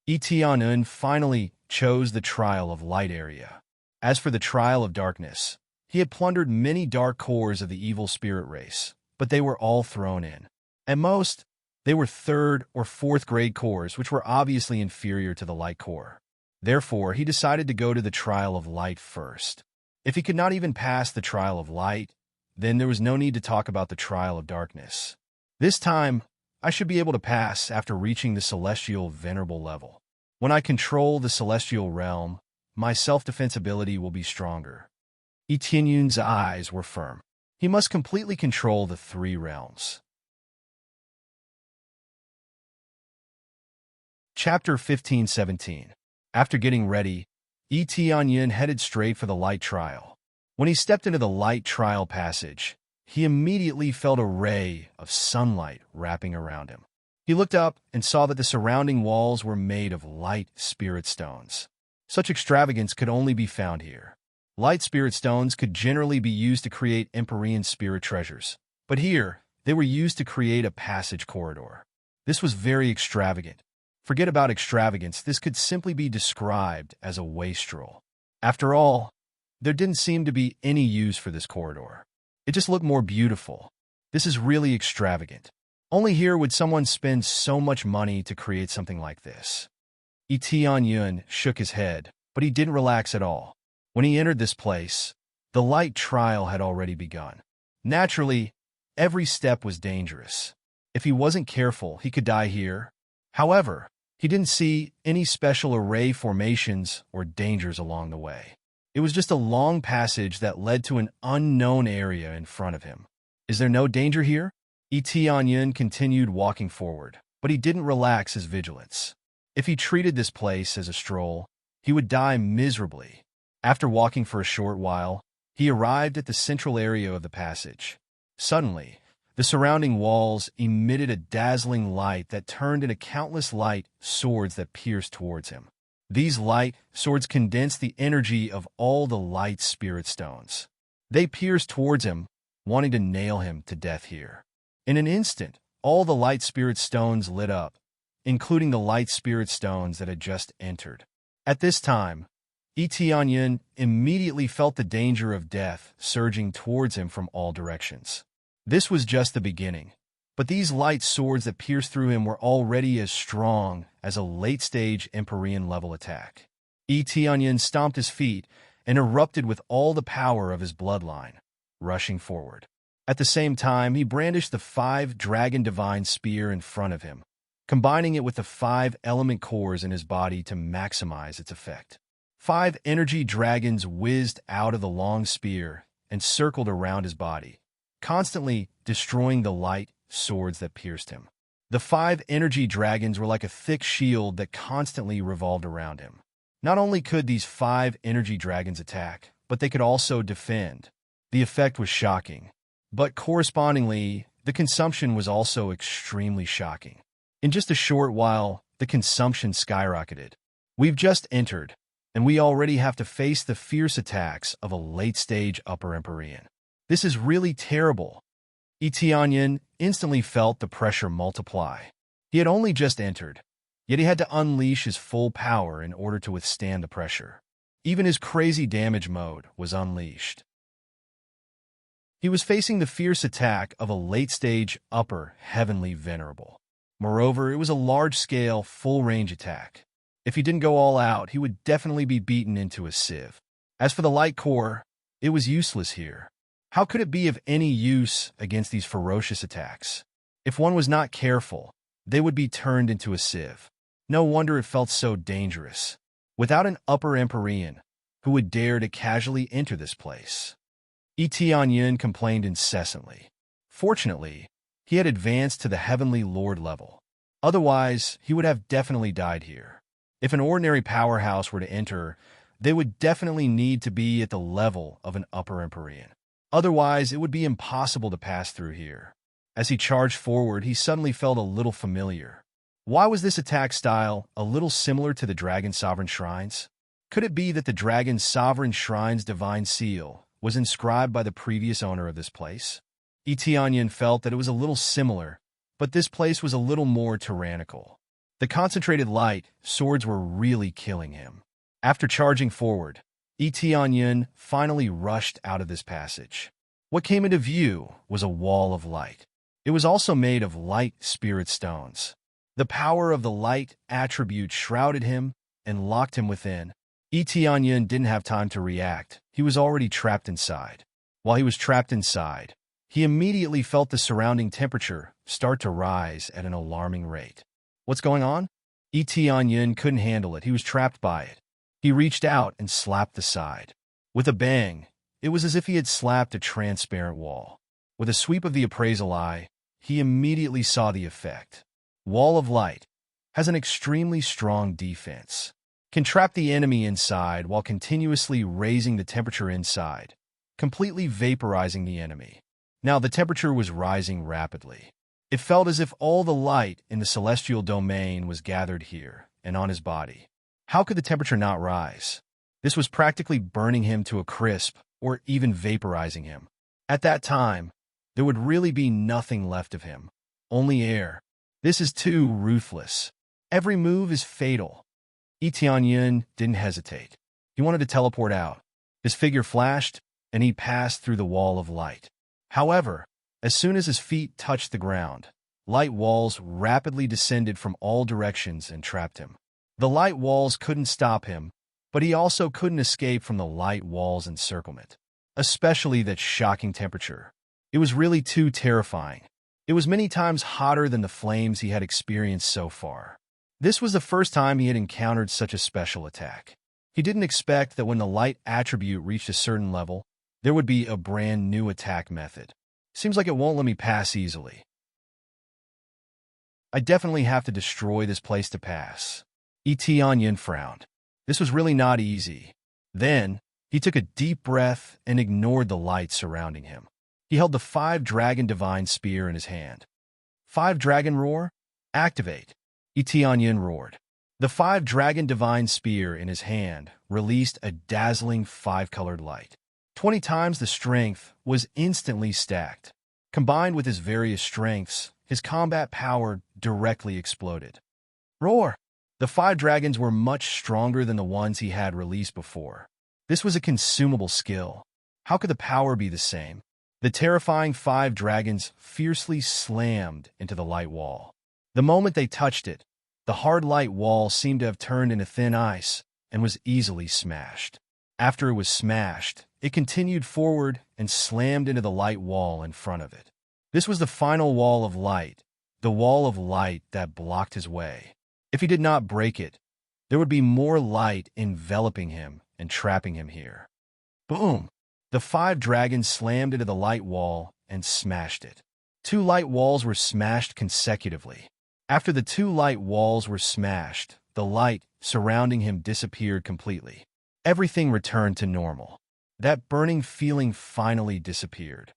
Tianyin finally chose the trial of light area. As for the trial of darkness, he had plundered many dark cores of the evil spirit race, but they were all thrown in. At most, they were 3rd or 4th grade cores, which were obviously inferior to the light core. Therefore, he decided to go to the trial of light first. If he could not even pass the trial of light, then there was no need to talk about the trial of darkness. This time, I should be able to pass after reaching the celestial venerable level. When I control the celestial realm, my self-defense ability will be stronger. Tianyin's eyes were firm. He must completely control the 3 realms. Chapter 15-17. After getting ready, Tianyin headed straight for the light trial. When he stepped into the light trial passage, he immediately felt a ray of sunlight wrapping around him. He looked up and saw that the surrounding walls were made of light spirit stones. Such extravagance could only be found here. Light spirit stones could generally be used to create Empyrean spirit treasures, but here, they were used to create a passage corridor. This was very extravagant. Forget about extravagance, this could simply be described as a wastrel. After all, there didn't seem to be any use for this corridor. It just looked more beautiful. This is really extravagant. Only here would someone spend so much money to create something like this. Tianyin shook his head, but he didn't relax at all. When he entered this place, the light trial had already begun. Naturally, every step was dangerous. If he wasn't careful, he could die here. However, he didn't see any special array formations or dangers along the way. It was just a long passage that led to an unknown area in front of him. Is there no danger here? Tianyin continued walking forward, but he didn't relax his vigilance. If he treated this place as a stroll, he would die miserably. After walking for a short while, he arrived at the central area of the passage. Suddenly, The surrounding walls emitted a dazzling light that turned into countless light swords that pierced towards him. These light swords condensed the energy of all the light spirit stones. They pierced towards him, wanting to nail him to death here. In an instant, all the light spirit stones lit up, including the light spirit stones that had just entered. At this time, Etianyin immediately felt the danger of death surging towards him from all directions. This was just the beginning, but these light swords that pierced through him were already as strong as a late-stage Empyrean-level attack. Etianyin stomped his feet and erupted with all the power of his bloodline, rushing forward. At the same time, he brandished the 5 Dragon Divine Spear in front of him, combining it with the 5 element cores in his body to maximize its effect. 5 energy dragons whizzed out of the long spear and circled around his body, constantly destroying the light swords that pierced him. The 5 energy dragons were like a thick shield that constantly revolved around him. Not only could these 5 energy dragons attack, but they could also defend. The effect was shocking, but correspondingly, the consumption was also extremely shocking. In just a short while, the consumption skyrocketed. We've just entered, and we already have to face the fierce attacks of a late-stage Upper Empyrean. This is really terrible. Etianyin instantly felt the pressure multiply. He had only just entered, yet he had to unleash his full power in order to withstand the pressure. Even his crazy damage mode was unleashed. He was facing the fierce attack of a late-stage Upper Heavenly Venerable. Moreover, it was a large-scale, full-range attack. If he didn't go all out, he would definitely be beaten into a sieve. As for the light core, it was useless here. How could it be of any use against these ferocious attacks? If one was not careful, they would be turned into a sieve. No wonder it felt so dangerous. Without an Upper Empyrean, who would dare to casually enter this place? Etianyin complained incessantly. Fortunately, he had advanced to the Heavenly Lord level. Otherwise, he would have definitely died here. If an ordinary powerhouse were to enter, they would definitely need to be at the level of an Upper Empyrean. Otherwise, it would be impossible to pass through here. As he charged forward, he suddenly felt a little familiar. Why was this attack style a little similar to the Dragon Sovereign Shrines? Could it be that the Dragon Sovereign Shrine's divine seal was inscribed by the previous owner of this place? Etianyin felt that it was a little similar, but this place was a little more tyrannical. The concentrated light swords were really killing him. After charging forward, Etianyin finally rushed out of this passage. What came into view was a wall of light. It was also made of light spirit stones. The power of the light attribute shrouded him and locked him within. Etianyin didn't have time to react. He was already trapped inside. While he was trapped inside, he immediately felt the surrounding temperature start to rise at an alarming rate. What's going on? Etianyin couldn't handle it. He was trapped by it. He reached out and slapped the side. With a bang, it was as if he had slapped a transparent wall. With a sweep of the appraisal eye, he immediately saw the effect. Wall of Light has an extremely strong defense. Can trap the enemy inside while continuously raising the temperature inside, completely vaporizing the enemy. Now the temperature was rising rapidly. It felt as if all the light in the celestial domain was gathered here and on his body. How could the temperature not rise? This was practically burning him to a crisp or even vaporizing him. At that time, there would really be nothing left of him. Only air. This is too ruthless. Every move is fatal. Etianyin didn't hesitate. He wanted to teleport out. His figure flashed, and he passed through the wall of light. However, as soon as his feet touched the ground, light walls rapidly descended from all directions and trapped him. The light walls couldn't stop him, but he also couldn't escape from the light walls' encirclement, especially that shocking temperature. It was really too terrifying. It was many times hotter than the flames he had experienced so far. This was the first time he had encountered such a special attack. He didn't expect that when the light attribute reached a certain level, there would be a brand new attack method. Seems like it won't let me pass easily. I definitely have to destroy this place to pass. Etianyin frowned. This was really not easy. Then, he took a deep breath and ignored the light surrounding him. He held the 5-dragon divine spear in his hand. 5-dragon roar? Activate. Etion roared. The 5-dragon divine spear in his hand released a dazzling 5-colored light. 20 times the strength was instantly stacked. Combined with his various strengths, his combat power directly exploded. Roar! The 5 dragons were much stronger than the ones he had released before. This was a consumable skill. How could the power be the same? The terrifying 5 dragons fiercely slammed into the light wall. The moment they touched it, the hard light wall seemed to have turned into thin ice and was easily smashed. After it was smashed, it continued forward and slammed into the light wall in front of it. This was the final wall of light, the wall of light that blocked his way. If he did not break it, there would be more light enveloping him and trapping him here. Boom! The 5 dragons slammed into the light wall and smashed it. 2 light walls were smashed consecutively. After the 2 light walls were smashed, the light surrounding him disappeared completely. Everything returned to normal. That burning feeling finally disappeared.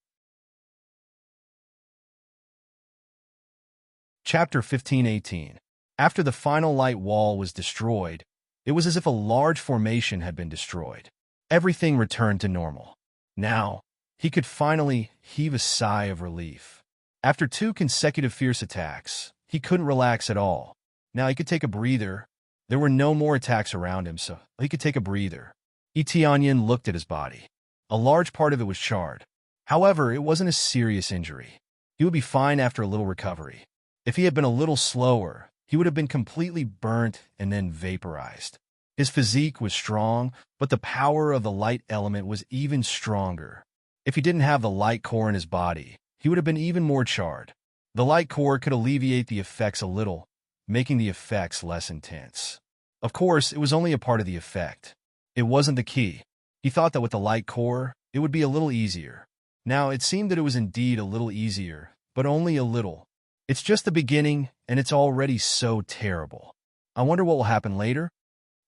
Chapter 15:18. After the final light wall was destroyed, it was as if a large formation had been destroyed. Everything returned to normal. Now, he could finally heave a sigh of relief. After 2 consecutive fierce attacks, he couldn't relax at all. Now he could take a breather. There were no more attacks around him, so he could take a breather. Etion looked at his body. A large part of it was charred. However, it wasn't a serious injury. He would be fine after a little recovery. If he had been a little slower, he would have been completely burnt and then vaporized. His physique was strong, but the power of the light element was even stronger. If he didn't have the light core in his body, he would have been even more charred. The light core could alleviate the effects a little, making the effects less intense. Of course, it was only a part of the effect. It wasn't the key. He thought that with the light core, it would be a little easier. Now, it seemed that it was indeed a little easier, but only a little. It's just the beginning, and it's already so terrible. I wonder what will happen later?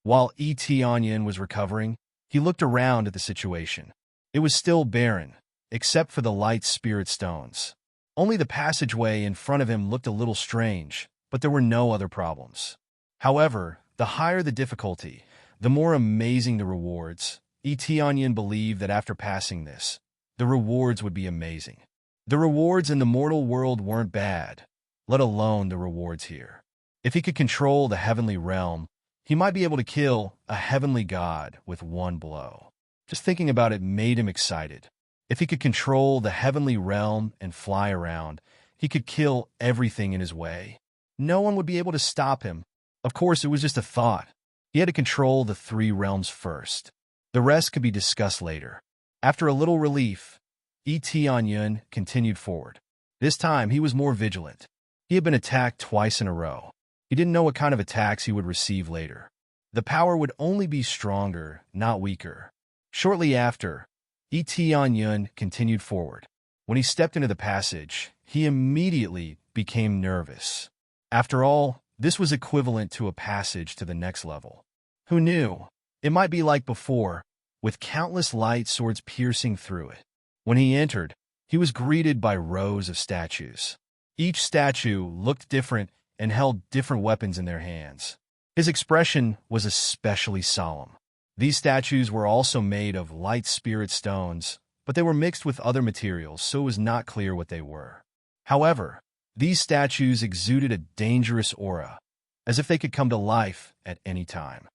While Etion was recovering, he looked around at the situation. It was still barren, except for the light spirit stones. Only the passageway in front of him looked a little strange, but there were no other problems. However, the higher the difficulty, the more amazing the rewards. Etion believed that after passing this, the rewards would be amazing. The rewards in the mortal world weren't bad, let alone the rewards here. If he could control the heavenly realm, he might be able to kill a heavenly god with one blow. Just thinking about it made him excited. If he could control the heavenly realm and fly around, he could kill everything in his way. No one would be able to stop him. Of course, it was just a thought. He had to control the 3 realms first. The rest could be discussed later. After a little relief, Etion continued forward. This time, he was more vigilant. He had been attacked twice in a row. He didn't know what kind of attacks he would receive later. The power would only be stronger, not weaker. Shortly after, Etion continued forward. When he stepped into the passage, he immediately became nervous. After all, this was equivalent to a passage to the next level. Who knew? It might be like before, with countless light swords piercing through it. When he entered, he was greeted by rows of statues. Each statue looked different and held different weapons in their hands. His expression was especially solemn. These statues were also made of light spirit stones, but they were mixed with other materials, so it was not clear what they were. However, these statues exuded a dangerous aura, as if they could come to life at any time.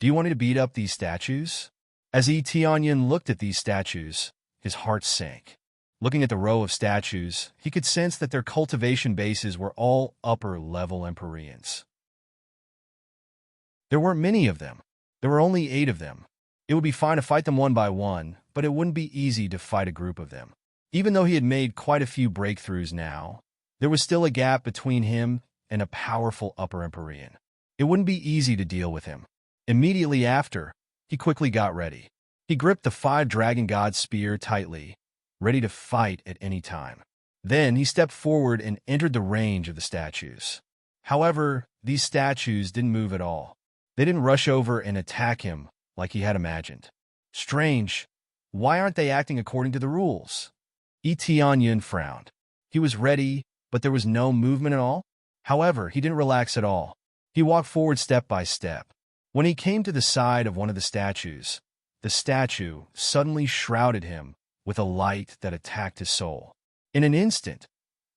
Do you want me to beat up these statues? As Etion looked at these statues, his heart sank. Looking at the row of statues, he could sense that their cultivation bases were all upper-level Empyreans. There weren't many of them. There were only 8 of them. It would be fine to fight them one by one, but it wouldn't be easy to fight a group of them. Even though he had made quite a few breakthroughs now, there was still a gap between him and a powerful upper Empyrean. It wouldn't be easy to deal with him. Immediately after, he quickly got ready. He gripped the 5-dragon god spear tightly, ready to fight at any time. Then he stepped forward and entered the range of the statues. However, these statues didn't move at all. They didn't rush over and attack him like he had imagined. Strange. Why aren't they acting according to the rules? Tianyin frowned. He was ready, but there was no movement at all. However, he didn't relax at all. He walked forward step by step. When he came to the side of one of the statues, the statue suddenly shrouded him with a light that attacked his soul. In an instant,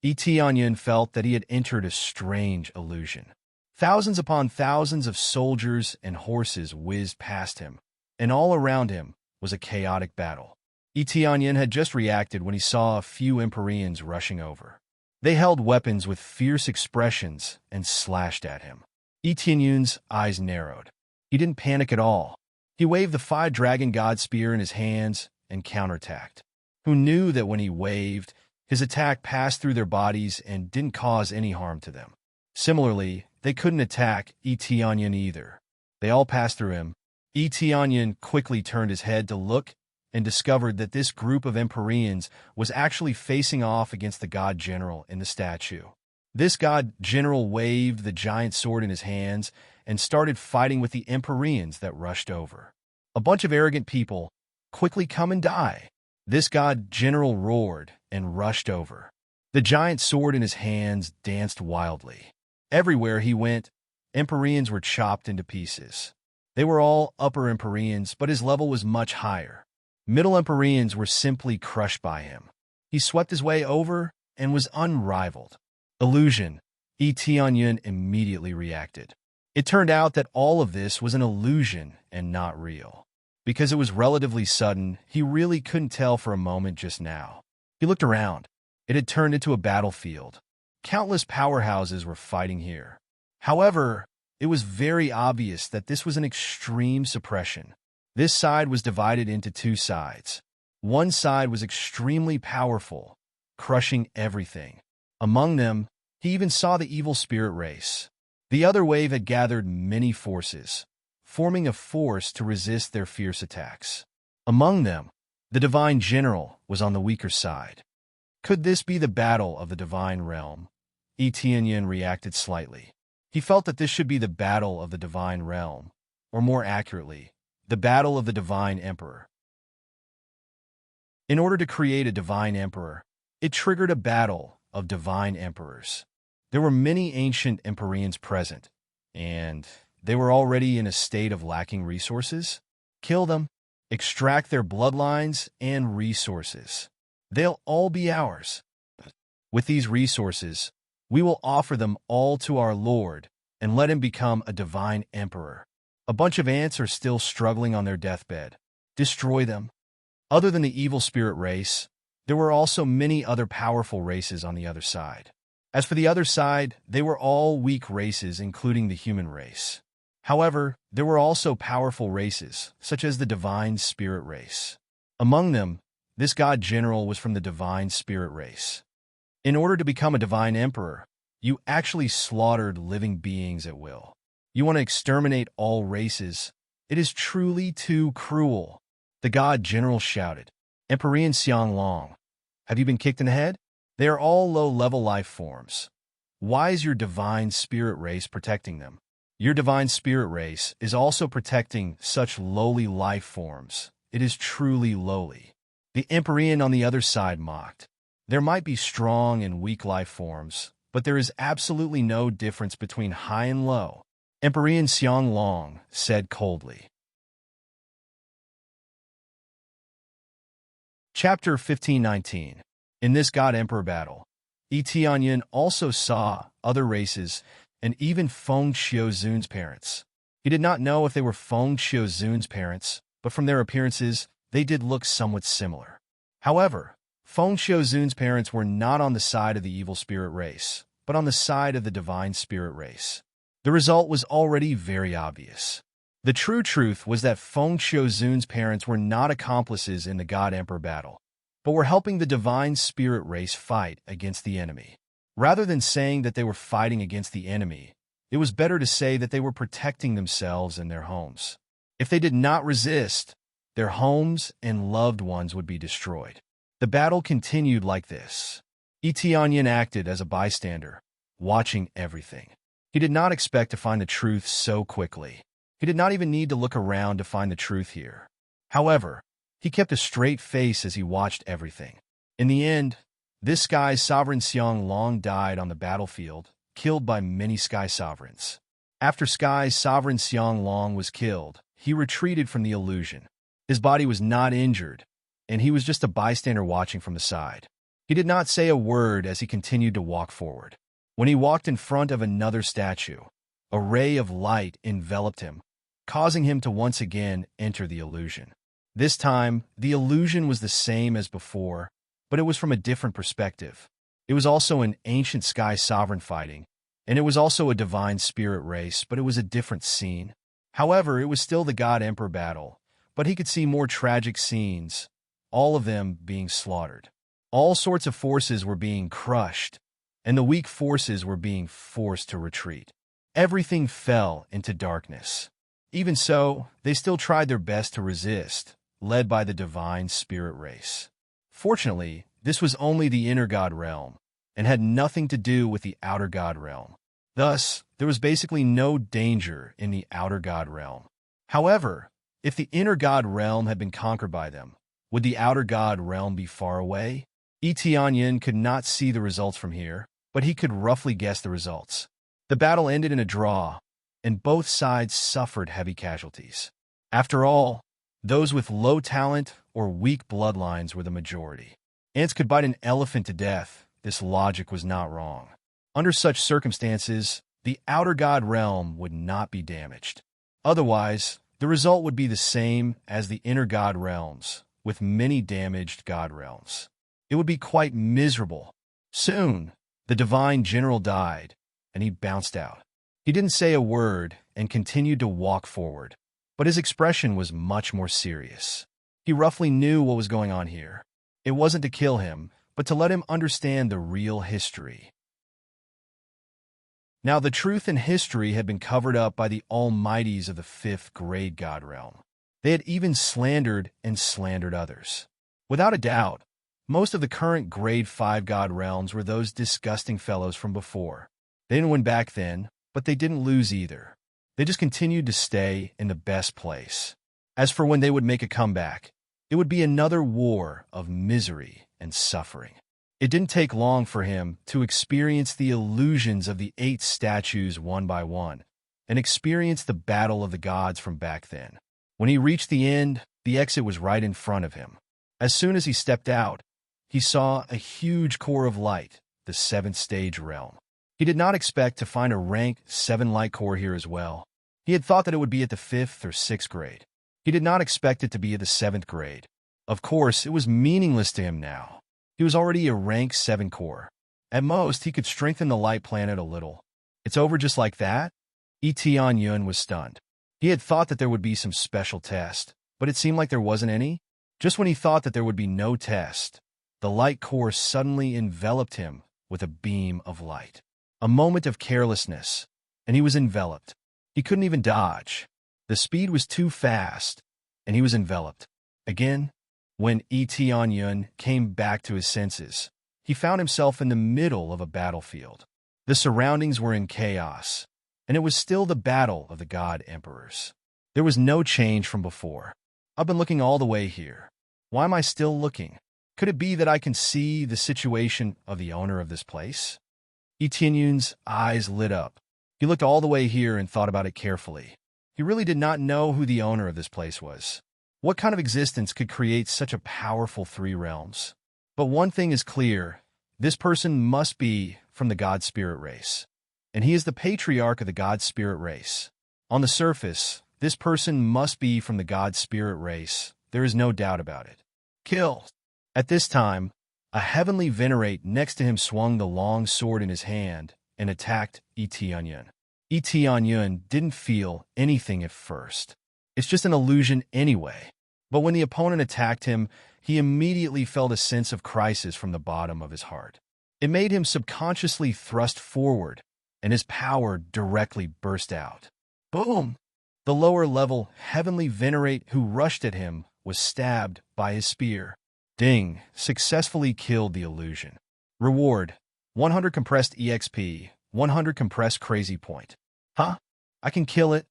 Tianyin felt that he had entered a strange illusion. Thousands upon thousands of soldiers and horses whizzed past him, and all around him was a chaotic battle. Tianyin had just reacted when he saw a few Empyreans rushing over. They held weapons with fierce expressions and slashed at him. Tianyin's eyes narrowed. He didn't panic at all. He waved the 5-dragon god spear in his hands and counterattacked. Who knew that when he waved, his attack passed through their bodies and didn't cause any harm to them. Similarly, they couldn't attack Tianyin either. They all passed through him. Tianyin quickly turned his head to look and discovered that this group of Empyreans was actually facing off against the god general in the statue. This god general waved the giant sword in his hands and started fighting with the Empyreans that rushed over. A bunch of arrogant people, quickly come and die. This god general roared and rushed over. The giant sword in his hands danced wildly. Everywhere he went, Empyreans were chopped into pieces. They were all upper Empyreans, but his level was much higher. Middle Empyreans were simply crushed by him. He swept his way over and was unrivaled. Illusion. Tianyin immediately reacted. It turned out that all of this was an illusion and not real. Because it was relatively sudden, he really couldn't tell for a moment just now. He looked around. It had turned into a battlefield. Countless powerhouses were fighting here. However, it was very obvious that this was an extreme suppression. This side was divided into two sides. One side was extremely powerful, crushing everything. Among them, he even saw the evil spirit race. The other wave had gathered many forces, forming a force to resist their fierce attacks. Among them, the divine general was on the weaker side. Could this be the battle of the divine realm? Tianyin reacted slightly. He felt that this should be the battle of the divine realm, or more accurately, the battle of the divine emperor. In order to create a divine emperor, it triggered a battle of divine emperors. There were many ancient Empyreans present, and they were already in a state of lacking resources. Kill them, extract their bloodlines and resources. They'll all be ours. With these resources, we will offer them all to our Lord and let him become a divine emperor. A bunch of ants are still struggling on their deathbed. Destroy them. Other than the evil spirit race, there were also many other powerful races on the other side. As for the other side, they were all weak races, including the human race. However, there were also powerful races, such as the divine spirit race. Among them, this god general was from the divine spirit race. In order to become a divine emperor, you actually slaughtered living beings at will. You want to exterminate all races. It is truly too cruel. The god general shouted. Empyrean Xianglong, have you been kicked in the head? They are all low-level life forms. Why is your divine spirit race protecting them? Your divine spirit race is also protecting such lowly life forms. It is truly lowly. The Empyrean on the other side mocked. There might be strong and weak life forms, but there is absolutely no difference between high and low. Empyrean Xianglong said coldly. Chapter 1519. In this God-Emperor battle, Tianyin also saw other races and even Feng Xiuzun's parents. He did not know if they were Feng Xiuzun's parents, but from their appearances, they did look somewhat similar. However, Feng Xiuzun's parents were not on the side of the evil spirit race, but on the side of the divine spirit race. The result was already very obvious. The true truth was that Feng Xiuzun's parents were not accomplices in the God-Emperor battle, but were helping the divine spirit race fight against the enemy. Rather than saying that they were fighting against the enemy, it was better to say that they were protecting themselves and their homes. If they did not resist, their homes and loved ones would be destroyed. The battle continued like this. Tianyin acted as a bystander, watching everything. He did not expect to find the truth so quickly. He did not even need to look around to find the truth here. However, he kept a straight face as he watched everything. In the end, this sky's sovereign Xiang Long died on the battlefield, killed by many sky sovereigns. After sky's sovereign Xiang Long was killed, he retreated from the illusion. His body was not injured, and he was just a bystander watching from the side. He did not say a word as he continued to walk forward. When he walked in front of another statue, a ray of light enveloped him, causing him to once again enter the illusion. This time, the illusion was the same as before, but it was from a different perspective. It was also an ancient sky sovereign fighting, and it was also a divine spirit race, but it was a different scene. However, it was still the God Emperor battle, but he could see more tragic scenes, all of them being slaughtered. All sorts of forces were being crushed, and the weak forces were being forced to retreat. Everything fell into darkness. Even so, they still tried their best to resist, led by the divine spirit race. Fortunately, this was only the inner God realm, and had nothing to do with the outer God realm. Thus, there was basically no danger in the outer God realm. However, if the inner God realm had been conquered by them, would the outer God realm be far away? Tianyin could not see the results from here, but he could roughly guess the results. The battle ended in a draw, and both sides suffered heavy casualties. After all, those with low talent or weak bloodlines were the majority. Ants could bite an elephant to death. This logic was not wrong. Under such circumstances, the outer God realm would not be damaged. Otherwise, the result would be the same as the inner God realms, with many damaged God realms. It would be quite miserable. Soon, the divine general died, and he bounced out. He didn't say a word and continued to walk forward, but his expression was much more serious. He roughly knew what was going on here. It wasn't to kill him, but to let him understand the real history. Now, the truth and history had been covered up by the almighties of the fifth grade God realm. They had even slandered and slandered others. Without a doubt, most of the current grade 5 God realms were those disgusting fellows from before. They didn't win back then, but they didn't lose either. They just continued to stay in the best place. As for when they would make a comeback, it would be another war of misery and suffering. It didn't take long for him to experience the illusions of the 8 statues one by one, and experience the battle of the gods from back then. When he reached the end, the exit was right in front of him. As soon as he stepped out, he saw a huge core of light, the 7th stage realm. He did not expect to find a rank 7 light core here as well. He had thought that it would be at the 5th or 6th grade. He did not expect it to be at the 7th grade. Of course, it was meaningless to him now. He was already a rank 7 core. At most, he could strengthen the light planet a little. It's over just like that? Tianyin was stunned. He had thought that there would be some special test, but it seemed like there wasn't any. Just when he thought that there would be no test, the light core suddenly enveloped him with a beam of light. A moment of carelessness, and he was enveloped. He couldn't even dodge. The speed was too fast, and he was enveloped. Again, when Tianyin came back to his senses, he found himself in the middle of a battlefield. The surroundings were in chaos, and it was still the battle of the God Emperors. There was no change from before. I've been looking all the way here. Why am I still looking? Could it be that I can see the situation of the owner of this place? Tianyun's eyes lit up. He looked all the way here and thought about it carefully. He really did not know who the owner of this place was. What kind of existence could create such a powerful 3 realms? But one thing is clear. This person must be from the God Spirit race, and he is the patriarch of the God Spirit race. On the surface, this person must be from the God Spirit race. There is no doubt about it. Kill. At this time, a heavenly venerate next to him swung the long sword in his hand and attacked Tianyin. Tianyin didn't feel anything at first. It's just an illusion anyway. But when the opponent attacked him, he immediately felt a sense of crisis from the bottom of his heart. It made him subconsciously thrust forward, and his power directly burst out. Boom! The lower-level heavenly venerate who rushed at him was stabbed by his spear. Ding! Successfully killed the illusion. Reward: 100 compressed EXP, 100 compressed crazy point. Huh? I can kill it?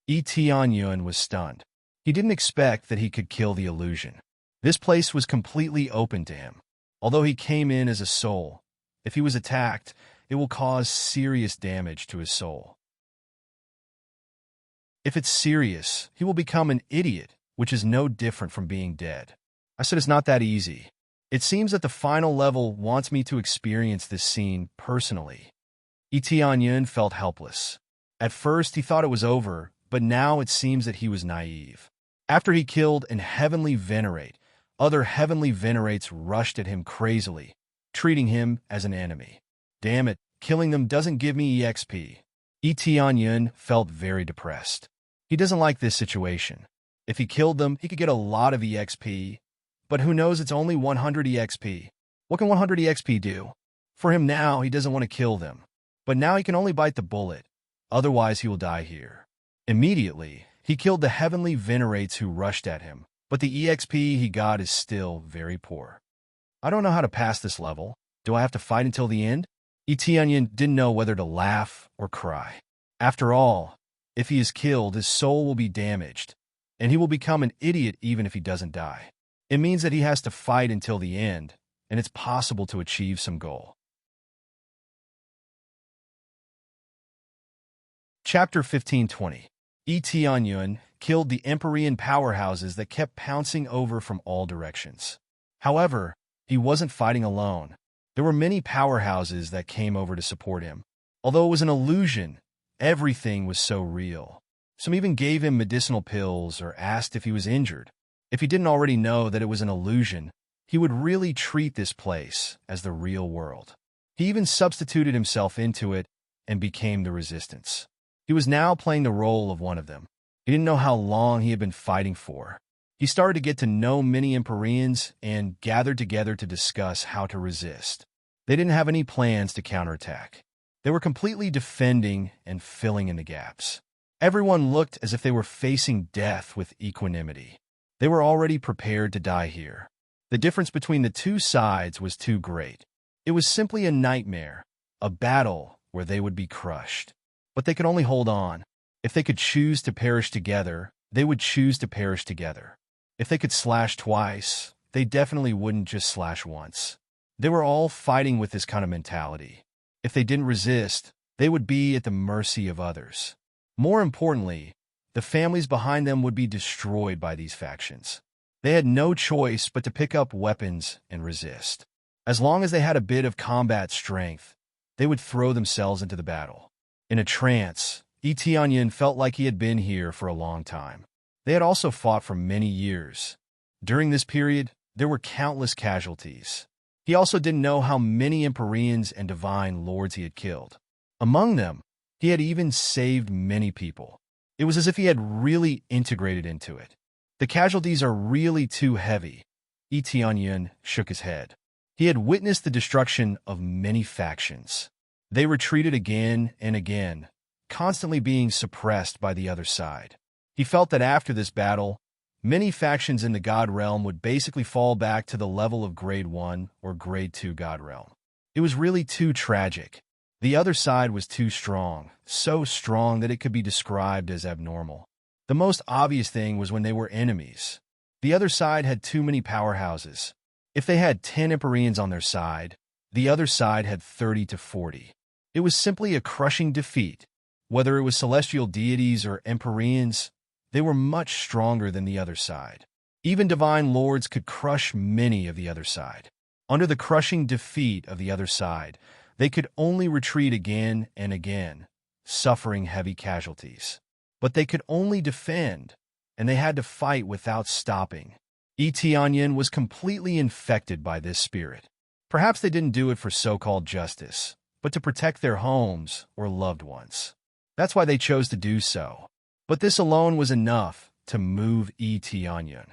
Tianyun was stunned. He didn't expect that he could kill the illusion. This place was completely open to him. Although he came in as a soul, if he was attacked, it will cause serious damage to his soul. If it's serious, he will become an idiot, which is no different from being dead. I said it's not that easy. It seems that the final level wants me to experience this scene personally. Etienne felt helpless. At first, he thought it was over, but now it seems that he was naive. After he killed an heavenly venerate, other heavenly venerates rushed at him crazily, treating him as an enemy. Damn it, killing them doesn't give me EXP. Etienne felt very depressed. He doesn't like this situation. If he killed them, he could get a lot of EXP, but who knows, it's only 100 EXP. What can 100 EXP do? For him now, he doesn't want to kill them. But now he can only bite the bullet, otherwise he will die here. Immediately, he killed the heavenly venerates who rushed at him, but the EXP he got is still very poor. I don't know how to pass this level. Do I have to fight until the end? Etienne didn't know whether to laugh or cry. After all, if he is killed, his soul will be damaged, and he will become an idiot even if he doesn't die. It means that he has to fight until the end, and it's possible to achieve some goal. Chapter 15:20. Etienne killed the Empyrean powerhouses that kept pouncing over from all directions. However, he wasn't fighting alone. There were many powerhouses that came over to support him. Although it was an illusion, everything was so real. Some even gave him medicinal pills or asked if he was injured. If he didn't already know that it was an illusion, he would really treat this place as the real world. He even substituted himself into it and became the resistance. He was now playing the role of one of them. He didn't know how long he had been fighting for. He started to get to know many Empyreans and gathered together to discuss how to resist. They didn't have any plans to counterattack. They were completely defending and filling in the gaps. Everyone looked as if they were facing death with equanimity. They were already prepared to die here. The difference between the two sides was too great. It was simply a nightmare, a battle where they would be crushed. But they could only hold on. If they could choose to perish together, they would choose to perish together. If they could slash twice, they definitely wouldn't just slash once. They were all fighting with this kind of mentality. If they didn't resist, they would be at the mercy of others. More importantly, the families behind them would be destroyed by these factions. They had no choice but to pick up weapons and resist. As long as they had a bit of combat strength, they would throw themselves into the battle. In a trance, Etienne felt like he had been here for a long time. They had also fought for many years. During this period, there were countless casualties. He also didn't know how many Empyreans and divine lords he had killed. Among them, he had even saved many people. It was as if he had really integrated into it. The casualties are really too heavy. Etienne shook his head. He had witnessed the destruction of many factions. They retreated again and again, constantly being suppressed by the other side. He felt that after this battle, many factions in the God Realm would basically fall back to the level of Grade 1 or Grade 2 God Realm. It was really too tragic. The other side was too strong, so strong that it could be described as abnormal. The most obvious thing was when they were enemies. The other side had too many powerhouses. If they had 10 Empyreans on their side, the other side had 30 to 40. It was simply a crushing defeat. Whether it was celestial deities or Empyreans, they were much stronger than the other side. Even divine lords could crush many of the other side. Under the crushing defeat of the other side, they could only retreat again and again, suffering heavy casualties. But they could only defend, and they had to fight without stopping. Etienne was completely infected by this spirit. Perhaps they didn't do it for so-called justice, but to protect their homes or loved ones. That's why they chose to do so. But this alone was enough to move Etienne.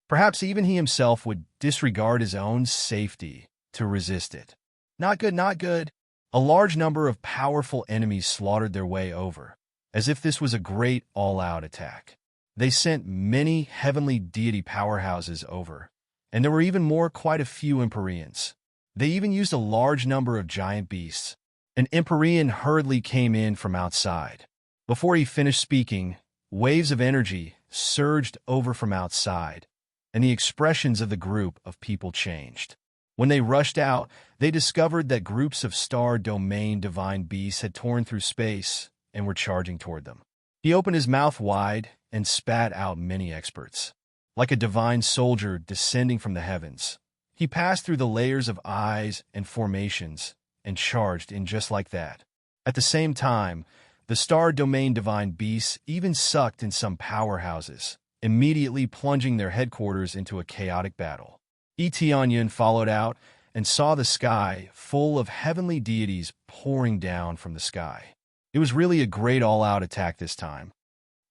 Perhaps even he himself would disregard his own safety to resist it. Not good, not good. A large number of powerful enemies slaughtered their way over, as if this was a great all-out attack. They sent many heavenly deity powerhouses over, and there were even quite a few Empyreans. They even used a large number of giant beasts. An Empyrean hurriedly came in from outside. Before he finished speaking, waves of energy surged over from outside, and the expressions of the group of people changed. When they rushed out, they discovered that groups of star domain divine beasts had torn through space and were charging toward them. He opened his mouth wide and spat out many experts. Like a divine soldier descending from the heavens, he passed through the layers of eyes and formations and charged in just like that. At the same time, the star domain divine beasts even sucked in some powerhouses, immediately plunging their headquarters into a chaotic battle. Eteonyon followed out and saw the sky full of heavenly deities pouring down from the sky. It was really a great all-out attack this time.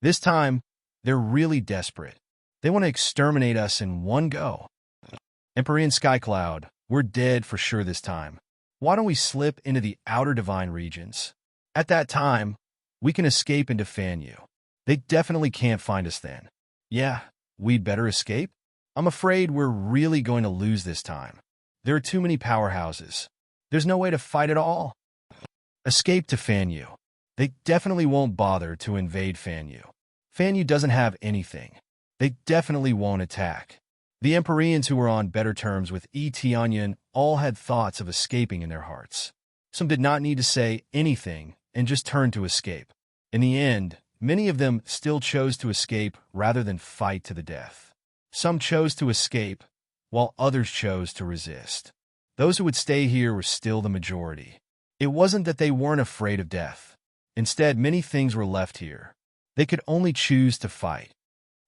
This time, they're really desperate. They want to exterminate us in one go. Empyrean Skycloud, we're dead for sure this time. Why don't we slip into the outer divine regions? At that time, we can escape into Fanyu. They definitely can't find us then. Yeah, we'd better escape? I'm afraid we're really going to lose this time. There are too many powerhouses. There's no way to fight at all. Escape to Fanyu. They definitely won't bother to invade Fanyu. Fanyu doesn't have anything. They definitely won't attack. The Empyreans who were on better terms with Eteonyon all had thoughts of escaping in their hearts. Some did not need to say anything and just turned to escape. In the end, many of them still chose to escape rather than fight to the death. Some chose to escape, while others chose to resist. Those who would stay here were still the majority. It wasn't that they weren't afraid of death. Instead, many things were left here. They could only choose to fight.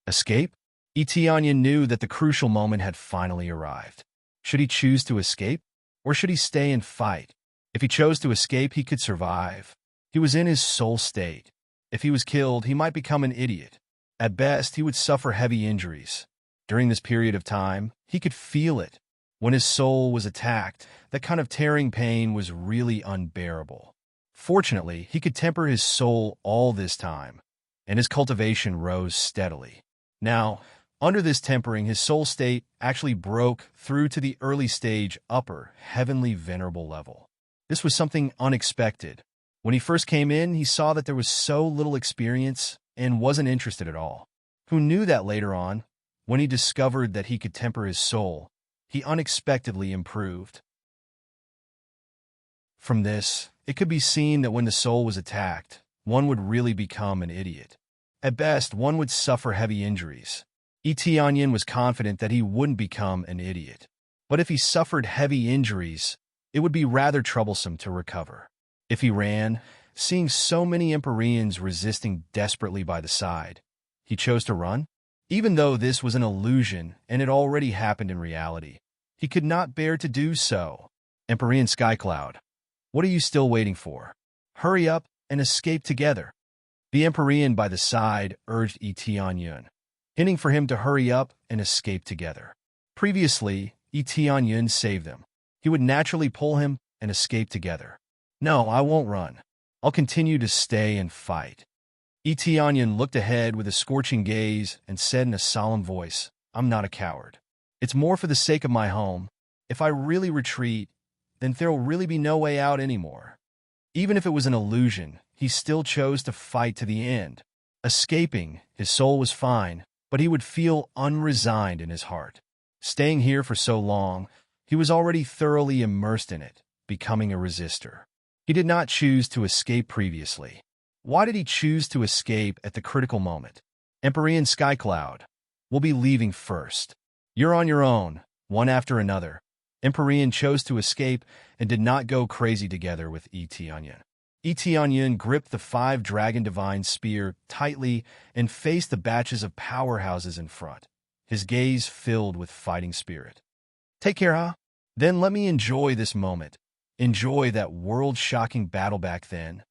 Escape? Eteonyon knew that the crucial moment had finally arrived. Should he choose to escape, or should he stay and fight? If he chose to escape, he could survive. He was in his soul state. If he was killed, he might become an idiot. At best, he would suffer heavy injuries. During this period of time, he could feel it. When his soul was attacked, that kind of tearing pain was really unbearable. Fortunately, he could temper his soul all this time, and his cultivation rose steadily. Now, under this tempering, his soul state actually broke through to the early stage upper, heavenly venerable level. This was something unexpected. When he first came in, he saw that there was so little experience and wasn't interested at all. Who knew that later on, when he discovered that he could temper his soul, he unexpectedly improved. From this, it could be seen that when the soul was attacked, one would really become an idiot. At best, one would suffer heavy injuries. Eteonyon was confident that he wouldn't become an idiot. But if he suffered heavy injuries, it would be rather troublesome to recover. If he ran, seeing so many Empyreans resisting desperately by the side, he chose to run? Even though this was an illusion and it already happened in reality, he could not bear to do so. Empyrean Skycloud, what are you still waiting for? Hurry up and escape together. The Empyrean by the side urged Eteonyon, hinting for him to hurry up and escape together. Previously, Eteonyon saved them. He would naturally pull him and escape together. No, I won't run. I'll continue to stay and fight. Eteonyon looked ahead with a scorching gaze and said in a solemn voice, I'm not a coward. It's more for the sake of my home. If I really retreat, then there'll really be no way out anymore. Even if it was an illusion, he still chose to fight to the end. Escaping, his soul was fine, but he would feel unresigned in his heart. Staying here for so long, he was already thoroughly immersed in it, becoming a resistor. He did not choose to escape previously. Why did he choose to escape at the critical moment? Empyrean Skycloud, we'll be leaving first. You're on your own, one after another. Empyrean chose to escape and did not go crazy together with Eteonyon. Eteonyon gripped the 5-dragon divine spear tightly and faced the batches of powerhouses in front, his gaze filled with fighting spirit. Take care, huh? Then let me enjoy this moment. Enjoy that world-shocking battle back then.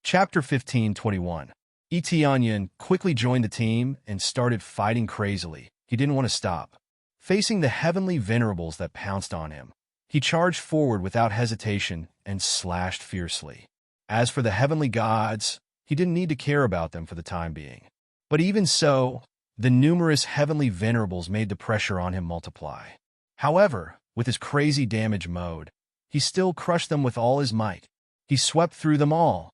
Chapter 15:21. Eteonyon quickly joined the team and started fighting crazily. He didn't want to stop. Facing the heavenly venerables that pounced on him, he charged forward without hesitation and slashed fiercely. As for the heavenly gods, he didn't need to care about them for the time being. But even so, the numerous heavenly venerables made the pressure on him multiply. However, with his crazy damage mode, he still crushed them with all his might. He swept through them all,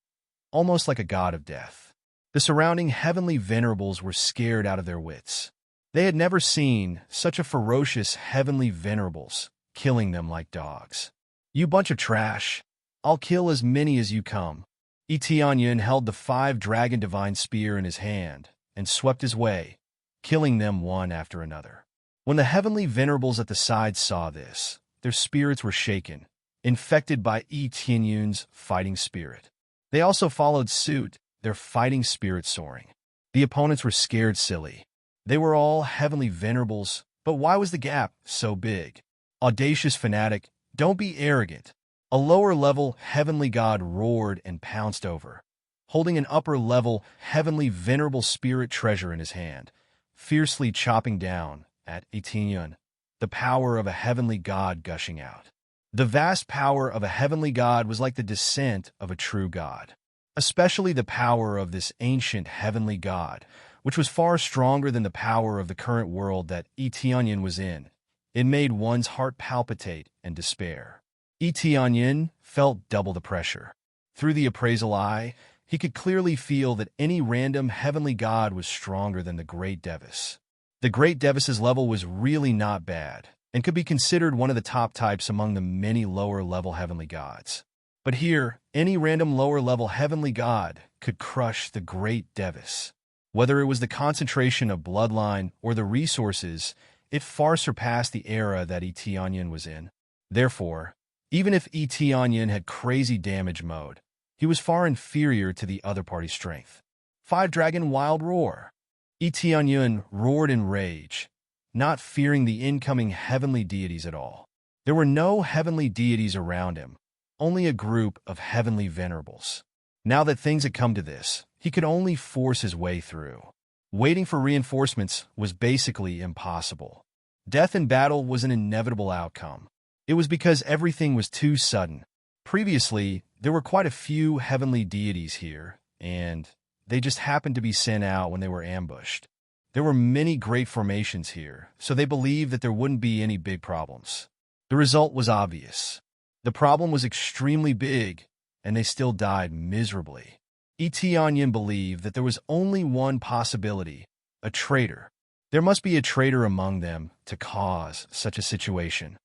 almost like a god of death. The surrounding heavenly venerables were scared out of their wits. They had never seen such a ferocious heavenly venerables, killing them like dogs. "You bunch of trash. I'll kill as many as you come." Etianyin held the 5-dragon divine spear in his hand and swept his way, killing them one after another. When the heavenly venerables at the side saw this, their spirits were shaken, infected by Etianyin's fighting spirit. They also followed suit, their fighting spirit soaring. The opponents were scared silly. They were all heavenly venerables, but why was the gap so big? Audacious fanatic, don't be arrogant. A lower-level heavenly god roared and pounced over, holding an upper-level heavenly venerable spirit treasure in his hand, fiercely chopping down at Etianyin, the power of a heavenly god gushing out. The vast power of a heavenly god was like the descent of a true god, especially the power of this ancient heavenly god, which was far stronger than the power of the current world that Etianyin was in. It made one's heart palpitate and despair. Etianyin felt double the pressure. Through the appraisal eye, he could clearly feel that any random heavenly god was stronger than the Great Devis. The Great Devis's level was really not bad, and could be considered one of the top types among the many lower-level heavenly gods. But here, any random lower-level heavenly god could crush the Great Devis. Whether it was the concentration of bloodline or the resources, it far surpassed the era that Etianyin was in. Therefore, even if Etianyin had crazy damage mode, he was far inferior to the other party's strength. 5-dragon wild roar. Etianyin roared in rage, not fearing the incoming heavenly deities at all. There were no heavenly deities around him, only a group of heavenly venerables. Now that things had come to this, he could only force his way through. Waiting for reinforcements was basically impossible. Death in battle was an inevitable outcome. It was because everything was too sudden. Previously, there were quite a few heavenly deities here, and they just happened to be sent out when they were ambushed. There were many great formations here, so they believed that there wouldn't be any big problems. The result was obvious. The problem was extremely big, and they still died miserably. Etianyin believed that there was only one possibility, a traitor. There must be a traitor among them to cause such a situation.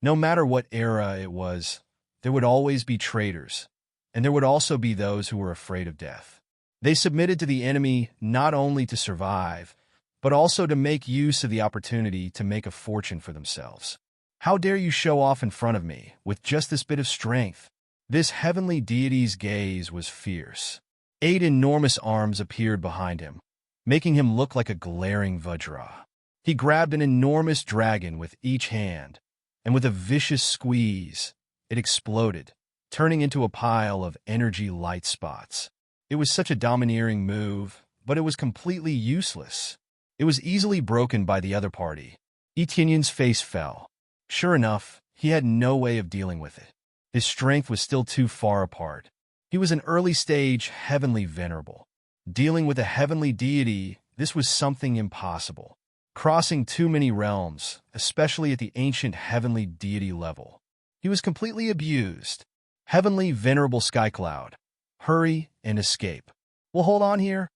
No matter what era it was, there would always be traitors, and there would also be those who were afraid of death. They submitted to the enemy not only to survive, but also to make use of the opportunity to make a fortune for themselves. "How dare you show off in front of me with just this bit of strength?" This heavenly deity's gaze was fierce. 8 enormous arms appeared behind him, making him look like a glaring Vajra. He grabbed an enormous dragon with each hand, and with a vicious squeeze, it exploded, turning into a pile of energy light spots. It was such a domineering move, but it was completely useless. It was easily broken by the other party. Etianyin's face fell. Sure enough, he had no way of dealing with it. His strength was still too far apart. He was an early-stage heavenly venerable. Dealing with a heavenly deity, this was something impossible. Crossing too many realms, especially at the ancient heavenly deity level. He was completely abused. Heavenly venerable sky cloud. Hurry and escape. We'll hold on here.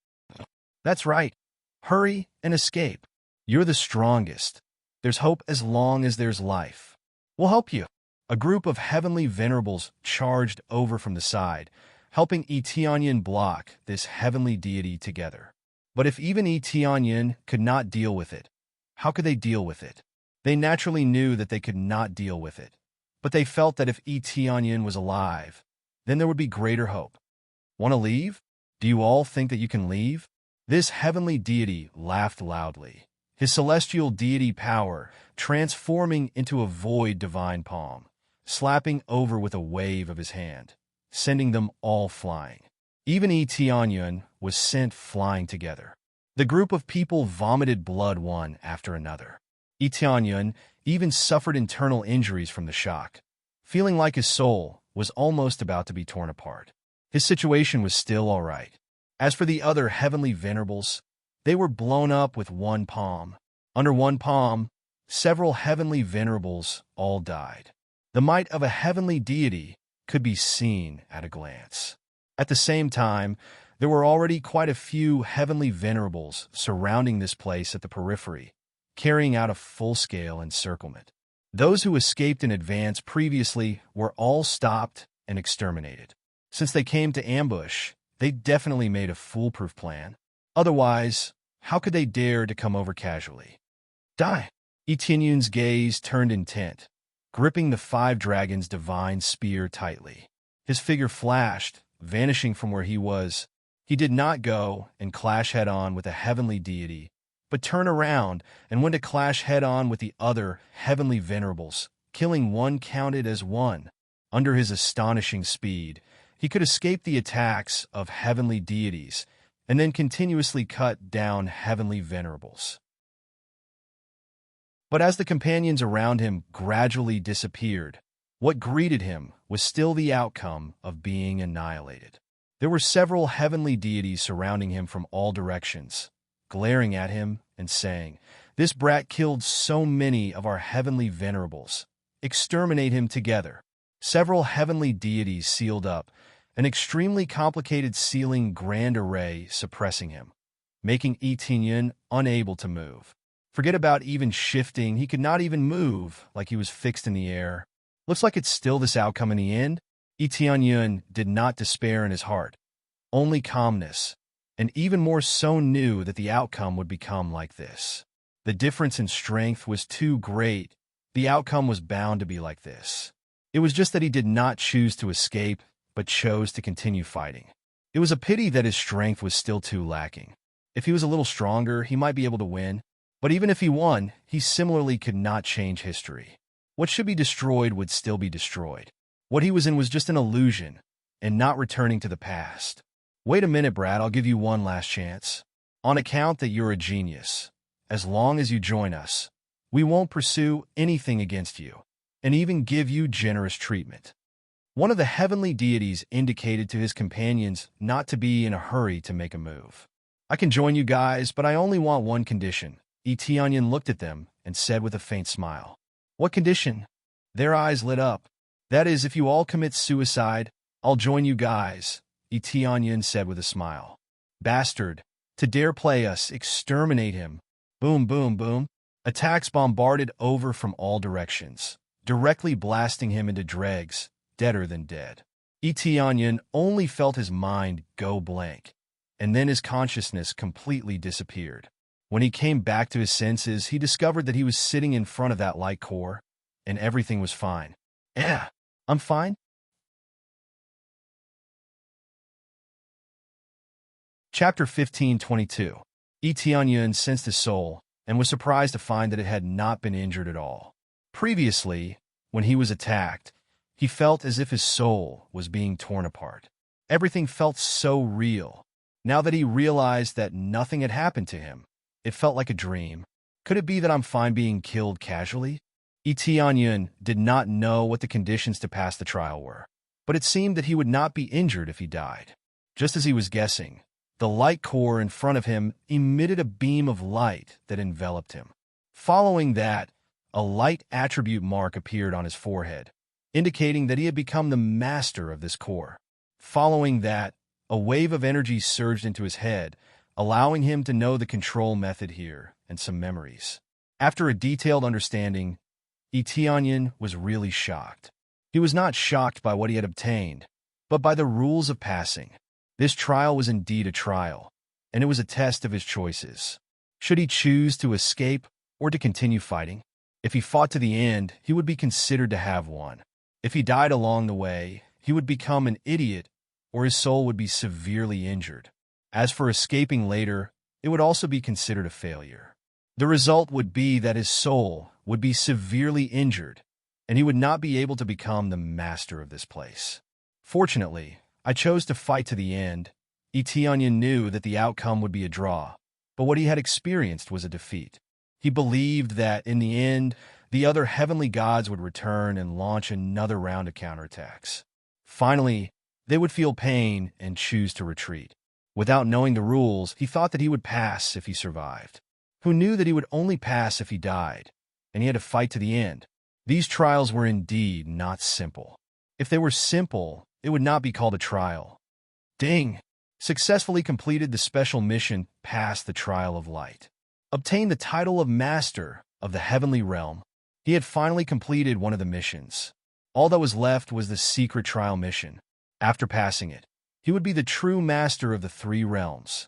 That's right. Hurry and escape. You're the strongest. There's hope as long as there's life. We'll help you. A group of heavenly venerables charged over from the side, helping Etianyin block this heavenly deity together. But if even Etianyin could not deal with it, how could they deal with it? They naturally knew that they could not deal with it, but they felt that if Etianyin was alive, then there would be greater hope. Want to leave? Do you all think that you can leave? This heavenly deity laughed loudly, his celestial deity power transforming into a void divine palm, slapping over with a wave of his hand, sending them all flying. Even Etianyin was sent flying together. The group of people vomited blood one after another. Etianyin even suffered internal injuries from the shock, feeling like his soul was almost about to be torn apart. His situation was still all right. As for the other heavenly venerables, they were blown up with one palm. Under one palm, several heavenly venerables all died. The might of a heavenly deity could be seen at a glance. At the same time, there were already quite a few heavenly venerables surrounding this place at the periphery, carrying out a full-scale encirclement. Those who escaped in advance previously were all stopped and exterminated. Since they came to ambush, they definitely made a foolproof plan. Otherwise, how could they dare to come over casually? Die! Etienne's gaze turned intent, gripping the five dragons' divine spear tightly. His figure flashed, vanishing from where he was. He did not go and clash head-on with a heavenly deity, but turn around and went to clash head-on with the other heavenly venerables. Killing one counted as one. Under his astonishing speed, he could escape the attacks of heavenly deities and then continuously cut down heavenly venerables. But as the companions around him gradually disappeared, what greeted him was still the outcome of being annihilated. There were several heavenly deities surrounding him from all directions, glaring at him and saying, "This brat killed so many of our heavenly venerables. Exterminate him together." Several heavenly deities sealed up, an extremely complicated sealing grand array suppressing him, making Etienne unable to move. Forget about even shifting, he could not even move, like he was fixed in the air. Looks like it's still this outcome in the end. Etienne did not despair in his heart, only calmness, and even more so knew that the outcome would become like this. The difference in strength was too great. The outcome was bound to be like this. It was just that he did not choose to escape, but chose to continue fighting. It was a pity that his strength was still too lacking. If he was a little stronger, he might be able to win. But even if he won, he similarly could not change history. What should be destroyed would still be destroyed. What he was in was just an illusion, and not returning to the past. Wait a minute, Brad, I'll give you one last chance. On account that you're a genius. As long as you join us, we won't pursue anything against you, and even give you generous treatment. One of the heavenly deities indicated to his companions not to be in a hurry to make a move. I can join you guys, but I only want one condition. Etienne looked at them and said with a faint smile. What condition? Their eyes lit up. That is, if you all commit suicide, I'll join you guys, Etienne said with a smile. Bastard, to dare play us, exterminate him. Boom, boom, boom. Attacks bombarded over from all directions, directly blasting him into dregs, deader than dead. Etienne only felt his mind go blank, and then his consciousness completely disappeared. When he came back to his senses, he discovered that he was sitting in front of that light core, and everything was fine. Yeah, I'm fine. Chapter 15:22. Etienne sensed his soul, and was surprised to find that it had not been injured at all. Previously, when he was attacked, he felt as if his soul was being torn apart. Everything felt so real. Now that he realized that nothing had happened to him, it felt like a dream. Could it be that I'm fine being killed casually? Etienne did not know what the conditions to pass the trial were, but it seemed that he would not be injured if he died. Just as he was guessing, the light core in front of him emitted a beam of light that enveloped him. Following that, a light attribute mark appeared on his forehead, indicating that he had become the master of this core. Following that, a wave of energy surged into his head, allowing him to know the control method here and some memories. After a detailed understanding, Etienne was really shocked. He was not shocked by what he had obtained, but by the rules of passing. This trial was indeed a trial, and it was a test of his choices. Should he choose to escape or to continue fighting? If he fought to the end, he would be considered to have won. If he died along the way, he would become an idiot, or his soul would be severely injured. As for escaping later, it would also be considered a failure. The result would be that his soul would be severely injured, and he would not be able to become the master of this place. Fortunately, I chose to fight to the end. Etienne knew that the outcome would be a draw, but what he had experienced was a defeat. He believed that, in the end, the other heavenly gods would return and launch another round of counterattacks. Finally, they would feel pain and choose to retreat. Without knowing the rules, he thought that he would pass if he survived. Who knew that he would only pass if he died, and he had to fight to the end? These trials were indeed not simple. If they were simple, it would not be called a trial. Ding! Successfully completed the special mission, passed the trial of light. Obtained the title of Master of the Heavenly Realm. He had finally completed one of the missions. All that was left was the secret trial mission. After passing it, he would be the true master of the three realms.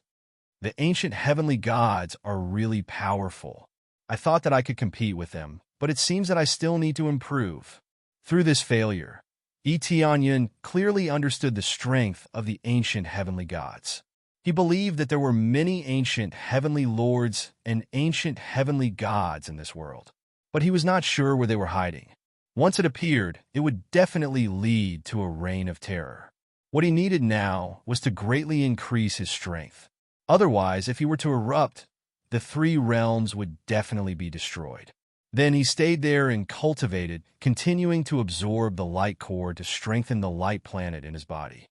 The ancient heavenly gods are really powerful. I thought that I could compete with them, but it seems that I still need to improve. Through this failure, Tianyun clearly understood the strength of the ancient heavenly gods. He believed that there were many ancient heavenly lords and ancient heavenly gods in this world, but he was not sure where they were hiding. Once it appeared, it would definitely lead to a reign of terror. What he needed now was to greatly increase his strength. Otherwise, if he were to erupt, the three realms would definitely be destroyed. Then he stayed there and cultivated, continuing to absorb the light core to strengthen the light planet in his body.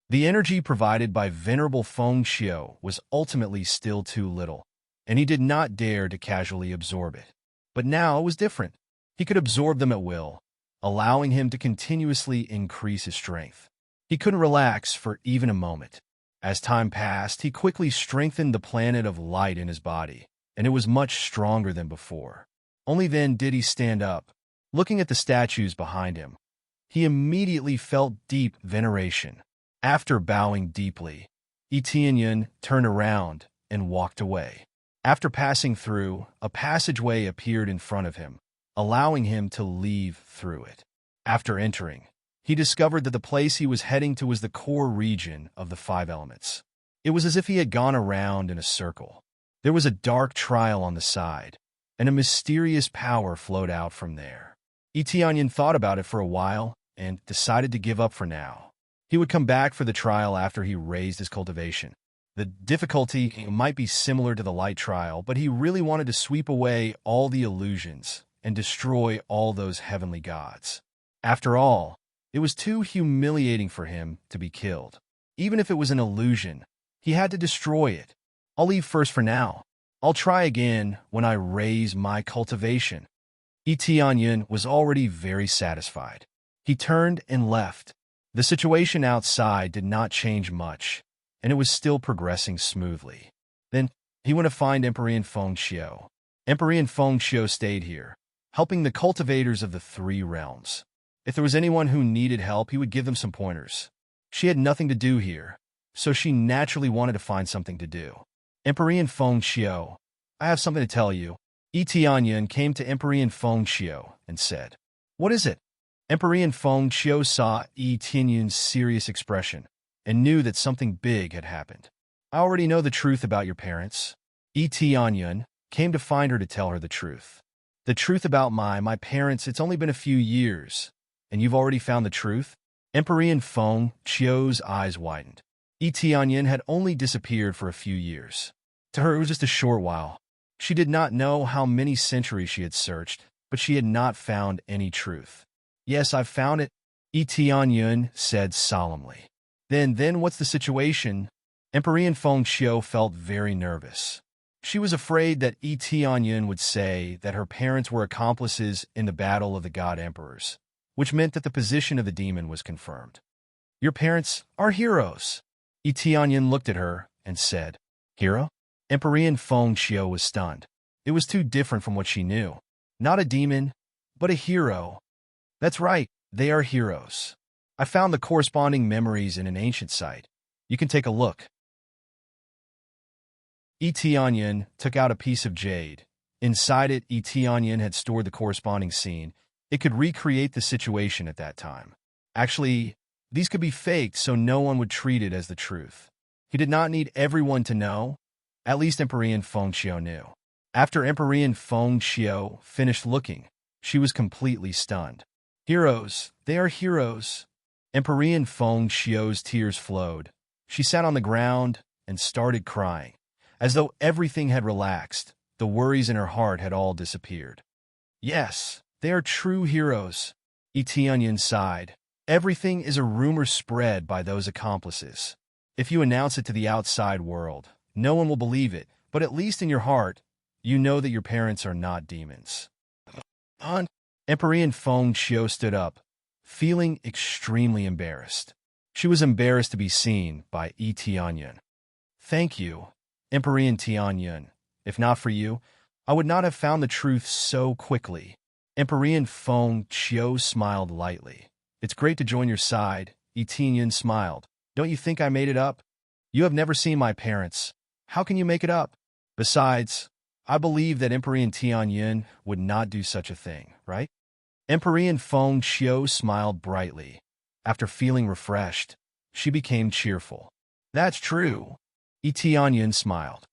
The energy provided by Venerable Feng Xiu was ultimately still too little, and he did not dare to casually absorb it. But now it was different. He could absorb them at will, allowing him to continuously increase his strength. He couldn't relax for even a moment. As time passed, he quickly strengthened the planet of light in his body, and it was much stronger than before. Only then did he stand up. Looking at the statues behind him, he immediately felt deep veneration. After bowing deeply, Tianyun turned around and walked away. After passing through, a passageway appeared in front of him, allowing him to leave through it. After entering, he discovered that the place he was heading to was the core region of the five elements. It was as if he had gone around in a circle. There was a dark trial on the side, and a mysterious power flowed out from there. Tianyun thought about it for a while and decided to give up for now. He would come back for the trial after he raised his cultivation. The difficulty might be similar to the light trial, but he really wanted to sweep away all the illusions and destroy all those heavenly gods. After all, it was too humiliating for him to be killed. Even if it was an illusion, he had to destroy it. I'll leave first for now. I'll try again when I raise my cultivation. Tianyun was already very satisfied. He turned and left. The situation outside did not change much, and it was still progressing smoothly. Then he went to find Emperor Feng Xiu. Emperor Feng Xiu stayed here, helping the cultivators of the three realms. If there was anyone who needed help, he would give them some pointers. She had nothing to do here, so she naturally wanted to find something to do. Emperor Feng Xiu, I have something to tell you. Tianyun came to Emperor Feng Xiu and said, "What is it?" Emperor Feng Xiu saw Tianyun's serious expression and knew that something big had happened. "I already know the truth about your parents." Tianyun came to find her to tell her the truth. "The truth about my parents, it's only been a few years, and you've already found the truth?" Emperor Feng Xiu's eyes widened. Tianyun had only disappeared for a few years. To her, it was just a short while. She did not know how many centuries she had searched, but she had not found any truth. "Yes, I've found it," Tianyun said solemnly. Then what's the situation?" Emperor Feng Xiu felt very nervous. She was afraid that Tianyun would say that her parents were accomplices in the battle of the god emperors, which meant that the position of the demon was confirmed. "Your parents are heroes." Tianyun looked at her and said, "Hero?" Emperor Feng Xiu was stunned. It was too different from what she knew. Not a demon, but a hero. "That's right, they are heroes. I found the corresponding memories in an ancient site. You can take a look." Tianyun took out a piece of jade. Inside it, Tianyun had stored the corresponding scene. It could recreate the situation at that time. Actually, these could be faked so no one would treat it as the truth. He did not need everyone to know. At least Emperor Feng Xiu knew. After Emperor Feng Xiu finished looking, she was completely stunned. "Heroes, they are heroes." Emperor Feng Xiu's tears flowed. She sat on the ground and started crying. As though everything had relaxed, the worries in her heart had all disappeared. "Yes, they are true heroes." Tianyun sighed. "Everything is a rumor spread by those accomplices. If you announce it to the outside world, no one will believe it, but at least in your heart, you know that your parents are not demons." Emperor Feng Xiu stood up, feeling extremely embarrassed. She was embarrassed to be seen by Tianyun. Thank you, Emperor Tianyun. If not for you, I would not have found the truth so quickly. Emperor Feng Chiu smiled lightly. It's great to join your side, Tianyun smiled. Don't you think I made it up? You have never seen my parents. How can you make it up? Besides, I believe that Emperor Tianyun would not do such a thing, right? Emperor Feng Chiu smiled brightly. After feeling refreshed, she became cheerful. That's true. Tianyun smiled.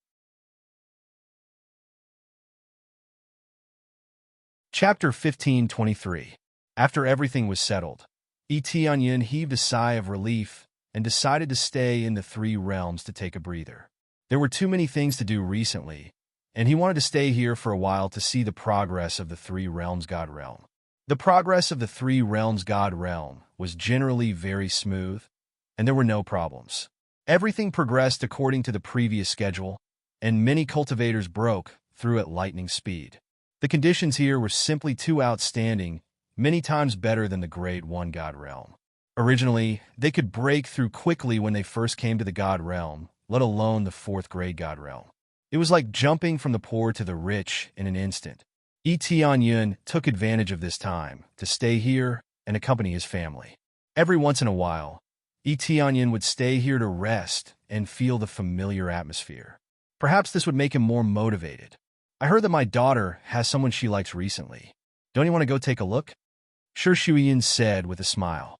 Chapter 1523. After everything was settled, Tianyun heaved a sigh of relief and decided to stay in the three realms to take a breather. There were too many things to do recently, and he wanted to stay here for a while to see the progress of the three realms God realm. The progress of the three realms God realm was generally very smooth, and there were no problems. Everything progressed according to the previous schedule, and many cultivators broke through at lightning speed. The conditions here were simply too outstanding, many times better than the Grade 1 God realm. Originally, they could break through quickly when they first came to the God realm, let alone the 4th grade God realm. It was like jumping from the poor to the rich in an instant. Tianyun took advantage of this time to stay here and accompany his family. Every once in a while, Tianyun would stay here to rest and feel the familiar atmosphere. Perhaps this would make him more motivated. I heard that my daughter has someone she likes recently. Don't you want to go take a look? Sure, Shuyin said with a smile.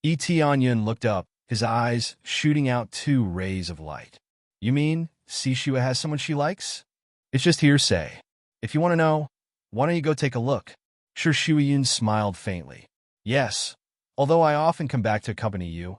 Tianyun looked up, his eyes shooting out 2 rays of light. You mean Sishua has someone she likes? It's just hearsay. If you want to know, why don't you go take a look? Sure, Shuyin smiled faintly. Yes, although I often come back to accompany you,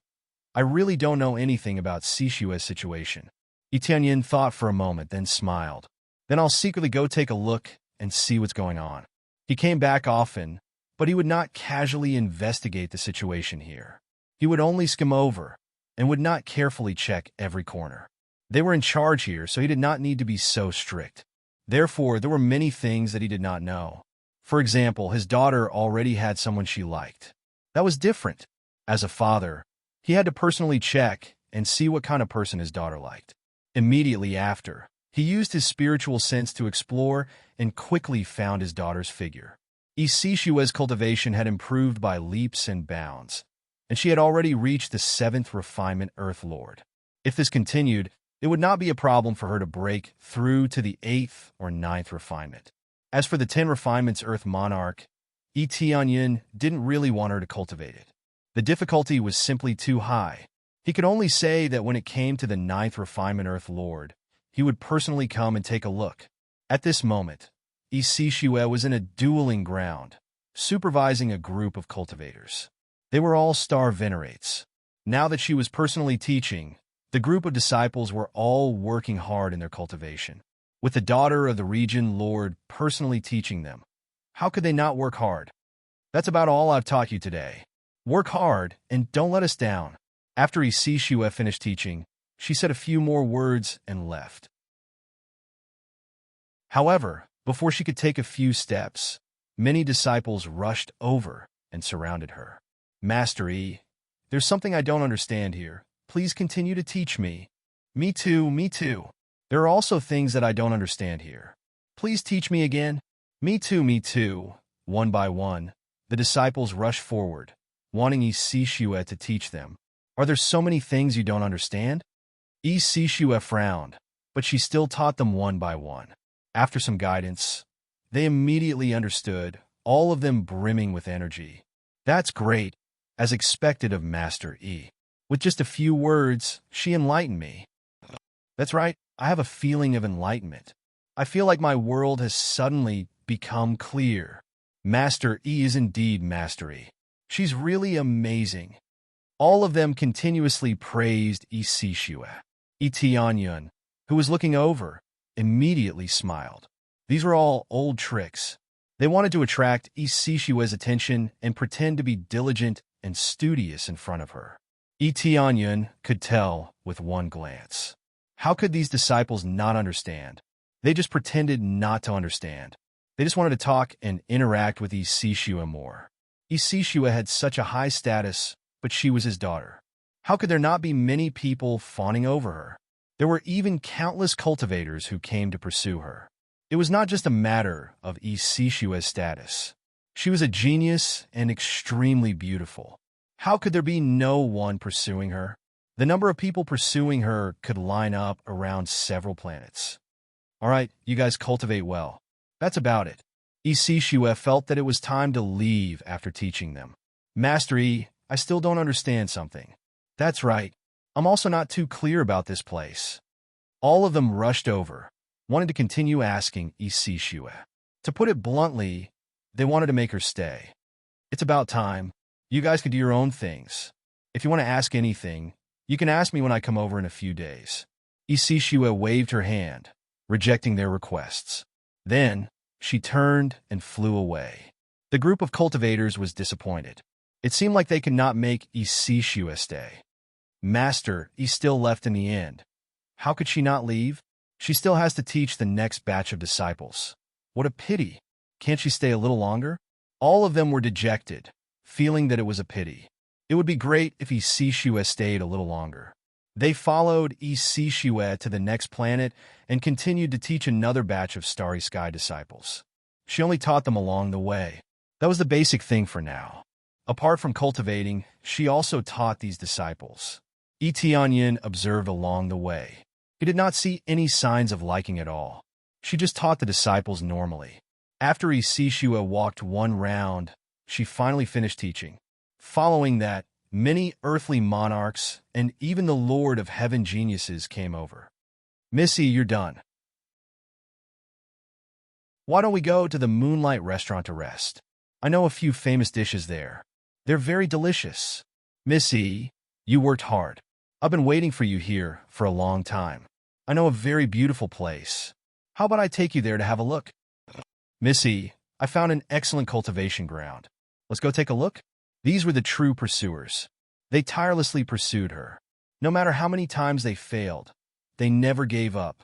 I really don't know anything about Sishua's situation. Tianyun thought for a moment, then smiled. Then I'll secretly go take a look and see what's going on. He came back often, but he would not casually investigate the situation here. He would only skim over and would not carefully check every corner. They were in charge here, so he did not need to be so strict. Therefore, there were many things that he did not know. For example, his daughter already had someone she liked. That was different. As a father, he had to personally check and see what kind of person his daughter liked. Immediately after, he used his spiritual sense to explore and quickly found his daughter's figure. Sishua's cultivation had improved by leaps and bounds, and she had already reached the 7th refinement Earth Lord. If this continued, it would not be a problem for her to break through to the 8th or 9th refinement. As for the 10 refinements Earth Monarch, Tianyun didn't really want her to cultivate it. The difficulty was simply too high. He could only say that when it came to the 9th refinement Earth Lord, he would personally come and take a look. At this moment, Sishua was in a dueling ground, supervising a group of cultivators. They were all star venerates. Now that she was personally teaching, the group of disciples were all working hard in their cultivation. With the daughter of the region lord personally teaching them, how could they not work hard? That's about all I've taught you today. Work hard and don't let us down. After Sishua finished teaching, she said a few more words and left. However, before she could take a few steps, many disciples rushed over and surrounded her. Master E, there's something I don't understand here. Please continue to teach me. Me too, me too. There are also things that I don't understand here. Please teach me again. Me too, me too. One by one, the disciples rushed forward, wanting Sishua to teach them. Are there so many things you don't understand? Sishua frowned, but she still taught them one by one. After some guidance, they immediately understood, all of them brimming with energy. That's great, as expected of Master E. With just a few words, she enlightened me. That's right, I have a feeling of enlightenment. I feel like my world has suddenly become clear. Master E is indeed Master E. She's really amazing. All of them continuously praised Sishua. Tianyun, who was looking over, immediately smiled. These were all old tricks. They wanted to attract Sishua's attention and pretend to be diligent and studious in front of her. Tianyun could tell with one glance. How could these disciples not understand? They just pretended not to understand. They just wanted to talk and interact with Sishua more. Sishua had such a high status, but she was his daughter. How could there not be many people fawning over her? There were even countless cultivators who came to pursue her. It was not just a matter of Isishue's status. She was a genius and extremely beautiful. How could there be no one pursuing her? The number of people pursuing her could line up around several planets. All right, you guys cultivate well. That's about it. Isishue felt that it was time to leave after teaching them. Master E, I still don't understand something. That's right. I'm also not too clear about this place. All of them rushed over, wanted to continue asking Isishue. To put it bluntly, they wanted to make her stay. It's about time. You guys could do your own things. If you want to ask anything, you can ask me when I come over in a few days. Isishue waved her hand, rejecting their requests. Then, she turned and flew away. The group of cultivators was disappointed. It seemed like they could not make Isishue stay. Master, he still left in the end. How could she not leave? She still has to teach the next batch of disciples. What a pity. Can't she stay a little longer? All of them were dejected, feeling that it was a pity. It would be great if Isishue stayed a little longer. They followed Isishue to the next planet and continued to teach another batch of Starry Sky disciples. She only taught them along the way. That was the basic thing for now. Apart from cultivating, she also taught these disciples. Etianyin observed along the way. He did not see any signs of liking at all. She just taught the disciples normally. After Isishue walked one round, she finally finished teaching. Following that, many earthly monarchs and even the Lord of Heaven geniuses came over. Missy, you're done. Why don't we go to the Moonlight Restaurant to rest? I know a few famous dishes there. They're very delicious. Missy, you worked hard. I've been waiting for you here for a long time. I know a very beautiful place. How about I take you there to have a look? Missy, I found an excellent cultivation ground. Let's go take a look? These were the true pursuers. They tirelessly pursued her. No matter how many times they failed, they never gave up.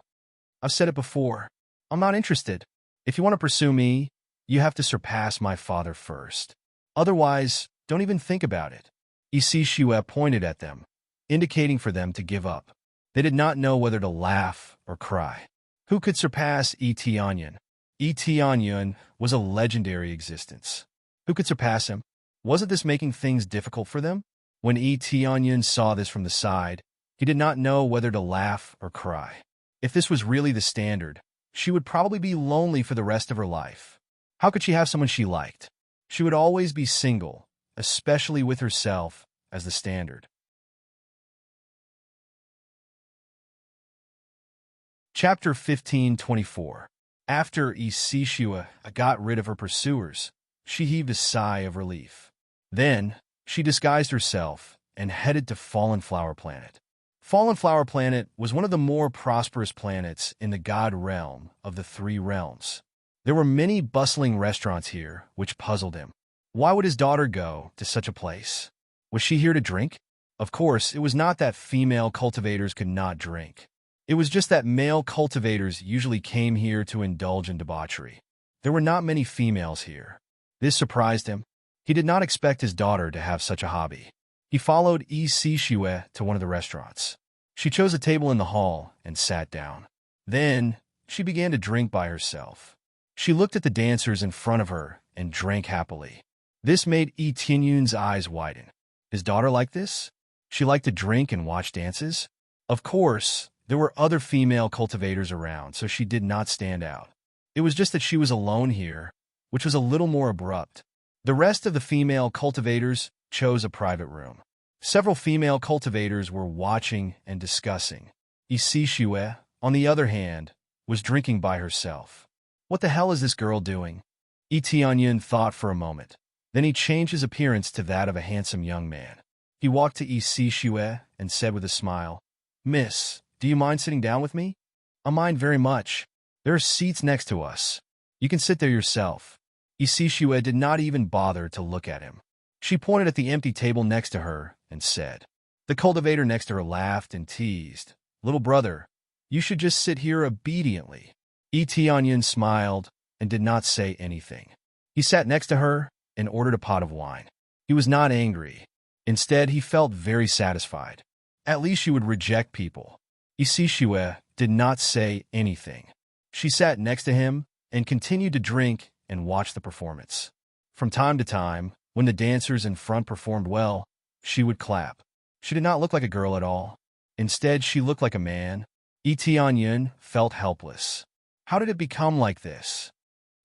I've said it before. I'm not interested. If you want to pursue me, you have to surpass my father first. Otherwise, don't even think about it. Isishue pointed at them, indicating for them to give up. They did not know whether to laugh or cry. Who could surpass Etianyin? Etianyin was a legendary existence. Who could surpass him? Wasn't this making things difficult for them? When Etianyin saw this from the side, he did not know whether to laugh or cry. If this was really the standard, she would probably be lonely for the rest of her life. How could she have someone she liked? She would always be single, especially with herself as the standard. Chapter 15:24. After Isishue got rid of her pursuers, she heaved a sigh of relief. Then, she disguised herself and headed to Fallen Flower Planet. Fallen Flower Planet was one of the more prosperous planets in the god realm of the three realms. There were many bustling restaurants here, which puzzled him. Why would his daughter go to such a place? Was she here to drink? Of course, it was not that female cultivators could not drink. It was just that male cultivators usually came here to indulge in debauchery. There were not many females here. This surprised him. He did not expect his daughter to have such a hobby. He followed Isishue to one of the restaurants. She chose a table in the hall and sat down. Then, she began to drink by herself. She looked at the dancers in front of her and drank happily. This made Etianyun's eyes widen. His daughter liked this? She liked to drink and watch dances? Of course, there were other female cultivators around, so she did not stand out. It was just that she was alone here, which was a little more abrupt. The rest of the female cultivators chose a private room. Several female cultivators were watching and discussing. Isishue, on the other hand, was drinking by herself. What the hell is this girl doing? Etianyin thought for a moment. Then he changed his appearance to that of a handsome young man. He walked to Isishue and said with a smile, "Miss, do you mind sitting down with me?" "I mind very much. There are seats next to us. You can sit there yourself." Isishue did not even bother to look at him. She pointed at the empty table next to her and said. The cultivator next to her laughed and teased. "Little brother, you should just sit here obediently." Etianyin smiled and did not say anything. He sat next to her and ordered a pot of wine. He was not angry. Instead, he felt very satisfied. At least she would reject people. Isishue did not say anything. She sat next to him and continued to drink and watch the performance. From time to time, when the dancers in front performed well, she would clap. She did not look like a girl at all. Instead, she looked like a man. Tianyun felt helpless. How did it become like this?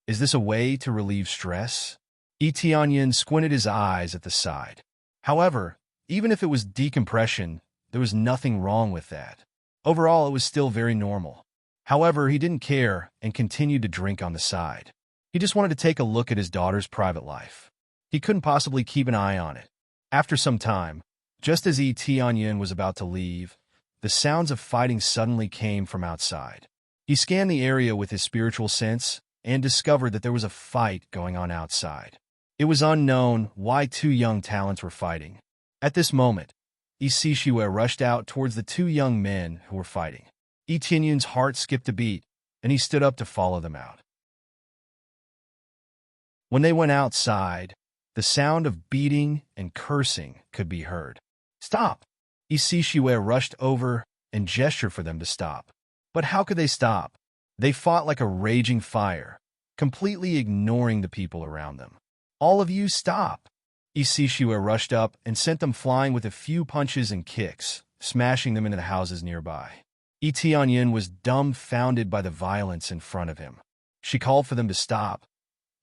Is this a way to relieve stress? Tianyun squinted his eyes at the side. However, even if it was decompression, there was nothing wrong with that. Overall, it was still very normal. However, he didn't care and continued to drink on the side. He just wanted to take a look at his daughter's private life. He couldn't possibly keep an eye on it. After some time, just as Tianyun was about to leave, the sounds of fighting suddenly came from outside. He scanned the area with his spiritual sense and discovered that there was a fight going on outside. It was unknown why two young talents were fighting. At this moment, Isishue rushed out towards the two young men who were fighting. Tianyun's heart skipped a beat, and he stood up to follow them out. When they went outside, the sound of beating and cursing could be heard. "Stop!" Isishue rushed over and gestured for them to stop. But how could they stop? They fought like a raging fire, completely ignoring the people around them. "All of you, stop!" Isishue rushed up and sent them flying with a few punches and kicks, smashing them into the houses nearby. Tianyun was dumbfounded by the violence in front of him. She called for them to stop,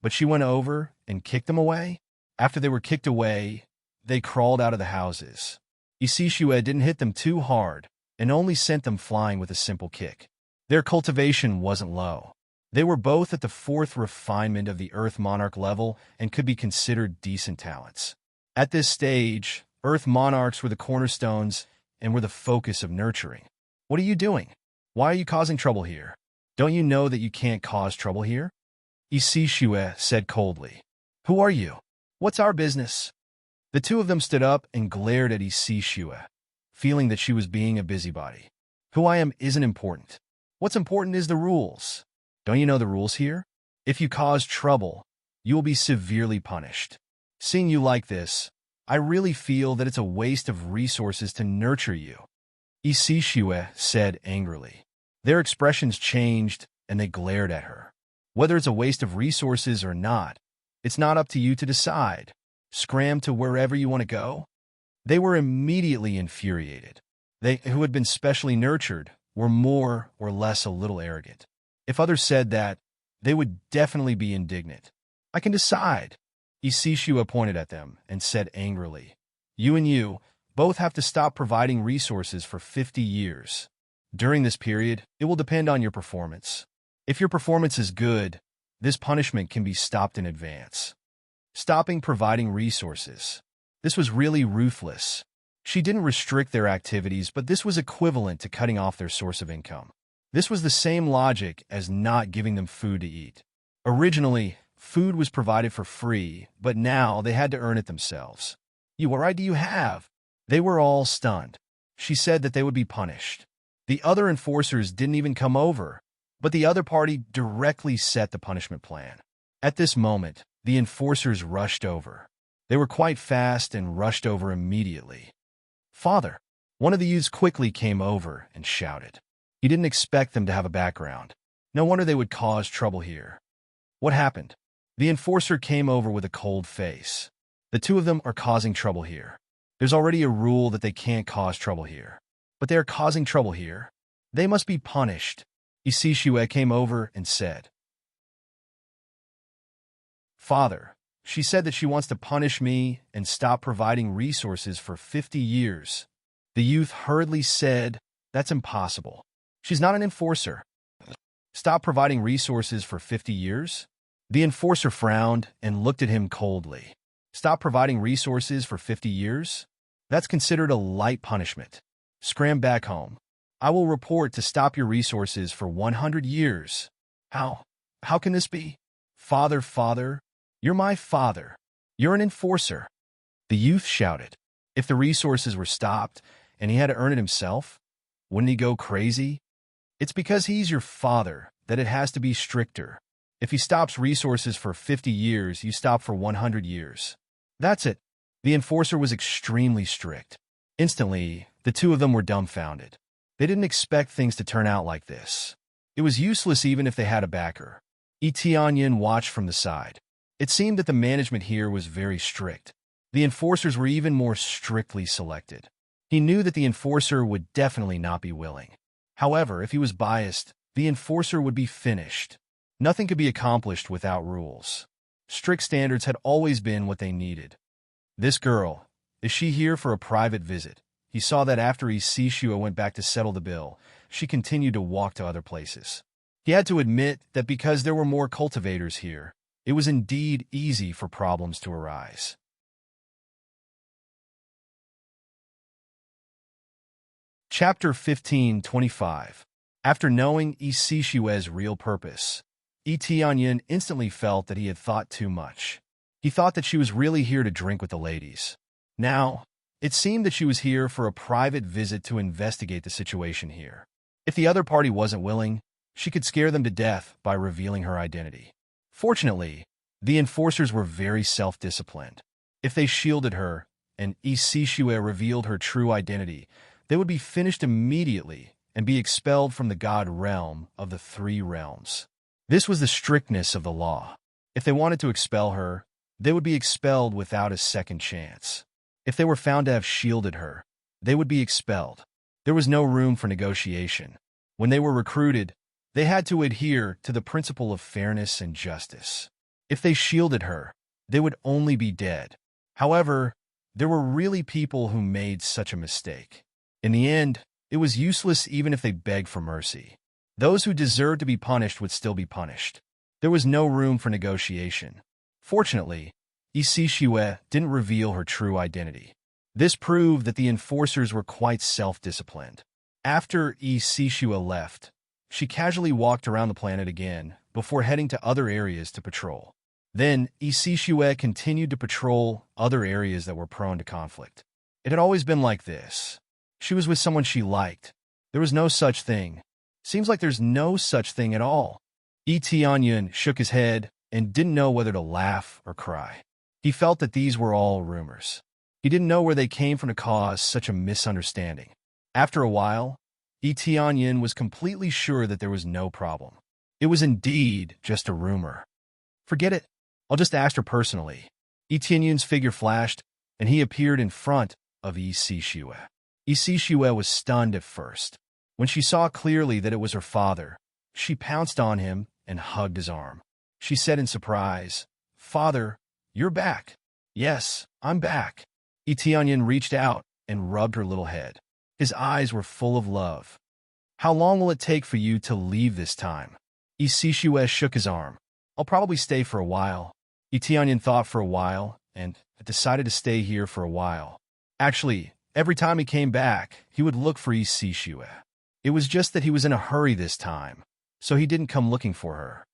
but she went over and kicked them away. After they were kicked away, they crawled out of the houses. Isishue didn't hit them too hard and only sent them flying with a simple kick. Their cultivation wasn't low. They were both at the 4th refinement of the Earth Monarch level and could be considered decent talents. At this stage, Earth Monarchs were the cornerstones and were the focus of nurturing. "What are you doing? Why are you causing trouble here? Don't you know that you can't cause trouble here?" Isishue said coldly. "Who are you? What's our business?" The two of them stood up and glared at Isishue, feeling that she was being a busybody. "Who I am isn't important. What's important is the rules. Don't you know the rules here? If you cause trouble, you will be severely punished. Seeing you like this, I really feel that it's a waste of resources to nurture you," Isishue said angrily. Their expressions changed and they glared at her. "Whether it's a waste of resources or not, it's not up to you to decide. Scram to wherever you want to go." They were immediately infuriated. They, who had been specially nurtured, were more or less a little arrogant. If others said that, they would definitely be indignant. "I can decide." Isishue pointed at them and said angrily, "You and you both have to stop providing resources for 50 years. During this period, it will depend on your performance. If your performance is good, this punishment can be stopped in advance." Stopping providing resources. This was really ruthless. She didn't restrict their activities, but this was equivalent to cutting off their source of income. This was the same logic as not giving them food to eat. Originally, food was provided for free, but now they had to earn it themselves. "What right do you have?" They were all stunned. She said that they would be punished. The other enforcers didn't even come over, but the other party directly set the punishment plan. At this moment, the enforcers rushed over. They were quite fast and rushed over immediately. "Father!" One of the youths quickly came over and shouted. He didn't expect them to have a background. No wonder they would cause trouble here. "What happened?" The enforcer came over with a cold face. "The two of them are causing trouble here. There's already a rule that they can't cause trouble here. But they are causing trouble here. They must be punished." Isishue came over and said, "Father, she said that she wants to punish me and stop providing resources for 50 years. The youth hurriedly said, "That's impossible. She's not an enforcer." "Stop providing resources for 50 years? The enforcer frowned and looked at him coldly. "Stop providing resources for 50 years? That's considered a light punishment. Scram back home. I will report to stop your resources for 100 years. How? How can this be?" Father, you're my father. You're an enforcer." The youth shouted. If the resources were stopped and he had to earn it himself, wouldn't he go crazy? It's because he's your father that it has to be stricter. If he stops resources for 50 years, you stop for 100 years. That's it. The enforcer was extremely strict. Instantly, the two of them were dumbfounded. They didn't expect things to turn out like this. It was useless even if they had a backer. Tianyin watched from the side. It seemed that the management here was very strict. The enforcers were even more strictly selected. He knew that the enforcer would definitely not be willing. However, if he was biased, the enforcer would be finished. Nothing could be accomplished without rules. Strict standards had always been what they needed. This girl, is she here for a private visit? He saw that after Isishua went back to settle the bill, she continued to walk to other places. He had to admit that because there were more cultivators here, it was indeed easy for problems to arise. Chapter 15:25. After knowing Isishue's real purpose, Tianyin instantly felt that he had thought too much. He thought that she was really here to drink with the ladies. Now, it seemed that she was here for a private visit to investigate the situation here. If the other party wasn't willing, she could scare them to death by revealing her identity. Fortunately, the enforcers were very self-disciplined. If they shielded her and Isishue revealed her true identity, they would be finished immediately and be expelled from the god realm of the three realms. This was the strictness of the law. If they wanted to expel her, they would be expelled without a second chance. If they were found to have shielded her, they would be expelled. There was no room for negotiation. When they were recruited, they had to adhere to the principle of fairness and justice. If they shielded her, they would only be dead. However, there were really people who made such a mistake. In the end, it was useless even if they begged for mercy. Those who deserved to be punished would still be punished. There was no room for negotiation. Fortunately, Isishue didn't reveal her true identity. This proved that the enforcers were quite self-disciplined. After Isishue left, she casually walked around the planet again before heading to other areas to patrol. Then, Isishue continued to patrol other areas that were prone to conflict. It had always been like this. She was with someone she liked. There was no such thing. Seems like there's no such thing at all. Tianyin shook his head and didn't know whether to laugh or cry. He felt that these were all rumors. He didn't know where they came from to cause such a misunderstanding. After a while, Tianyin was completely sure that there was no problem. It was indeed just a rumor. Forget it. I'll just ask her personally. Tianyin's figure flashed, and he appeared in front of Isishue. Isishue was stunned at first. When she saw clearly that it was her father, she pounced on him and hugged his arm. She said in surprise, "Father, you're back." "Yes, I'm back." Tianyin reached out and rubbed her little head. His eyes were full of love. "How long will it take for you to leave this time?" Isishue shook his arm. "I'll probably stay for a while." Tianyin thought for a while and decided to stay here for a while. Actually, every time he came back, he would look for Isishue. It was just that he was in a hurry this time, so he didn't come looking for her.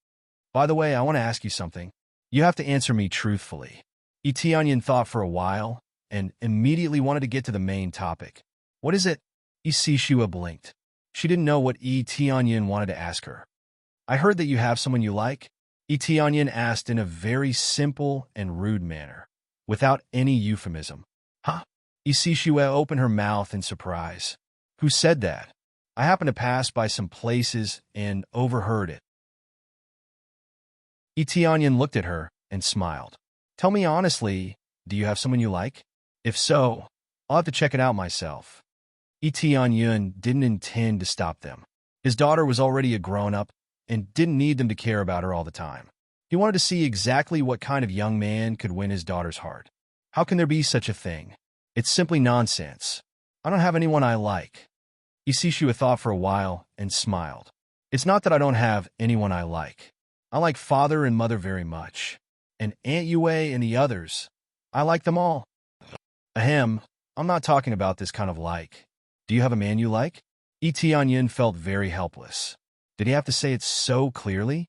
"By the way, I want to ask you something. You have to answer me truthfully." Tianyin thought for a while and immediately wanted to get to the main topic. "What is it?" Isishue blinked. She didn't know what Tianyin wanted to ask her. "I heard that you have someone you like?" Tianyin asked in a very simple and rude manner, without any euphemism. "Huh?" Isishue opened her mouth in surprise. "Who said that? I happened to pass by some places and overheard it." Tianyin looked at her and smiled. "Tell me honestly, do you have someone you like? If so, I'll have to check it out myself." Tianyin didn't intend to stop them. His daughter was already a grown-up and didn't need them to care about her all the time. He wanted to see exactly what kind of young man could win his daughter's heart. How can there be such a thing? It's simply nonsense. I don't have anyone I like. Isishue thought for a while and smiled. "It's not that I don't have anyone I like. I like father and mother very much. And Aunt Yue and the others. I like them all." "Ahem, I'm not talking about this kind of like. Do you have a man you like?" Tianyin felt very helpless. Did he have to say it so clearly?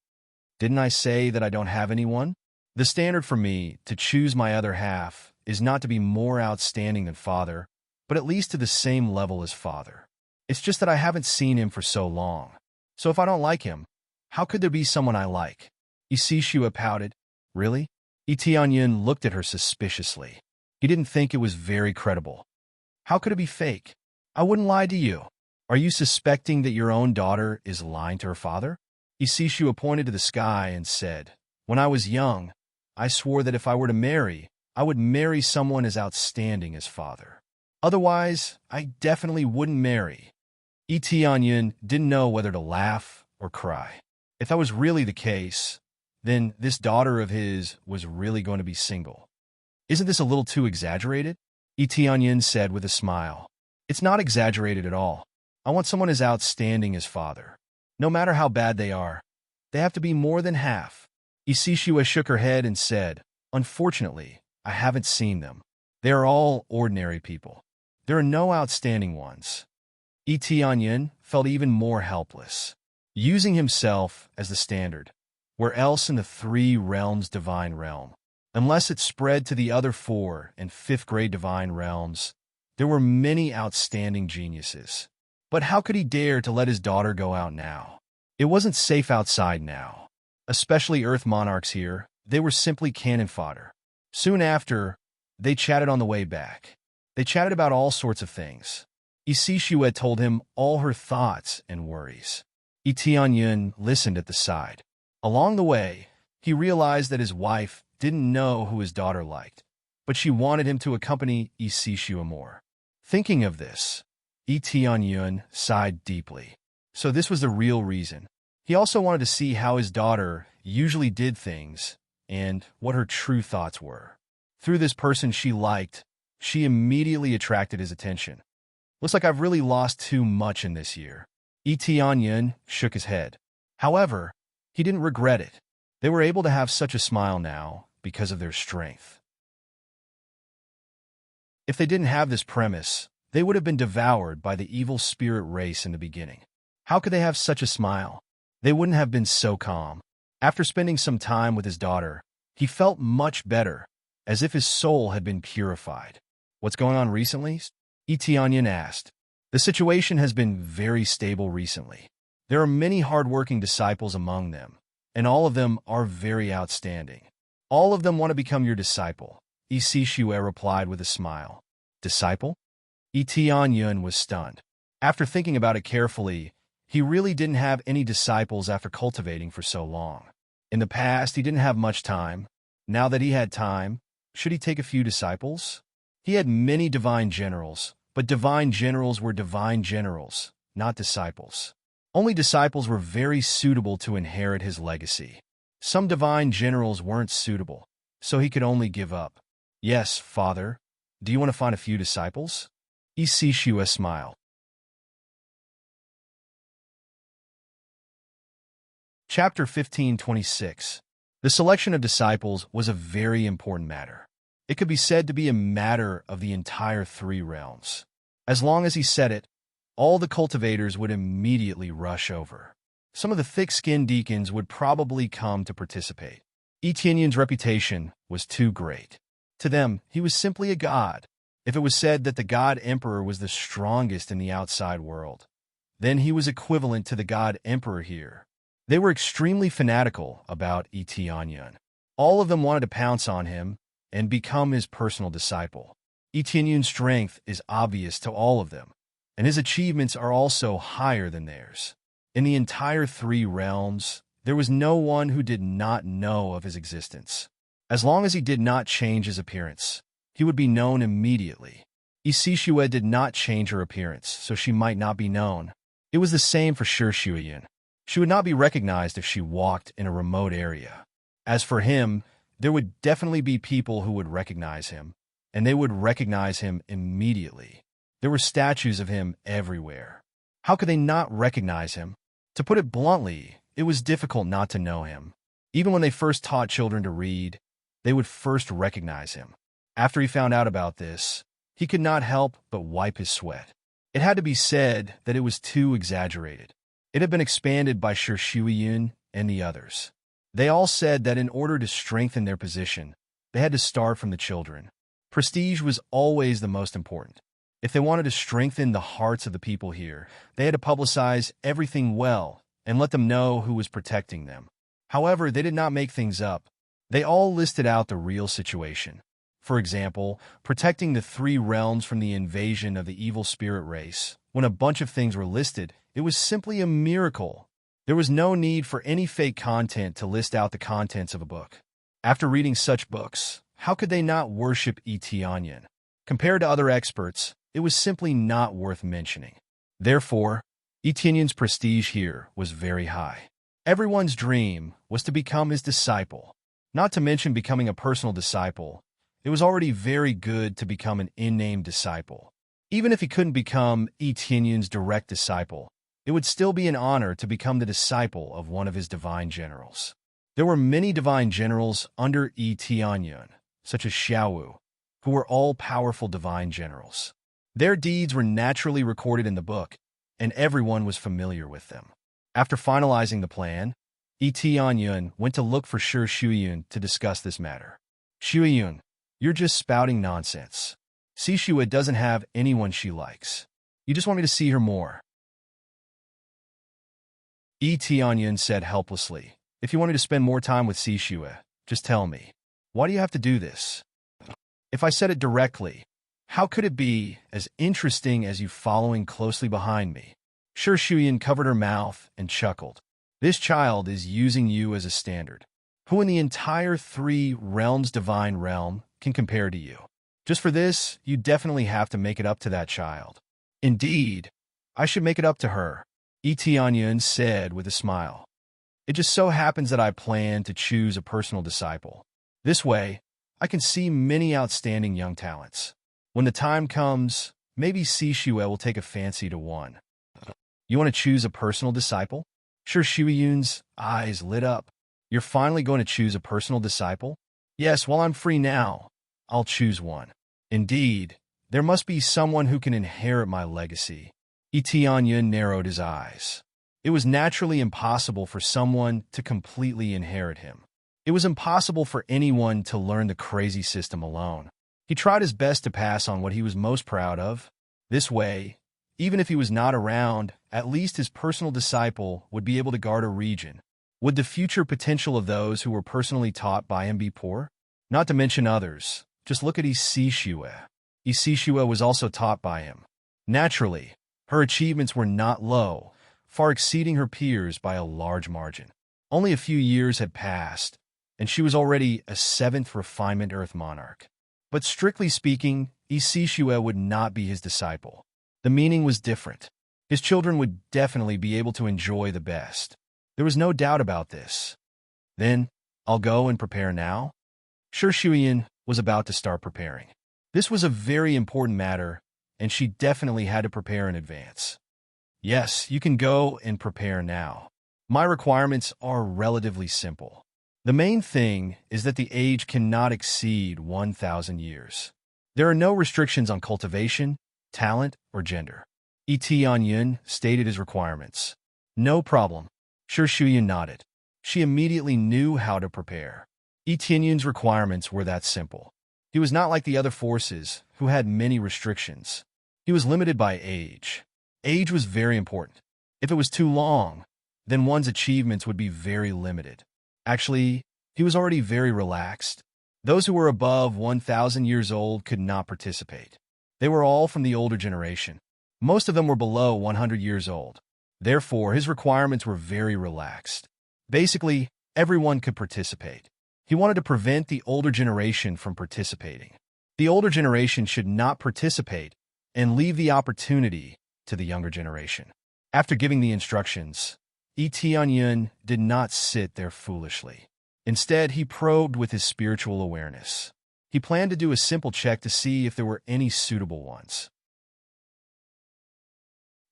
Didn't I say that I don't have anyone? The standard for me to choose my other half is not to be more outstanding than father, but at least to the same level as father. It's just that I haven't seen him for so long. So if I don't like him, how could there be someone I like? Isishue pouted. "Really?" Tianyin looked at her suspiciously. He didn't think it was very credible. How could it be fake? I wouldn't lie to you. Are you suspecting that your own daughter is lying to her father? Isishu pointed to the sky and said, when I was young, I swore that if I were to marry, I would marry someone as outstanding as father. Otherwise, I definitely wouldn't marry. Etianyun didn't know whether to laugh or cry. If that was really the case, then this daughter of his was really going to be single. Isn't this a little too exaggerated? Etianyun said with a smile. It's not exaggerated at all. I want someone as outstanding as father. No matter how bad they are, they have to be more than half. Isishua shook her head and said, unfortunately, I haven't seen them. They are all ordinary people. There are no outstanding ones. Etianyun felt even more helpless. Using himself as the standard, where else in the three realms divine realm? Unless it spread to the other 4th and 5th grade divine realms, there were many outstanding geniuses. But how could he dare to let his daughter go out now? It wasn't safe outside now. Especially Earth monarchs here, they were simply cannon fodder. Soon after, they chatted on the way back. They chatted about all sorts of things. Isishu had told him all her thoughts and worries. Etianyun listened at the side. Along the way, he realized that his wife didn't know who his daughter liked, but she wanted him to accompany Isishu more. Thinking of this, Etianyun sighed deeply. So this was the real reason. He also wanted to see how his daughter usually did things and what her true thoughts were. Through this person she liked, she immediately attracted his attention. Looks like I've really lost too much in this year. Etianyun shook his head. However, he didn't regret it. They were able to have such a smile now because of their strength. If they didn't have this premise, they would have been devoured by the evil spirit race in the beginning. How could they have such a smile? They wouldn't have been so calm. After spending some time with his daughter, he felt much better, as if his soul had been purified. What's going on recently? Etianyun asked. The situation has been very stable recently. There are many hard-working disciples among them, and all of them are very outstanding. All of them want to become your disciple, Isishue replied with a smile. Disciple? Etianyun was stunned. After thinking about it carefully, he really didn't have any disciples after cultivating for so long. In the past, he didn't have much time. Now that he had time, should he take a few disciples? He had many divine generals, but divine generals were divine generals, not disciples. Only disciples were very suitable to inherit his legacy. Some divine generals weren't suitable, so he could only give up. Yes, father. Do you want to find a few disciples? Isishua smiled. Chapter 15:26. The selection of disciples was a very important matter. It could be said to be a matter of the entire 3 realms. As long as he said it, all the cultivators would immediately rush over. Some of the thick-skinned deacons would probably come to participate. Etianyun's reputation was too great. To them, he was simply a god. If it was said that the god emperor was the strongest in the outside world, then he was equivalent to the god emperor here. They were extremely fanatical about Etianyun. All of them wanted to pounce on him and become his personal disciple. Etianyun's strength is obvious to all of them, and his achievements are also higher than theirs. In the entire 3 realms, there was no one who did not know of his existence. As long as he did not change his appearance, he would be known immediately. Isishue did not change her appearance, so she might not be known. It was the same for Shuiyun. She would not be recognized if she walked in a remote area. As for him, there would definitely be people who would recognize him, and they would recognize him immediately. There were statues of him everywhere. How could they not recognize him? To put it bluntly, it was difficult not to know him. Even when they first taught children to read, they would first recognize him. After he found out about this, he could not help but wipe his sweat. It had to be said that it was too exaggerated. It had been expanded by Shuiyun and the others. They all said that in order to strengthen their position, they had to start from the children. Prestige was always the most important. If they wanted to strengthen the hearts of the people here, they had to publicize everything well and let them know who was protecting them. However, they did not make things up. They all listed out the real situation. For example, protecting the three realms from the invasion of the evil spirit race. When a bunch of things were listed, it was simply a miracle. There was no need for any fake content to list out the contents of a book. After reading such books, how could they not worship Eteonian? Compared to other experts, it was simply not worth mentioning. Therefore, Eteonian's prestige here was very high. Everyone's dream was to become his disciple. Not to mention becoming a personal disciple, it was already very good to become an in-name disciple. Even if he couldn't become Eteonian's direct disciple, it would still be an honor to become the disciple of one of his divine generals. There were many divine generals under Eteonian, such as Xiaowu, who were all powerful divine generals. Their deeds were naturally recorded in the book, and everyone was familiar with them. After finalizing the plan, Eteonian went to look for Shi Shuiyun to discuss this matter. Shuiyun, you're just spouting nonsense. Sishua doesn't have anyone she likes. You just want me to see her more. Eteonian said helplessly, if you want me to spend more time with Sishua, just tell me. Why do you have to do this? If I said it directly, how could it be as interesting as you following closely behind me? Shi Shuiyun covered her mouth and chuckled. This child is using you as a standard. Who in the entire three realms divine realm can compare to you? Just for this, you definitely have to make it up to that child. Indeed, I should make it up to her, Eteonian said with a smile. It just so happens that I plan to choose a personal disciple. This way, I can see many outstanding young talents. When the time comes, maybe Sishua will take a fancy to one. You want to choose a personal disciple? Shi Shuiyun's eyes lit up. You're finally going to choose a personal disciple? Yes, while I'm free now, I'll choose one. Indeed, there must be someone who can inherit my legacy. Eteonian narrowed his eyes. It was naturally impossible for someone to completely inherit him. It was impossible for anyone to learn the crazy system alone. He tried his best to pass on what he was most proud of. This way, even if he was not around, at least his personal disciple would be able to guard a region. Would the future potential of those who were personally taught by him be poor? Not to mention others. Just look at Sishua. Sishua was also taught by him. Naturally, her achievements were not low, far exceeding her peers by a large margin. Only a few years had passed, and she was already a 7th refinement Earth monarch. But strictly speaking, Sishua would not be his disciple. The meaning was different. His children would definitely be able to enjoy the best. There was no doubt about this. Then, I'll go and prepare now. Shi Shuiyun was about to start preparing. This was a very important matter, and she definitely had to prepare in advance. Yes, you can go and prepare now. My requirements are relatively simple. The main thing is that the age cannot exceed 1,000 years. There are no restrictions on cultivation, talent, or gender. Eteonian stated his requirements. No problem. Shi Shuiyun nodded. She immediately knew how to prepare. Eteonian's requirements were that simple. He was not like the other forces, who had many restrictions. He was limited by age. Age was very important. If it was too long, then one's achievements would be very limited. Actually, he was already very relaxed. Those who were above 1,000 years old could not participate. They were all from the older generation. Most of them were below 100 years old. Therefore, his requirements were very relaxed. Basically, everyone could participate. He wanted to prevent the older generation from participating. The older generation should not participate and leave the opportunity to the younger generation. After giving the instructions, Eteonian did not sit there foolishly. Instead, he probed with his spiritual awareness. He planned to do a simple check to see if there were any suitable ones.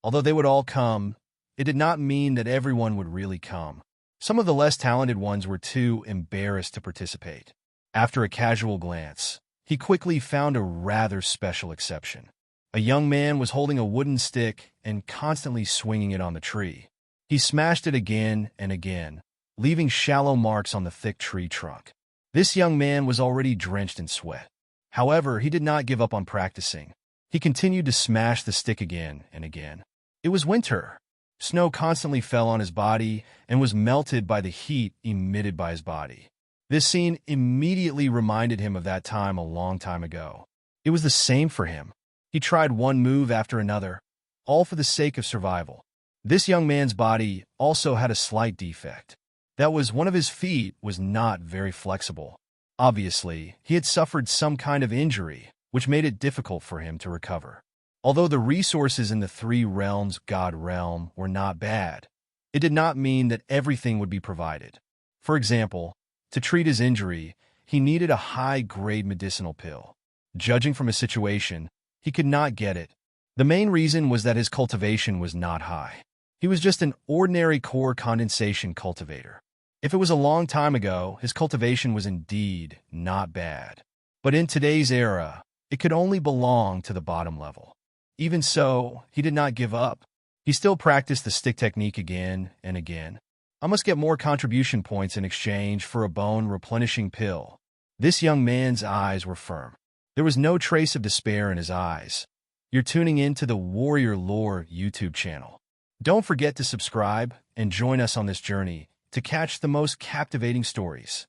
Although they would all come, it did not mean that everyone would really come. Some of the less talented ones were too embarrassed to participate. After a casual glance, he quickly found a rather special exception. A young man was holding a wooden stick and constantly swinging it on the tree. He smashed it again and again, leaving shallow marks on the thick tree trunk. This young man was already drenched in sweat. However, he did not give up on practicing. He continued to smash the stick again and again. It was winter. Snow constantly fell on his body and was melted by the heat emitted by his body. This scene immediately reminded him of that time a long time ago. It was the same for him. He tried one move after another, all for the sake of survival. This young man's body also had a slight defect. That was, one of his feet was not very flexible. Obviously, he had suffered some kind of injury, which made it difficult for him to recover. Although the resources in the three realms God realm were not bad, it did not mean that everything would be provided. For example, to treat his injury, he needed a high-grade medicinal pill. Judging from his situation, he could not get it. The main reason was that his cultivation was not high. He was just an ordinary core condensation cultivator. If it was a long time ago, his cultivation was indeed not bad. But in today's era, it could only belong to the bottom level. Even so, he did not give up. He still practiced the stick technique again and again. I must get more contribution points in exchange for a bone-replenishing pill. This young man's eyes were firm. There was no trace of despair in his eyes. You're tuning in to the Warrior Lore YouTube channel. Don't forget to subscribe and join us on this journey to catch the most captivating stories.